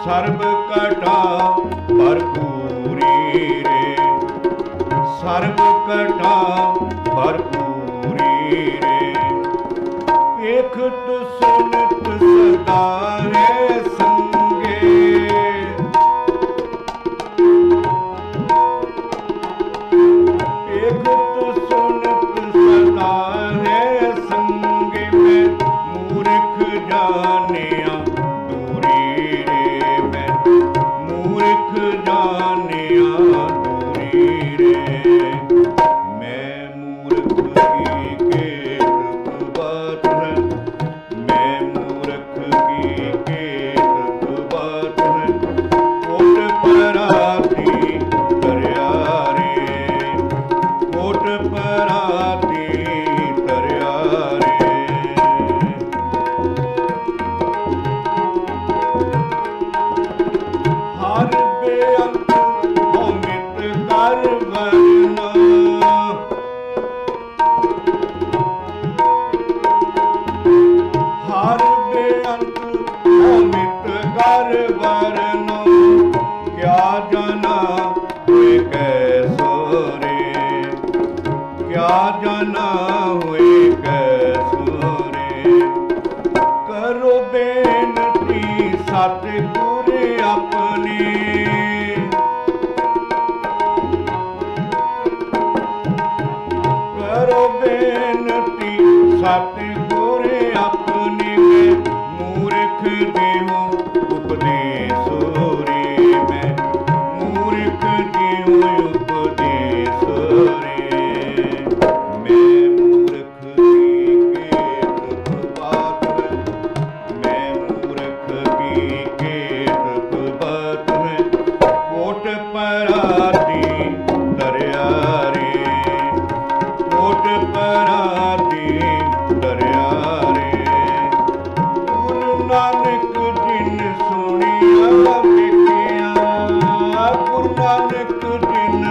ਸਰਬ ਕਟਾ ਭਰਪੂਰੀ ਰੇ, ਸਰਬ ਕਟਾ ਭਰਪੂਰੀ ਰੇ, ਵੇਖਤ ਸੁਨਤ ਸਦਾ ਹੈ ਸੰਗੇ, ਵੇਖਤ ਸੁਨਤ ਸਦਾ ਹੈ ਸੰਗੇ, ਮੈਂ ਮੂਰਖ ਜਾਣਿਆ ਦੂਰੀ ਰੇ, ਮੈਂ ਮੂਰਖ ਜਾਣਿਆ ਦੂਰੀ ਰੇ, ਮੈਂ ਮੂਰਖ ਕੀ ਕੇਤ ਬਾਤ ਹੈ, ਮੈਂ ਮੂਰਖ ਕੀ ਕੇਤ ਬਾਤ ਹੈ, ਕੋਟ ਪਰਾਤੀ ਤਰਿਆ ਰੇ, ਕੋਟ ਪਰਾਤੀ ਤਰਿਆ ਰੇ, ਹਰ ਬੇਅੰਤ ਹੋਮਿਤ ਕਰ ਵਰਨਾ, ਹਰ ਬੇਅੰਤ ਹੋਮਿਤ ਕਰ ਵਰਨਾ, ਕਿਆ ਜਾਣਾ ਹੋਏ ਕੈਸੋ ਰੇ, ਕਿਆ ਜਾਣਾ ਹੋਏ ਕੈਸੋ ਰੇ, ਕਰੋ ਬੇਨਤੀ ਸਤਿਗੁਰ ਆਪਣੇ, ਕਰੋ ਬੇਨਤੀ ਸਤਿਗੁਰ ਆਪਣੇ, ਮੈਂ ਮੂਰਖ ਦੇਹੁ ਉਪਦੇਸੋ ਰੇ, ਮੈਂ ਮੂਰਖ ਦੇਹੁ ਉਪਦੇਸੋ ਰੇ, ਮੈਂ ਮੂਰਖ ਕੀ ਕੇਤ ਬਾਤ ਹੈ, ਮੈਂ ਮੂਰਖ ਕੀ ਕੇਤ ਬਾਤ ਹੈ, ਕੋਟ ਪਰਾਤੀ ਤਰਿਆ ਰੇ, ਕੋਟ ਪਰਾਤੀ ਤਰਿਆ ਰੇ, ਗੁਰੂ ਨਾਨਕ ਜਿਨ ਸੁਣਿਆ ਵੇਖਿਆ, ਗੁਰੂ ਨਾਨਕ ਜਿਨ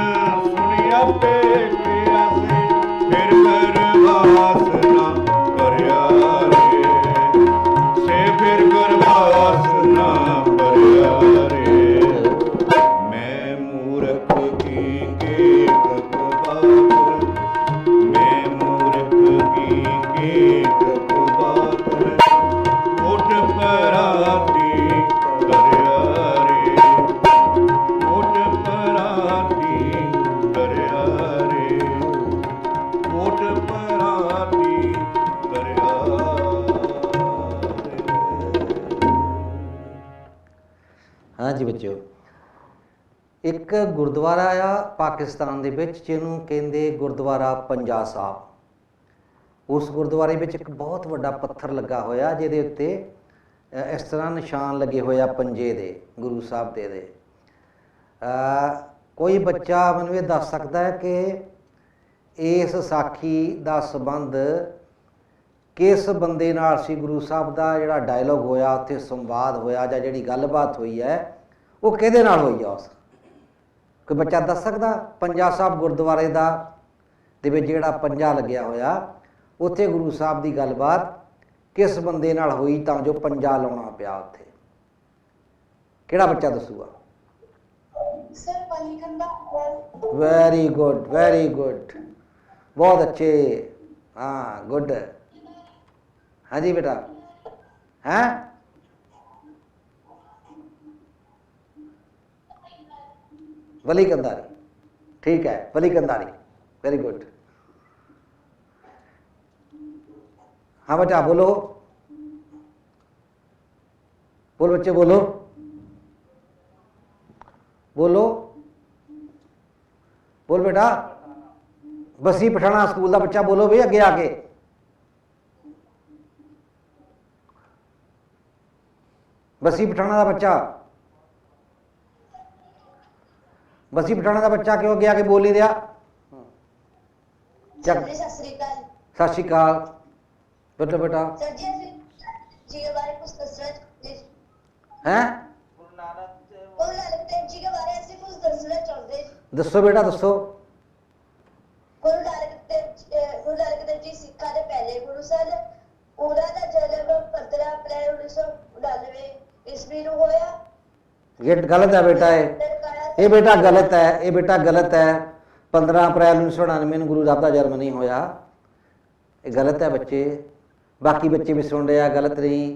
ਸੁਣਿਆ ਵੇਖਿਆ ਸੇ, ਫਿਰ ਗਰਵਾਸ ਨਾ ਕਰਿਆ ਰੇ, ਸੇ ਫਿਰ ਗਰਵਾਸ ਨਾ ਕਰਿਆ ਰੇ, ਮੈਂ ਮੂਰਖ ਕੀ ਕੇਤ ਬਾਤ, ਮੈਂ ਮੂਰਖ ਕੀ ਕੇਤ ਬਾਤ, ਕੋਟ ਪਰਾਤੀ ਤਰਿਆ ਰੇ, ਕੋਟ ਪਰਾਤੀ ਤਰਿਆ ਰੇ, ਕੋਟ ਪਰਾਤੀ ਤਰਿਆ ਰੇ। ਹਾਂਜੀ ਬੱਚਿਓ, ਇੱਕ ਗੁਰਦੁਆਰਾ ਆ ਪਾਕਿਸਤਾਨ ਦੇ ਵਿੱਚ ਜਿਹਨੂੰ ਕਹਿੰਦੇ ਗੁਰਦੁਆਰਾ ਪੰਜਾ ਸਾਹਿਬ। ਉਸ ਗੁਰਦੁਆਰੇ ਵਿੱਚ ਇੱਕ ਬਹੁਤ ਵੱਡਾ ਪੱਥਰ ਲੱਗਾ ਹੋਇਆ ਜਿਹਦੇ ਉੱਤੇ ਇਸ ਤਰ੍ਹਾਂ ਨਿਸ਼ਾਨ ਲੱਗੇ ਹੋਏ ਆ ਪੰਜੇ ਦੇ, ਗੁਰੂ ਸਾਹਿਬ ਦੇ। ਕੋਈ ਬੱਚਾ ਮੈਨੂੰ ਇਹ ਦੱਸ ਸਕਦਾ ਹੈ ਕਿ ਇਸ ਸਾਖੀ ਦਾ ਸੰਬੰਧ ਕਿਸ ਬੰਦੇ ਨਾਲ ਸੀ? ਗੁਰੂ ਸਾਹਿਬ ਦਾ ਜਿਹੜਾ ਡਾਇਲੋਗ ਹੋਇਆ ਉੱਥੇ, ਸੰਵਾਦ ਹੋਇਆ ਜਾਂ ਜਿਹੜੀ ਗੱਲਬਾਤ ਹੋਈ ਹੈ, ਉਹ ਕਿਹਦੇ ਨਾਲ ਹੋਈ ਆ? ਉਸ ਕੋਈ ਬੱਚਾ ਦੱਸ ਸਕਦਾ? ਪੰਜਾ ਸਾਹਿਬ ਗੁਰਦੁਆਰੇ ਦਾ ਦੇ ਵਿੱਚ ਜਿਹੜਾ ਪੰਜਾ ਲੱਗਿਆ ਹੋਇਆ, ਉੱਥੇ ਗੁਰੂ ਸਾਹਿਬ ਦੀ ਗੱਲਬਾਤ ਕਿਸ ਬੰਦੇ ਨਾਲ ਹੋਈ ਤਾਂ ਜੋ ਪੰਜਾ ਲਾਉਣਾ ਪਿਆ ਉੱਥੇ? ਕਿਹੜਾ ਬੱਚਾ ਦੱਸੂਗਾ? सर पलीकंदा। वेरी गुड, वेरी गुड, बहुत अच्छे। हाँ गुड। हाँ जी बेटा, हैं? वली कंधारी, ठीक है, वली कंधारी, वेरी गुड। हाँ बेटा बोलो, बोल बच्चे बोलो, बोलो, बोल बेटा। बसी पठाना स्कूल का बच्चा बोलो भी अगे आके। बसी पठाना का बच्चा, बसी पठाना का बच्चा क्यों अगे आके बोल नहीं रहा? सर जी सत श्री अकाल। सत श्री अकाल बेटा। बेटा सर जी जी के बारे में कुछ दसना प्लीज। हैं? गुरु नानक देव जी के बारे में ऐसे कुछ दसना चाहते। दसो बेटा दसो। गुरु नानक देव जी सिखा दे पहले गुरु सन। उन्हां दा जन्म 15 अप्रैल 1999 ईस्वी ਨੂੰ ਹੋਇਆ ये गलत है बेटा, ये बेटा गलत है, ये बेटा गलत है। 15 अप्रैल 1999 ਨੂੰ ਗੁਰੂ ਸਾਹਿਬ ਦਾ ਜਨਮ ਨਹੀਂ ਹੋਇਆ, ਇਹ ਗਲਤ ਹੈ ਬੱਚੇ। ਬਾਕੀ ਬੱਚੇ ਵੀ ਸੁਣ ਰਿਹਾ, ਗਲਤ ਨਹੀਂ।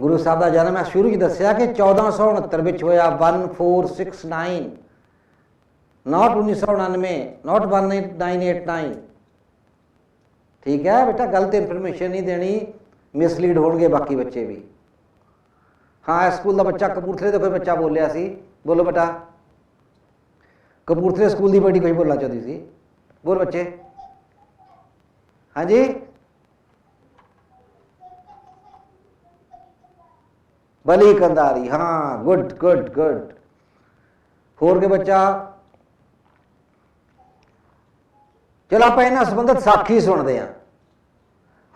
ਗੁਰੂ ਸਾਹਿਬ ਦਾ ਜਨਮ ਮੈਂ ਸ਼ੁਰੂ 'ਚ ਦੱਸਿਆ ਕਿ 1469 ਵਿੱਚ ਹੋਇਆ, 1469, नॉट 1999, नॉट 1989। ठीक है बेटा, गलत इंफॉर्मेशन नहीं देनी, मिसलीड होंगे बाकी बच्चे भी। हाँ, स्कूल का बच्चा कपूरथले तो कोई बच्चा बोलिया सी, बोलो बेटा। कपूरथले स्कूल की बेटी कोई बोलना चाहती सी, बोल बच्चे। हाँ जी, बली कंधारी, हाँ, गुड गुड गुड। होर के बच्चा। चलो आप इन्होंने संबंधित साखी सुनते हैं,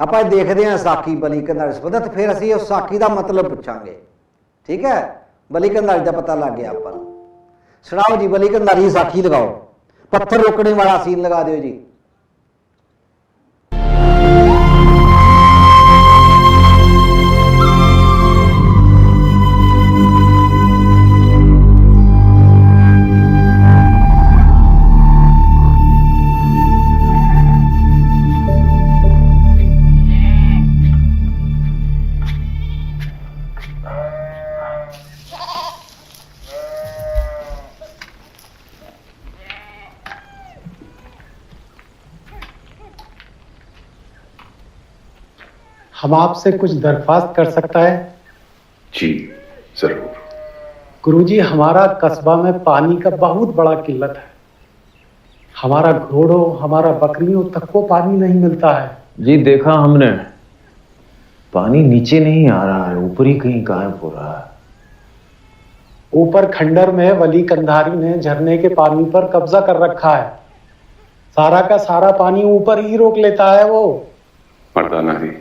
आप देखते हैं साखी बली कंधारी संबंधित, फिर असी उस साखी का मतलब पूछांगे। ठीक है, बली कंधारी का पता लग गया आपको। सुनाओ जी, बली कंधारी साखी लगाओ, पत्थर रोकने वाला सीन लगा दो जी। हम आपसे कुछ दरख्वास्त कर सकता है? जी जरूर। गुरुजी, हमारा कस्बा में पानी का बहुत बड़ा किल्लत है। हमारा घोड़ों, हमारा बकरियों तक को पानी नहीं मिलता है। जी देखा हमने, पानी नीचे नहीं आ रहा है, ऊपर ही कहीं गायब हो रहा है। ऊपर खंडर में वली कंधारी ने झरने के पानी पर कब्जा कर रखा है। सारा का सारा पानी ऊपर ही रोक लेता है वो। मर्दाना जी,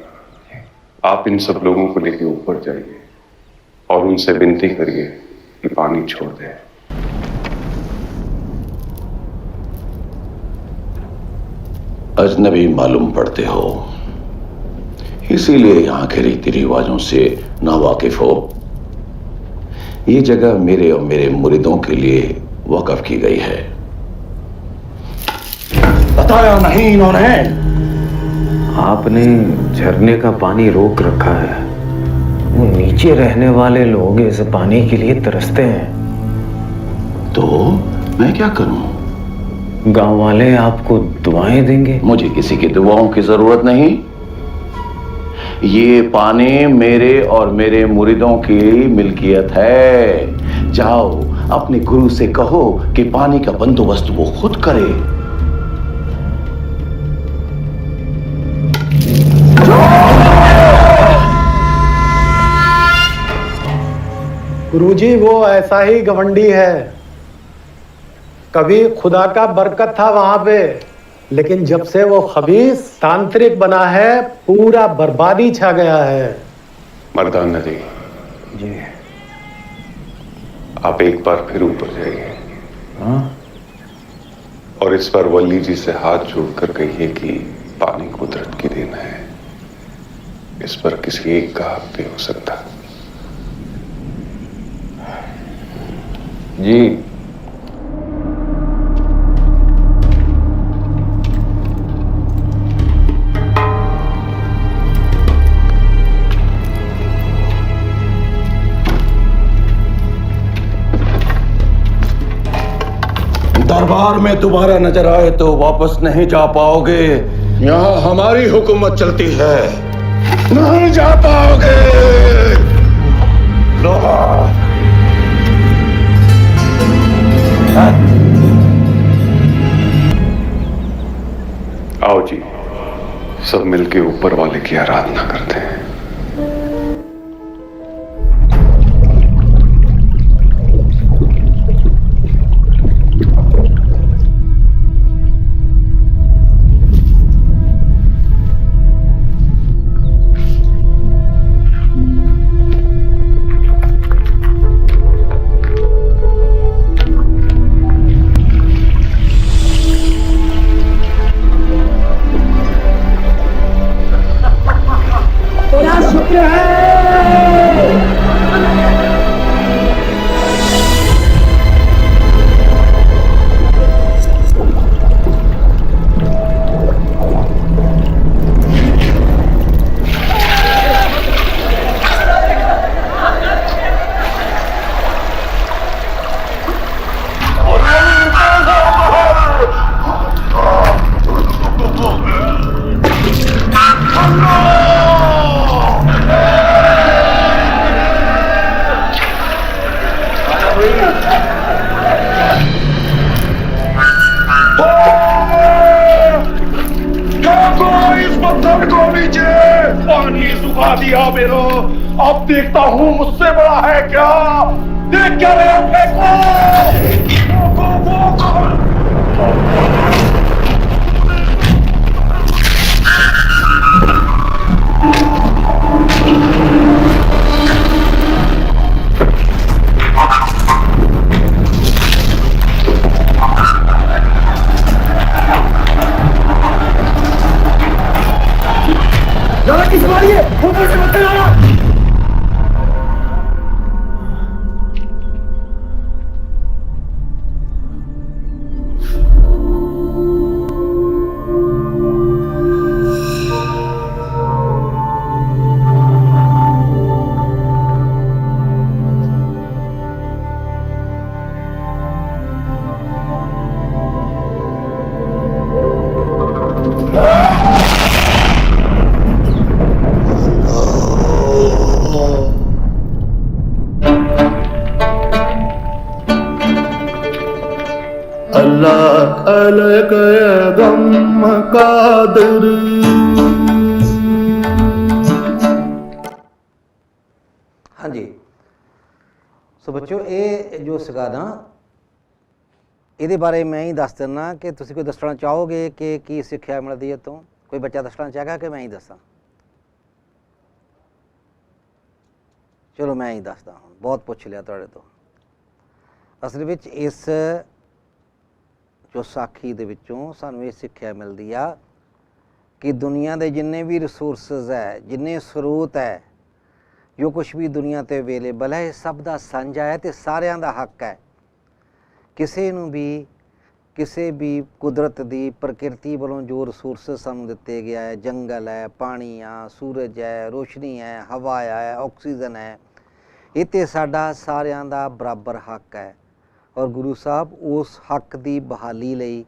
आप इन सब लोगों को लेके ऊपर जाइए और उनसे विनती करिए कि पानी छोड़ दें। अजनबी मालूम पड़ते हो, इसीलिए यहाँ के रीति रिवाजों से नावाकिफ हो। ये जगह मेरे और मेरे मुरीदों के लिए वक़्फ़ की गई है। बताया नहीं इन्होंने? आपने झरने का पानी रोक रखा है, वो नीचे रहने वाले लोग इस पानी के लिए तरसते हैं। तो मैं क्या करूं? गांव वाले आपको दुआएं देंगे। मुझे किसी की दुआओं की जरूरत नहीं। ये पानी मेरे और मेरे मुरीदों की मिल्कियत है। जाओ अपने गुरु से कहो कि पानी का बंदोबस्त वो खुद करे। गुरुजी, वो ऐसा ही गवंडी है। कभी खुदा का बरकत था वहां पे, लेकिन जब से वो खबीस तांत्रिक बना है, पूरा बर्बादी छा गया है। मर्दाना जी, आप एक बार फिर ऊपर जाइए। हाँ? और इस बार वली जी से हाथ जोड़कर कहिए कि पानी कुदरत की देन है, इस पर किसी एक का हक नहीं हो सकता। जी दरबार में दोबारा नजर आए तो वापस नहीं जा पाओगे। यहाँ हमारी हुकूमत चलती है, नहीं जा पाओगे। आओ जी, सब मिलके ऊपर वाले की आराधना करते हैं। अब देखता हूँ मुझसे बड़ा है क्या। देख क्या रहे हो फेंको। ज्यादा किस मारी है, ऊपर से मत लाना। अल्लाह अलग गम कादिर। हाँ जी। सो बच्चों ये जो सीगा ना ਇਹਦੇ ਬਾਰੇ ਮੈਂ ਹੀ ਦੱਸ ਦਿੰਦਾ ਕਿ ਤੁਸੀਂ ਕੋਈ ਦੱਸਣਾ ਚਾਹੋਗੇ ਕਿ ਕੀ ਸਿੱਖਿਆ ਮਿਲਦੀ ਹੈ ਤੋਂ? ਕੋਈ ਬੱਚਾ ਦੱਸਣਾ ਚਾਹੇਗਾ ਕਿ ਮੈਂ ਹੀ ਦੱਸਾਂ? ਚਲੋ ਮੈਂ ਹੀ ਦੱਸਦਾ ਹੁਣ, ਬਹੁਤ ਪੁੱਛ ਲਿਆ ਤੁਹਾਡੇ ਤੋਂ। ਅਸਲ ਵਿੱਚ ਇਸ ਜੋ ਸਾਖੀ ਦੇ ਵਿੱਚੋਂ ਸਾਨੂੰ ਇਹ ਸਿੱਖਿਆ ਮਿਲਦੀ ਆ ਕਿ ਦੁਨੀਆ ਦੇ ਜਿੰਨੇ ਵੀ ਰਿਸੋਰਸਿਸ ਹੈ, ਜਿੰਨੇ ਸਰੋਤ ਹੈ, ਜੋ ਕੁਛ ਵੀ ਦੁਨੀਆ 'ਤੇ ਅਵੇਲੇਬਲ ਹੈ, ਇਹ ਸਭ ਦਾ ਸਾਂਝਾ ਹੈ ਅਤੇ ਸਾਰਿਆਂ ਦਾ ਹੱਕ ਹੈ। ਕਿਸੇ ਨੂੰ ਵੀ ਕਿਸੇ ਵੀ ਕੁਦਰਤ ਦੀ ਪ੍ਰਕਿਰਤੀ ਵੱਲੋਂ ਜੋ ਰਿਸੋਰਸਿਸ ਸਾਨੂੰ ਦਿੱਤੇ ਗਿਆ ਹੈ, ਜੰਗਲ ਹੈ, ਪਾਣੀ ਆ, ਸੂਰਜ ਹੈ, ਰੋਸ਼ਨੀ ਹੈ, ਹਵਾ ਹੈ, ਆਕਸੀਜਨ ਹੈ, ਇਹ 'ਤੇ ਸਾਡਾ ਸਾਰਿਆਂ ਦਾ ਬਰਾਬਰ ਹੱਕ ਹੈ। ਔਰ ਗੁਰੂ ਸਾਹਿਬ ਉਸ ਹੱਕ ਦੀ ਬਹਾਲੀ ਲਈ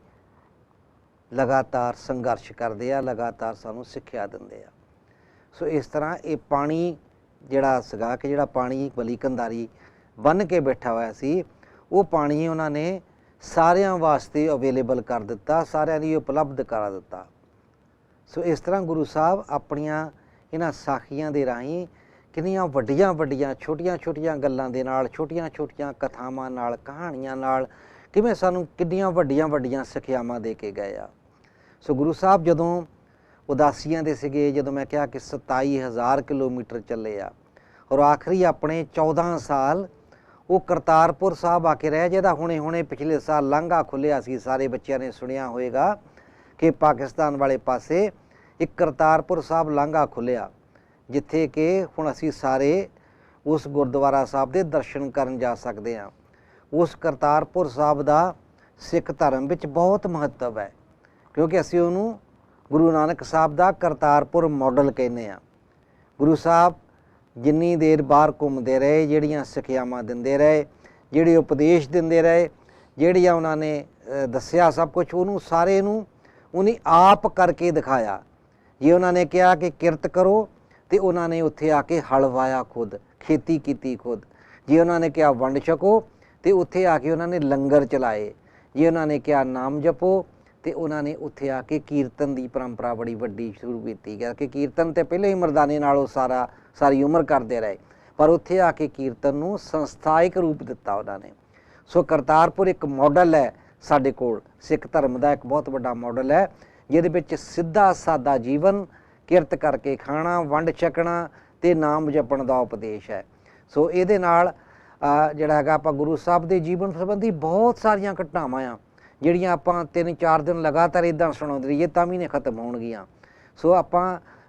ਲਗਾਤਾਰ ਸੰਘਰਸ਼ ਕਰਦੇ ਆ, ਲਗਾਤਾਰ ਸਾਨੂੰ ਸਿੱਖਿਆ ਦਿੰਦੇ ਆ। ਸੋ ਇਸ ਤਰ੍ਹਾਂ ਇਹ ਪਾਣੀ ਜਿਹੜਾ ਸੀਗਾ ਕਿ ਜਿਹੜਾ ਪਾਣੀ ਬਲੀ ਕੰਧਾਰੀ ਬੰਨ੍ਹ ਕੇ ਬੈਠਾ ਹੋਇਆ ਸੀ, ਉਹ ਪਾਣੀ ਉਹਨਾਂ ਨੇ ਸਾਰਿਆਂ ਵਾਸਤੇ ਅਵੇਲੇਬਲ ਕਰ ਦਿੱਤਾ, ਸਾਰਿਆਂ ਲਈ ਉਪਲਬਧ ਕਰਾ ਦਿੱਤਾ। ਸੋ ਇਸ ਤਰ੍ਹਾਂ ਗੁਰੂ ਸਾਹਿਬ ਆਪਣੀਆਂ ਇਹਨਾਂ ਸਾਖੀਆਂ ਦੇ ਰਾਹੀਂ ਕਿੰਨੀਆਂ ਵੱਡੀਆਂ ਵੱਡੀਆਂ ਛੋਟੀਆਂ ਛੋਟੀਆਂ ਗੱਲਾਂ ਦੇ ਨਾਲ, ਛੋਟੀਆਂ ਛੋਟੀਆਂ ਕਥਾਵਾਂ ਨਾਲ, ਕਹਾਣੀਆਂ ਨਾਲ ਕਿਵੇਂ ਸਾਨੂੰ ਕਿੰਨੀਆਂ ਵੱਡੀਆਂ ਵੱਡੀਆਂ ਸਿੱਖਿਆਵਾਂ ਦੇ ਕੇ ਗਏ ਆ। ਸੋ ਗੁਰੂ ਸਾਹਿਬ ਜਦੋਂ ਉਦਾਸੀਆਂ ਦੇ ਸੀਗੇ, ਜਦੋਂ ਮੈਂ ਕਿਹਾ ਕਿ 27,000 ਕਿਲੋਮੀਟਰ ਚੱਲੇ ਆ, ਔਰ ਆਖਰੀ ਆਪਣੇ 14 ਸਾਲ ਉਹ ਕਰਤਾਰਪੁਰ ਸਾਹਿਬ ਆ ਕੇ ਰਹੇ, ਜਿਹਦਾ ਹੁਣੇ ਹੁਣੇ ਪਿਛਲੇ ਸਾਲ ਲਾਂਘਾ ਖੁੱਲ੍ਹਿਆ ਸੀ। ਸਾਰੇ ਬੱਚਿਆਂ ਨੇ ਸੁਣਿਆ ਹੋਏਗਾ ਕਿ ਪਾਕਿਸਤਾਨ ਵਾਲੇ ਪਾਸੇ ਇੱਕ ਕਰਤਾਰਪੁਰ ਸਾਹਿਬ ਲਾਂਘਾ ਖੁੱਲ੍ਹਿਆ, ਜਿੱਥੇ ਕਿ ਹੁਣ ਅਸੀਂ ਸਾਰੇ ਉਸ ਗੁਰਦੁਆਰਾ ਸਾਹਿਬ ਦੇ ਦਰਸ਼ਨ ਕਰਨ ਜਾ ਸਕਦੇ ਹਾਂ। ਉਸ ਕਰਤਾਰਪੁਰ ਸਾਹਿਬ ਦਾ ਸਿੱਖ ਧਰਮ ਵਿੱਚ ਬਹੁਤ ਮਹੱਤਵ ਹੈ, ਕਿਉਂਕਿ ਅਸੀਂ ਉਹਨੂੰ ਗੁਰੂ ਨਾਨਕ ਸਾਹਿਬ ਦਾ ਕਰਤਾਰਪੁਰ ਮਾਡਲ ਕਹਿੰਦੇ ਹਾਂ। ਗੁਰੂ ਸਾਹਿਬ ਜਿੰਨੀ ਦੇਰ ਬਾਹਰ ਘੁੰਮਦੇ ਰਹੇ, ਜਿਹੜੀਆਂ ਸਿੱਖਿਆਵਾਂ ਦਿੰਦੇ ਰਹੇ, ਜਿਹੜੇ ਉਪਦੇਸ਼ ਦਿੰਦੇ ਰਹੇ, ਜਿਹੜੀਆਂ ਉਹਨਾਂ ਨੇ ਦੱਸਿਆ ਸਭ ਕੁਛ, ਉਹਨੂੰ ਸਾਰੇ ਨੂੰ ਉਹਨੇ ਆਪ ਕਰਕੇ ਦਿਖਾਇਆ। ਜੇ ਉਹਨਾਂ ਨੇ ਕਿਹਾ ਕਿ ਕਿਰਤ ਕਰੋ ਅਤੇ ਉਹਨਾਂ ਨੇ ਉੱਥੇ ਆ ਕੇ ਹਲ ਵਾਇਆ ਖੁਦ, ਖੇਤੀ ਕੀਤੀ ਖੁਦ। ਜੇ ਉਹਨਾਂ ਨੇ ਕਿਹਾ ਵੰਡ ਛਕੋ ਅਤੇ ਉੱਥੇ ਆ ਕੇ ਉਹਨਾਂ ਨੇ ਲੰਗਰ ਚਲਾਏ। ਜੇ ਉਹਨਾਂ ਨੇ ਕਿਹਾ ਨਾਮ ਜਪੋ ਅਤੇ ਉਹਨਾਂ ਨੇ ਉੱਥੇ ਆ ਕੇ ਕੀਰਤਨ ਦੀ ਪਰੰਪਰਾ ਬੜੀ ਵੱਡੀ ਸ਼ੁਰੂ ਕੀਤੀ ਗਿਆ, ਕਿ ਕੀਰਤਨ ਤਾਂ ਪਹਿਲੇ ਹੀ ਮਰਦਾਨੇ ਨਾਲ ਉਹ ਸਾਰੀ ਉਮਰ ਕਰਦੇ ਰਹੇ, ਪਰ ਉੱਥੇ ਆ ਕੇ ਕੀਰਤਨ ਨੂੰ ਸੰਸਥਾਇਕ ਰੂਪ ਦਿੱਤਾ ਉਹਨਾਂ ਨੇ। ਸੋ ਕਰਤਾਰਪੁਰ ਇੱਕ ਮਾਡਲ ਹੈ ਸਾਡੇ ਕੋਲ, ਸਿੱਖ ਧਰਮ ਦਾ ਇੱਕ ਬਹੁਤ ਵੱਡਾ ਮਾਡਲ ਹੈ, ਜਿਹਦੇ ਵਿੱਚ ਸਿੱਧਾ ਸਾਦਾ ਜੀਵਨ, ਕਿਰਤ ਕਰਕੇ ਖਾਣਾ, ਵੰਡ ਛਕਣਾ ਅਤੇ ਨਾਮ ਜਪਣ ਦਾ ਉਪਦੇਸ਼ ਹੈ। ਸੋ ਇਹਦੇ ਨਾਲ ਜਿਹੜਾ ਹੈਗਾ ਆਪਾਂ ਗੁਰੂ ਸਾਹਿਬ ਦੇ ਜੀਵਨ ਸੰਬੰਧੀ ਬਹੁਤ ਸਾਰੀਆਂ ਘਟਨਾਵਾਂ ਆ, ਜਿਹੜੀਆਂ ਆਪਾਂ 3-4 ਦਿਨ ਲਗਾਤਾਰ ਇੱਦਾਂ ਸੁਣਾਉਂਦੇ ਰਹੀਏ ਤਾਂ ਵੀ ਨਹੀਂ ਖਤਮ ਹੋਣਗੀਆਂ। ਸੋ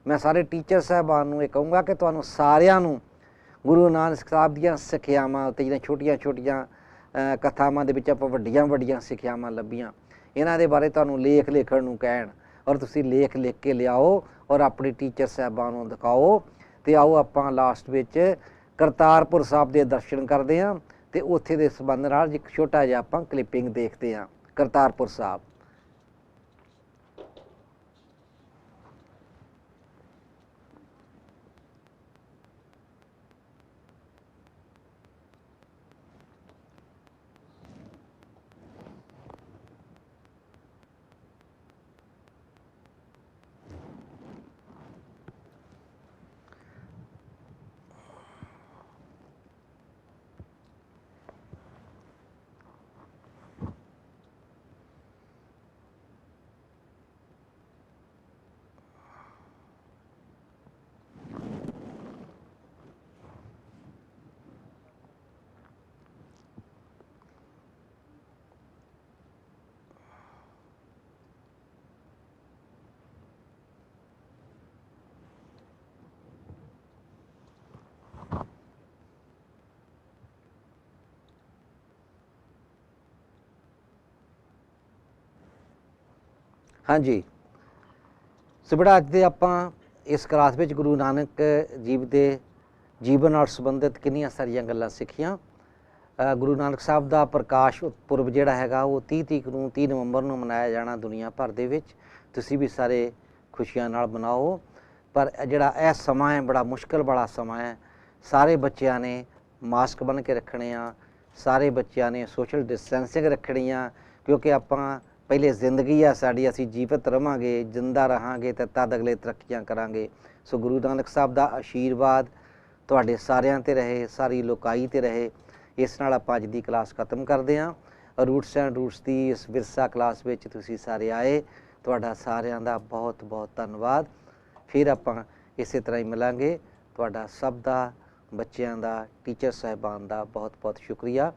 ਮੈਂ ਸਾਰੇ ਟੀਚਰ ਸਾਹਿਬਾਨ ਨੂੰ ਇਹ ਕਹੂੰਗਾ ਕਿ ਤੁਹਾਨੂੰ ਸਾਰਿਆਂ ਨੂੰ ਗੁਰੂ ਨਾਨਕ ਸਾਹਿਬ ਦੀਆਂ ਸਿੱਖਿਆਵਾਂ ਉੱਤੇ, ਜਿਹੜੀਆਂ ਛੋਟੀਆਂ ਛੋਟੀਆਂ ਕਥਾਵਾਂ ਦੇ ਵਿੱਚ ਆਪਾਂ ਵੱਡੀਆਂ ਵੱਡੀਆਂ ਸਿੱਖਿਆਵਾਂ ਲੱਭੀਆਂ, ਇਹਨਾਂ ਦੇ ਬਾਰੇ ਤੁਹਾਨੂੰ ਲੇਖ ਲਿਖਣ ਨੂੰ ਕਹਿਣ, ਔਰ ਤੁਸੀਂ ਲੇਖ ਲਿਖ ਕੇ ਲਿਆਓ ਔਰ ਆਪਣੀ ਟੀਚਰ ਸਾਹਿਬਾਨ ਨੂੰ ਦਿਖਾਓ। ਅਤੇ ਆਓ ਆਪਾਂ ਲਾਸਟ ਵਿੱਚ ਕਰਤਾਰਪੁਰ ਸਾਹਿਬ ਦੇ ਦਰਸ਼ਨ ਕਰਦੇ ਹਾਂ ਅਤੇ ਉੱਥੇ ਦੇ ਸੰਬੰਧ ਨਾਲ ਇੱਕ ਛੋਟਾ ਜਿਹਾ ਆਪਾਂ ਕਲਿੱਪਿੰਗ ਦੇਖਦੇ ਹਾਂ। ਕਰਤਾਰਪੁਰ ਸਾਹਿਬ ਹਾਂਜੀ ਸੋ ਬੇਟਾ ਅੱਜ ਦੇ ਆਪਾਂ ਇਸ ਕਲਾਸ ਵਿੱਚ ਗੁਰੂ ਨਾਨਕ ਜੀਵ ਦੇ ਜੀਵਨ ਨਾਲ ਸੰਬੰਧਿਤ ਕਿੰਨੀਆਂ ਸਾਰੀਆਂ ਗੱਲਾਂ ਸਿੱਖੀਆਂ। ਗੁਰੂ ਨਾਨਕ ਸਾਹਿਬ ਦਾ ਪ੍ਰਕਾਸ਼ ਪੁਰਬ ਜਿਹੜਾ ਹੈਗਾ ਉਹ 30 ਨਵੰਬਰ ਨੂੰ ਮਨਾਇਆ ਜਾਣਾ ਦੁਨੀਆ ਭਰ ਦੇ ਵਿੱਚ। ਤੁਸੀਂ ਵੀ ਸਾਰੇ ਖੁਸ਼ੀਆਂ ਨਾਲ ਮਨਾਓ। ਪਰ ਜਿਹੜਾ ਇਹ ਸਮਾਂ ਹੈ ਬੜਾ ਮੁਸ਼ਕਿਲ ਵਾਲਾ ਸਮਾਂ ਹੈ। ਸਾਰੇ ਬੱਚਿਆਂ ਨੇ ਮਾਸਕ ਬੰਨ੍ਹ ਕੇ ਰੱਖਣੇ ਆ, ਸਾਰੇ ਬੱਚਿਆਂ ਨੇ ਸੋਸ਼ਲ ਡਿਸਟੈਂਸਿੰਗ ਰੱਖਣੀ ਆ, ਕਿਉਂਕਿ ਆਪਾਂ ਪਹਿਲੇ ਜ਼ਿੰਦਗੀ ਆ ਸਾਡੀ, ਅਸੀਂ ਜੀਵਤ ਰਵਾਂਗੇ, ਜਿੰਦਾ ਰਹਾਂਗੇ ਤਾਂ ਤਦ ਅਗਲੇ ਤਰੱਕੀਆਂ ਕਰਾਂਗੇ। ਸੋ ਗੁਰੂ ਨਾਨਕ ਸਾਹਿਬ ਦਾ ਆਸ਼ੀਰਵਾਦ ਤੁਹਾਡੇ ਸਾਰਿਆਂ 'ਤੇ ਰਹੇ, ਸਾਰੀ ਲੋਕਾਈ 'ਤੇ ਰਹੇ। ਇਸ ਨਾਲ ਆਪਾਂ ਅੱਜ ਦੀ ਕਲਾਸ ਖਤਮ ਕਰਦੇ ਹਾਂ। ਰੂਟਸ ਐਂਡ ਰੂਟਸ ਦੀ ਇਸ ਵਿਰਸਾ ਕਲਾਸ ਵਿੱਚ ਤੁਸੀਂ ਸਾਰੇ ਆਏ, ਤੁਹਾਡਾ ਸਾਰਿਆਂ ਦਾ ਬਹੁਤ ਬਹੁਤ ਧੰਨਵਾਦ। ਫਿਰ ਆਪਾਂ ਇਸੇ ਤਰ੍ਹਾਂ ਹੀ ਮਿਲਾਂਗੇ। ਤੁਹਾਡਾ ਸਭ ਦਾ, ਬੱਚਿਆਂ ਦਾ, ਟੀਚਰ ਸਾਹਿਬਾਨ ਦਾ ਬਹੁਤ ਬਹੁਤ ਸ਼ੁਕਰੀਆ।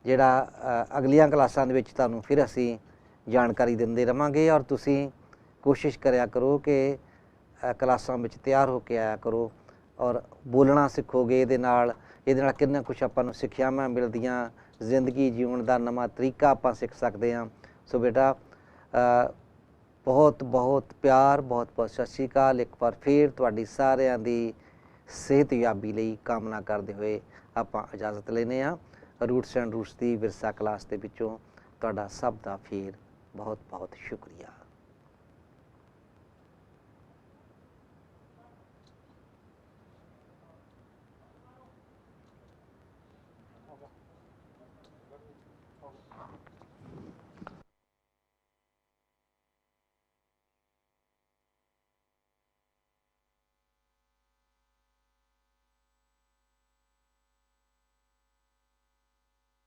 ਜਿਹੜਾ ਅਗਲੀਆਂ ਕਲਾਸਾਂ ਦੇ ਵਿੱਚ ਤੁਹਾਨੂੰ ਫਿਰ ਅਸੀਂ ਜਾਣਕਾਰੀ ਦਿੰਦੇ ਰਹਾਂਗੇ, ਔਰ ਤੁਸੀਂ ਕੋਸ਼ਿਸ਼ ਕਰਿਆ ਕਰੋ ਕਿ ਕਲਾਸਾਂ ਵਿੱਚ ਤਿਆਰ ਹੋ ਕੇ ਆਇਆ ਕਰੋ ਔਰ ਬੋਲਣਾ ਸਿੱਖੋਗੇ। ਇਹਦੇ ਨਾਲ ਕਿੰਨਾ ਕੁਛ ਆਪਾਂ ਨੂੰ ਸਿੱਖਿਆਵਾਂ ਮਿਲਦੀਆਂ, ਜ਼ਿੰਦਗੀ ਜਿਉਣ ਦਾ ਨਵਾਂ ਤਰੀਕਾ ਆਪਾਂ ਸਿੱਖ ਸਕਦੇ ਹਾਂ। ਸੋ ਬੇਟਾ ਬਹੁਤ ਬਹੁਤ ਪਿਆਰ, ਬਹੁਤ ਬਹੁਤ ਸਤਿ ਸ਼੍ਰੀ ਅਕਾਲ। ਇੱਕ ਵਾਰ ਫਿਰ ਤੁਹਾਡੀ ਸਾਰਿਆਂ ਦੀ ਸਿਹਤਯਾਬੀ ਲਈ ਕਾਮਨਾ ਕਰਦੇ ਹੋਏ ਆਪਾਂ ਇਜਾਜ਼ਤ ਲੈਂਦੇ ਹਾਂ। ਰੂਟਸ ਐਂਡ ਰੂਟਸ ਦੀ ਵਿਰਸਾ ਕਲਾਸ ਦੇ ਵਿੱਚੋਂ ਤੁਹਾਡਾ ਸਭ ਦਾ ਫਿਰ ਬਹੁਤ ਬਹੁਤ ਸ਼ੁਕਰੀਆ।